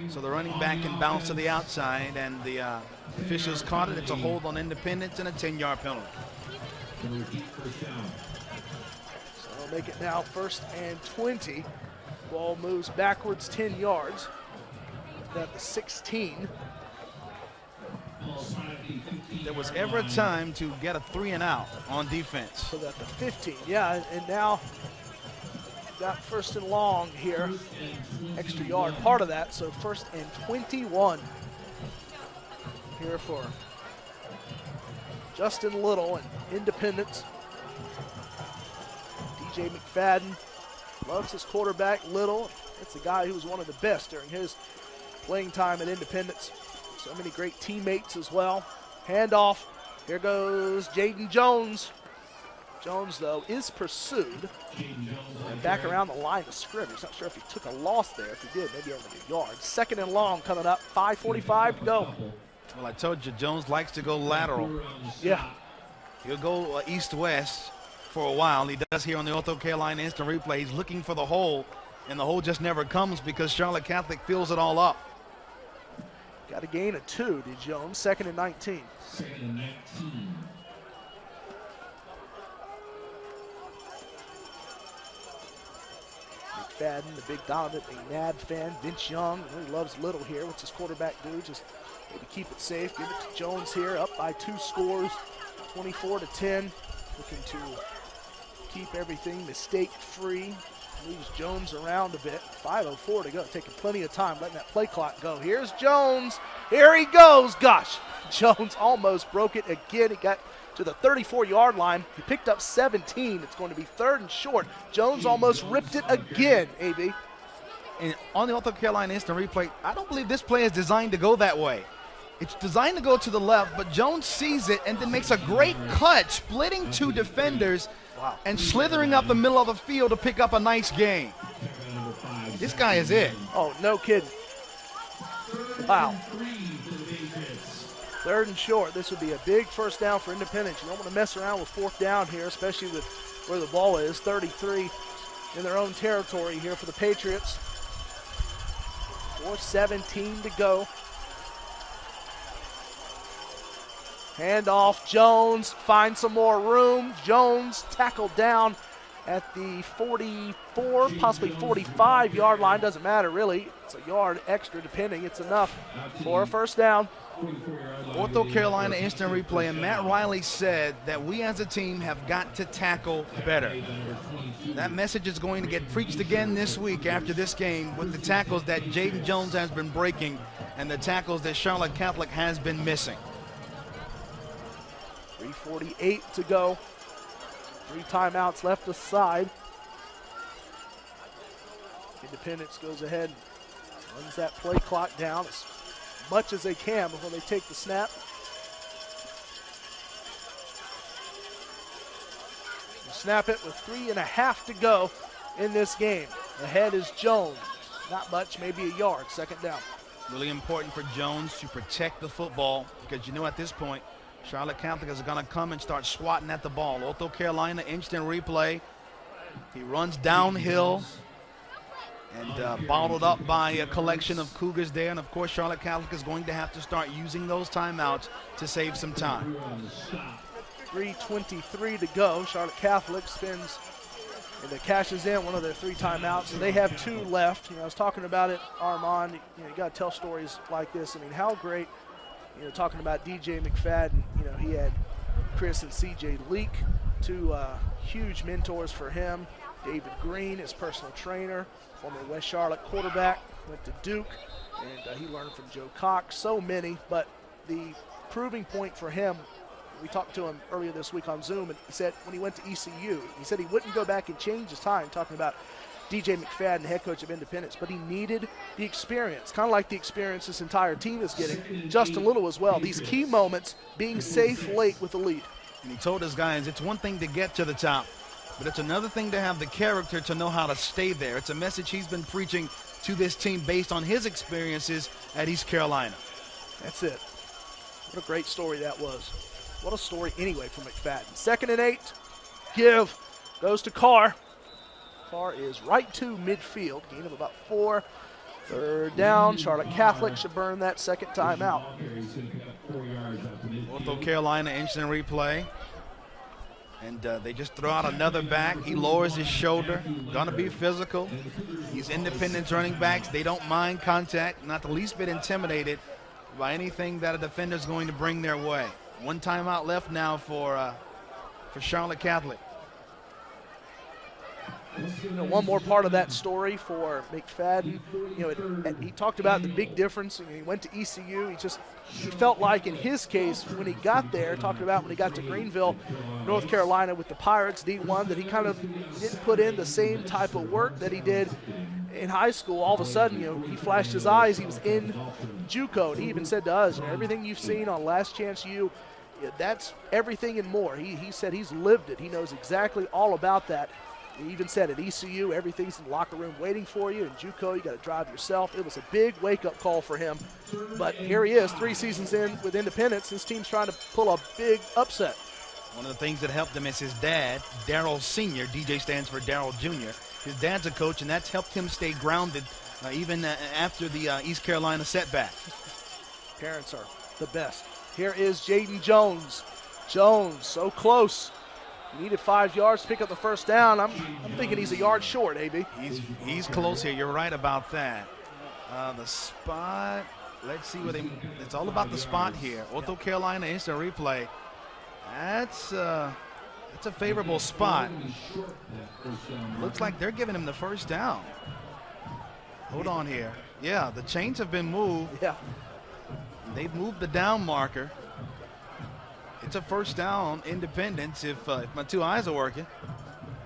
So the running back can bounce to the outside, and the officials caught it. It's a hold on Independence and a 10-yard penalty. So they'll make it now 1st and 20. Ball moves backwards 10 yards. At the 16. There was ever a time to get a 3 and out on defense. So that the 15, yeah, and now got 1st and long here. Extra yard, part of that, so 1st and 21 here for Justin Little and Independence. DJ McFadden loves his quarterback, Little. It's a guy who was one of the best during his playing time at Independence. So many great teammates as well. Handoff. Here goes Jaden Jones. Jones, though, is pursued. And back around the line of scrimmage. Not sure if he took a loss there. If he did, maybe over the yard. Second and long coming up. 5:45 to go. Well, I told you, Jones likes to go lateral. Yeah. He'll go east-west for a while. He does here on the Ortho Carolina instant replay. He's looking for the hole, and the hole just never comes because Charlotte Catholic fills it all up. Got a gain of 2 to Jones. Second and 19. Second and 19. McFadden, the big dominant McNabb fan. Vince Young really loves Little here. What's his quarterback do? Just maybe keep it safe. Give it to Jones here, up by 2 scores, 24-10. Looking to keep everything mistake-free. Moves Jones around a bit. 5:04 to go. Taking plenty of time, letting that play clock go. Here's Jones. Here he goes. Gosh, Jones almost broke it again. He got to the 34-yard line. He picked up 17. It's going to be 3rd and short. Jones almost ripped it again, AB. And on the Ortho Carolina instant replay, I don't believe this play is designed to go that way. It's designed to go to the left, but Jones sees it and then makes a great cut, splitting 2 defenders and slithering up the middle of the field to pick up a nice gain. This guy is it. Oh, no kidding. Wow. 3rd and short. This would be a big first down for Independence. You don't want to mess around with 4th down here, especially with where the ball is. 33 in their own territory here for the Patriots. 4:17 to go. Handoff, Jones finds some more room. Jones tackled down at the 44, possibly 45-yard line. Doesn't matter, really. It's a yard extra, depending. It's enough for a first down. Ortho Carolina instant replay, and Matt Riley said that we as a team have got to tackle better. That message is going to get preached again this week after this game with the tackles that Jaden Jones has been breaking and the tackles that Charlotte Catholic has been missing. 3:48 to go. 3 timeouts left aside. Independence goes ahead, runs that play clock down as much as they can before they take the snap. They snap it with 3.5 to go in this game. Ahead is Jones. Not much, maybe a yard. Second down. Really important for Jones to protect the football because you know at this point Charlotte Catholic is going to come and start swatting at the ball. Ortho Carolina instant replay. He runs downhill and bottled up by a collection of Cougars there. And, of course, Charlotte Catholic is going to have to start using those timeouts to save some time. 3:23 to go. Charlotte Catholic spins and cashes in one of their 3 timeouts. And they have 2 left. You know, I was talking about it, Armand. You know, you got to tell stories like this. I mean, how great. You know, talking about DJ McFadden, you know, he had Chris and CJ Leak, 2 huge mentors for him. David Green, his personal trainer, former West Charlotte quarterback, went to Duke, and he learned from Joe Cox. So many, but the proving point for him, we talked to him earlier this week on Zoom, and he said when he went to ECU, he said he wouldn't go back and change his time, talking about DJ McFadden, head coach of Independence, but he needed the experience, kind of like the experience this entire team is getting. Justin Little as well. These key moments, being safe late with the lead. And he told his guys it's one thing to get to the top, but it's another thing to have the character to know how to stay there. It's a message he's been preaching to this team based on his experiences at East Carolina. That's it. What a great story that was. What a story anyway for McFadden. 2nd and 8. Give. Goes to Carr. Carr is right to midfield, gain of about 4. 3rd down. Charlotte Catholic should burn that second timeout. Ortho Carolina instant replay. And they just throw out another back. He lowers his shoulder. Gonna be physical. These Independence running backs, they don't mind contact. Not the least bit intimidated by anything that a defender's going to bring their way. 1 timeout left now for Charlotte Catholic. You know, one more part of that story for McFadden. You know, he talked about the big difference. He went to ECU. He felt like in his case when he got there, talking about when he got to Greenville, North Carolina with the Pirates D1, that he kind of didn't put in the same type of work that he did in high school, all of a sudden, he flashed his eyes. He was in JUCO, and he even said to us, everything you've seen on Last Chance U, that's everything and more. He said he's lived it. He knows exactly all about that. He even said at ECU, everything's in the locker room waiting for you. In JUCO, you got to drive yourself. It was a big wake-up call for him. But here he is, 3 seasons in with Independence. His team's trying to pull a big upset. One of the things that helped him is his dad, Darryl Sr. DJ stands for Darryl Jr. His dad's a coach, and that's helped him stay grounded even after the East Carolina setback. Parents are the best. Here is Jaden Jones. Jones, so close. He needed 5 yards to pick up the first down. I'm thinking he's a yard short, AB. He's close here. You're right about that. The spot, let's see what it's all about the spot here. Ortho Carolina instant replay. That's a favorable spot. Looks like they're giving him the first down. Hold on here. Yeah, the chains have been moved. Yeah. They've moved the down marker. It's a first down, Independence, if my 2 eyes are working.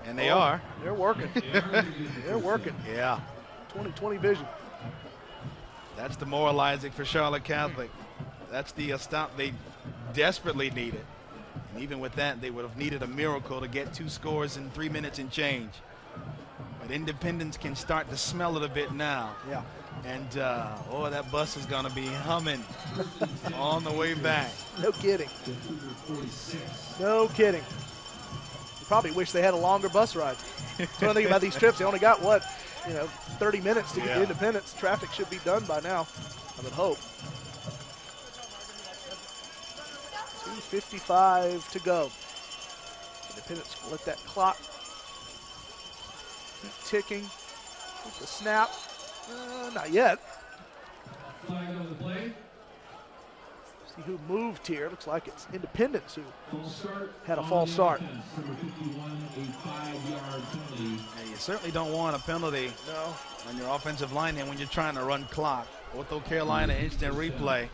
And they are. They're working. They're working. Yeah. 20/20 vision. That's demoralizing for Charlotte Catholic. That's the stop they desperately needed. And even with that, they would have needed a miracle to get 2 scores in 3 minutes and change. But Independence can start to smell it a bit now. Yeah. And, that bus is going to be humming on the way back. No kidding. No kidding. You probably wish they had a longer bus ride. So I think about these trips, they only got, 30 minutes to get to Independence. Traffic should be done by now, I would hope. 2:55 to go. Independence will let that clock keep ticking. The snap. Not yet. Flag on the play. See who moved here. Looks like it's Independence who False start had a false start. Number 51, a 5-yard penalty. You certainly don't want a penalty on your offensive line and when you're trying to run clock. Ortho Carolina instant replay.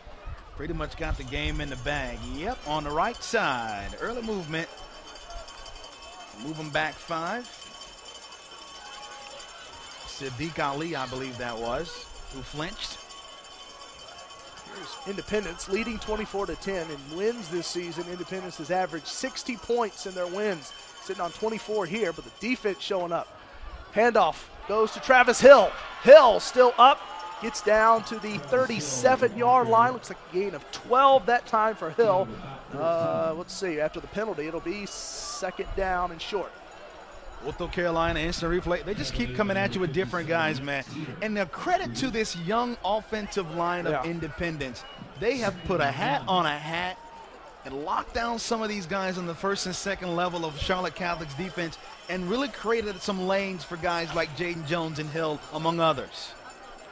Pretty much got the game in the bag. Yep, on the right side. Early movement. Move them back 5. Sadiq Ali, I believe that was, who flinched. Here's Independence leading 24-10 in wins this season. Independence has averaged 60 points in their wins. Sitting on 24 here, but the defense showing up. Handoff goes to Travis Hill. Hill still up, gets down to the 37-yard line. Looks like a gain of 12 that time for Hill. Let's see, after the penalty, it'll be 2nd down and short. Ortho Carolina instant replay. They just keep coming at you with different guys, man. And the credit to this young offensive line of Independence. They have put a hat on a hat and locked down some of these guys on the 1st and 2nd level of Charlotte Catholic's defense and really created some lanes for guys like Jaden Jones and Hill, among others.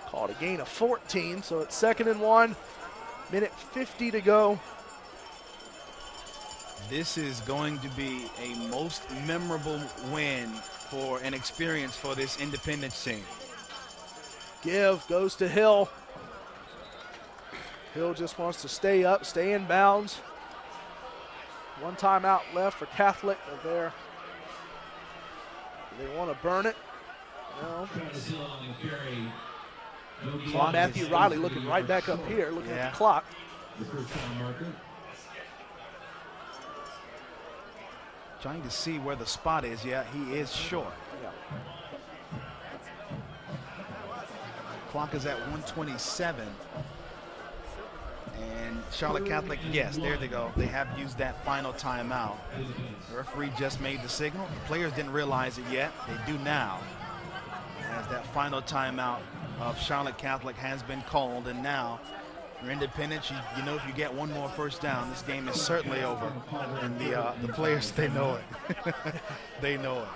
Called a gain of 14, so it's 2nd and 1. Minute 50 to go. This is going to be a most memorable win for an experience for this Independence team. Give goes to Hill. Hill just wants to stay up, stay in bounds. 1 timeout left for Catholic. They're there. Do they want to burn it? No. Matthew Riley looking right back up here, looking at the clock. The first down marker. Trying to see where the spot is. Yeah, he is short. Clock is at 1:27. And Charlotte Catholic, yes, there they go. They have used that final timeout. The referee just made the signal. The players didn't realize it yet. They do now. As that final timeout of Charlotte Catholic has been called, and now for Independence, you know, if you get 1 more first down, this game is certainly over. And the players, they know it. They know it.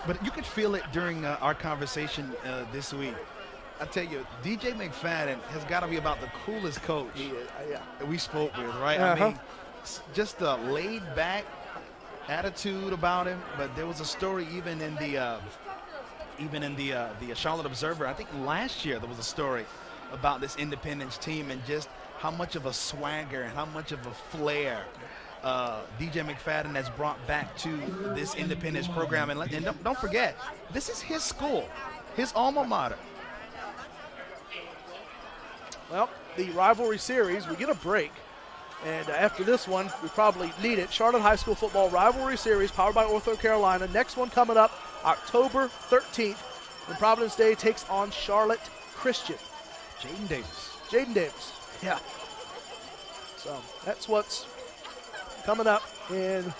But you could feel it during our conversation this week. I tell you, DJ McFadden has got to be about the coolest coach that we spoke with, right? I mean, just a laid-back attitude about him. But there was a story even in the Charlotte Observer. I think last year there was a story about this Independence team and just how much of a swagger and how much of a flair DJ McFadden has brought back to this Independence program. And don't forget, this is his school. his alma mater. Well, the rivalry series, we get a break. And after this one, we probably need it. Charlotte High School Football Rivalry Series, powered by Ortho Carolina. Next one coming up October 13th, when Providence Day takes on Charlotte Christian. Jaden Davis. Jaden Davis, yeah. So that's what's coming up in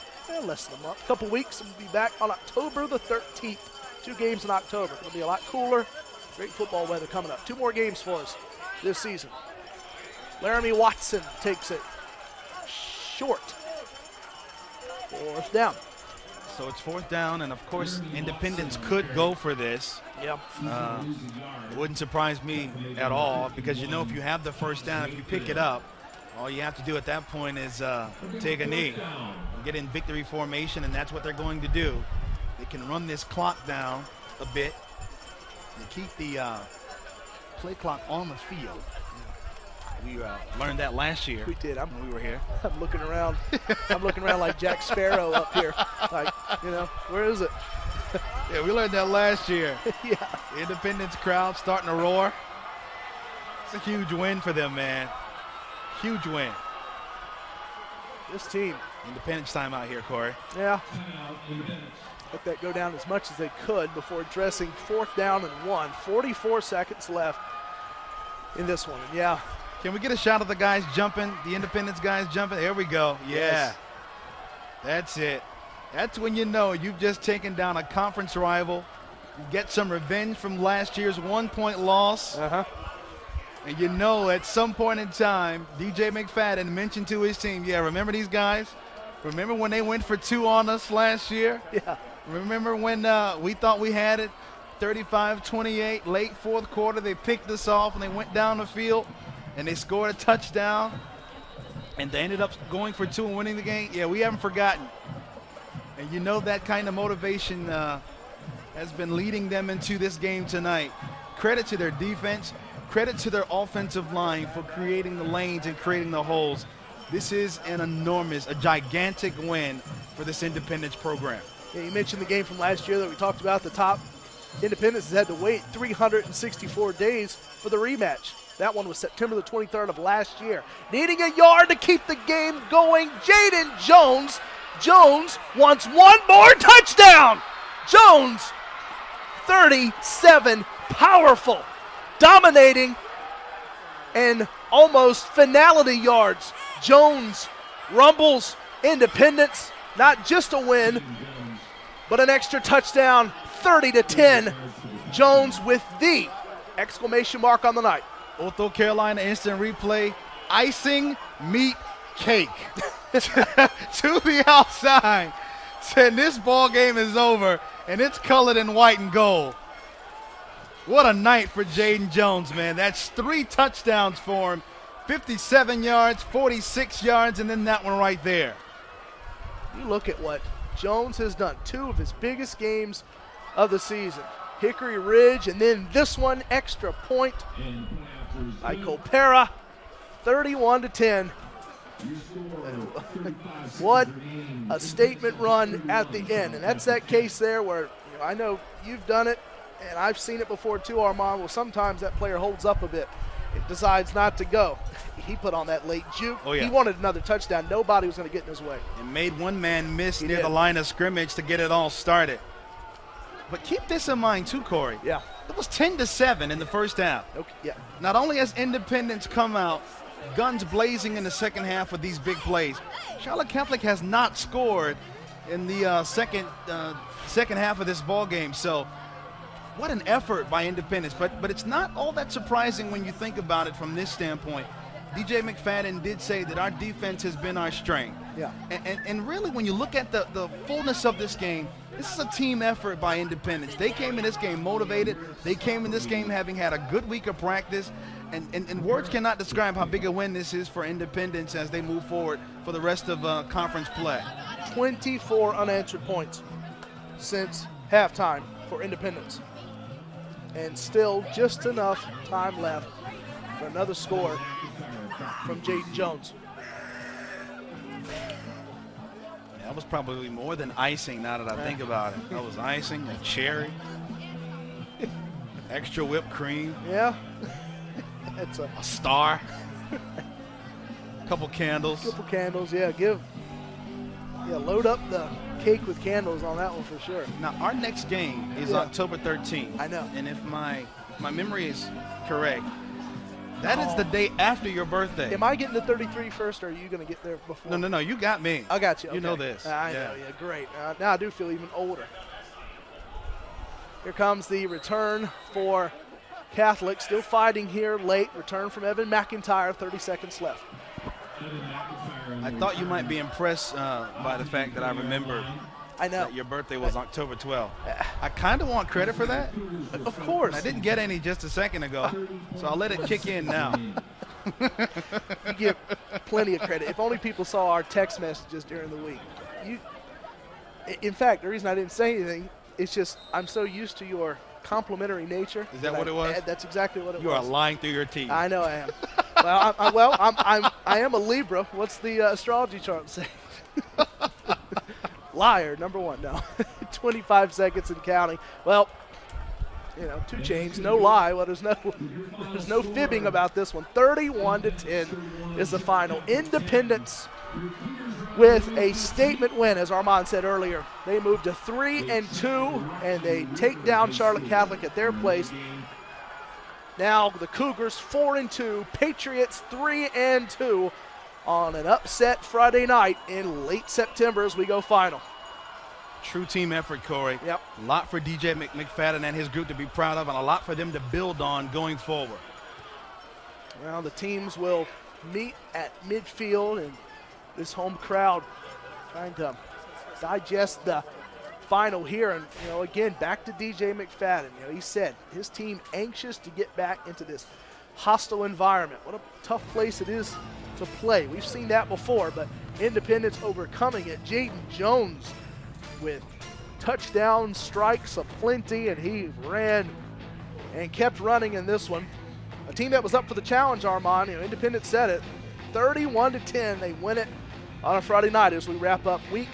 less than a month. A couple weeks, and we'll be back on October the 13th. 2 games in October. It'll be a lot cooler. Great football weather coming up. 2 more games for us this season. Laramie Watson takes it short. 4th down. So it's 4th down, and of course, Independence could go for this. Yeah. It wouldn't surprise me at all, because you know if you have the 1st down, if you pick it up, all you have to do at that point is take a knee, get in victory formation, and that's what they're going to do. They can run this clock down a bit and keep the play clock on the field. We learned that last year. We did. When we were here. I'm looking around. I'm looking around like Jack Sparrow up here. Like, where is it? Yeah, we learned that last year. Yeah. The Independence crowd starting to roar. It's a huge win for them, man. Huge win. This team. Independence time out here, Corey. Yeah. Let that go down as much as they could before addressing 4th down and 1. 44 seconds left in this one. And yeah. Can we get a shot of the guys jumping, the Independence guys jumping? There we go. Yeah. Yes. That's it. That's when you know you've just taken down a conference rival. You get some revenge from last year's 1-point loss. Uh-huh. And you know at some point in time, DJ McFadden mentioned to his team, yeah, remember these guys? Remember when they went for 2 on us last year? Yeah. Remember when we thought we had it? 35-28, late 4th quarter, they picked us off and they went down the field and they scored a touchdown and they ended up going for 2 and winning the game. Yeah, we haven't forgotten. And you know that kind of motivation has been leading them into this game tonight. Credit to their defense, credit to their offensive line for creating the lanes and creating the holes. This is an enormous, a gigantic win for this Independence program. Yeah, you mentioned the game from last year that we talked about at the top. Independence has had to wait 364 days for the rematch. That one was September the 23rd of last year. Needing a yard to keep the game going, Jaden Jones. Jones wants 1 more touchdown. Jones, 37, powerful, dominating, and almost finality yards. Jones rumbles Independence, not just a win, but an extra touchdown, 30-10. Jones with the exclamation mark on the night. Ortho Carolina instant replay, icing, meat, cake. To the outside. Said this ball game is over, and it's colored in white and gold. What a night for Jaden Jones, man. That's 3 touchdowns for him. 57 yards, 46 yards, and then that one right there. You look at what Jones has done. 2 of his biggest games of the season. Hickory Ridge, and then this one, extra point by Colpera, 31-10. What a statement run at the end. And that's that case there where I know you've done it, and I've seen it before too, Armand. Well, sometimes that player holds up a bit. It decides not to go. He put on that late juke. Oh, yeah. He wanted another touchdown. Nobody was going to get in his way. It made one man miss near did. the line of scrimmage to get it all started. But keep this in mind too, Corey. Yeah. It was 10-7 in the first half. Okay. Yeah. Not only has Independence come out guns blazing in the second half with these big plays, Charlotte Catholic has not scored in the second half of this ball game. So what an effort by Independence. But it's not all that surprising when you think about it from this standpoint. DJ McFadden did say that our defense has been our strength. Yeah. And really, when you look at the fullness of this game, this is a team effort by Independence. They came in this game motivated. They came in this game having had a good week of practice. And words cannot describe how big a win this is for Independence as they move forward for the rest of conference play. 24 unanswered points since halftime for Independence. And still just enough time left for another score from Jaden Jones. That was probably more than icing now that I think about it. That was icing, a cherry. Extra whipped cream. Yeah. It's a star. Couple candles. Couple candles, yeah. Load up the cake with candles on that one for sure. Now, our next game is October 13th. I know. And if my memory is correct, that is the day after your birthday. Am I getting to 33 first, or are you going to get there before? No, you got me. I got you. You okay. know this. I know, yeah, great. Now I do feel even older. Here comes the return for Catholic, still fighting here late. Return from Evan McIntyre, 30 seconds left. I thought you might be impressed by the fact that I remembered that your birthday was October 12th. I kind of want credit for that. Of course. I didn't get any just a second ago, so I'll let it kick in now. You give plenty of credit. If only people saw our text messages during the week. In fact, the reason I didn't say anything, it's just I'm so used to your complimentary nature. Is that what it was? That's exactly what it was. You are lying through your teeth. I know I am. I am a Libra. What's the astrology chart say? Liar, number one. No, 25 seconds and counting. Well, 2 chains, no lie. Well, there's no fibbing about this one. 31-10 is the final. Independence with a statement win, as Armand said earlier. They moved to 3-2, and they take down Charlotte Catholic at their place. Now the Cougars 4-2, Patriots 3-2 on an upset Friday night in late September as we go final. True team effort, Corey. Yep. A lot for DJ McFadden and his group to be proud of, and a lot for them to build on going forward. Well, the teams will meet at midfield, and this home crowd trying to digest the final here. And, again, back to DJ McFadden. He said his team anxious to get back into this hostile environment. What a tough place it is to play. We've seen that before, but Independence overcoming it. Jaden Jones with touchdown strikes aplenty, and he ran and kept running in this one. A team that was up for the challenge, Armand. Independence said it. 31-10, they win it on a Friday night as we wrap up week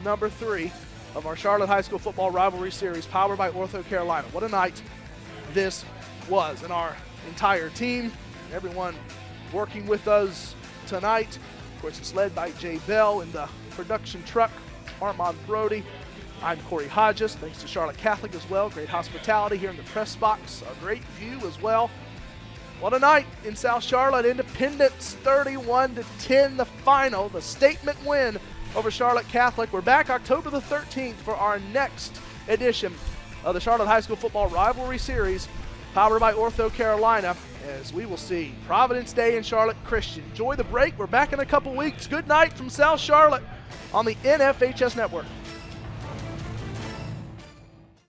number 3 of our Charlotte High School Football Rivalry Series powered by Ortho Carolina. What a night this was, and our entire team, everyone working with us tonight. Of course, it's led by Jay Bell in the production truck, Armand Brody. I'm Corey Hodges. Thanks to Charlotte Catholic as well. Great hospitality here in the press box. A great view as well. What a night in South Charlotte. Independence 31-10, the final, the statement win over Charlotte Catholic. We're back October the 13th for our next edition of the Charlotte High School Football Rivalry Series, powered by Ortho Carolina, as we will see Providence Day and Charlotte Christian. Enjoy the break. We're back in a couple weeks. Good night from South Charlotte on the NFHS Network.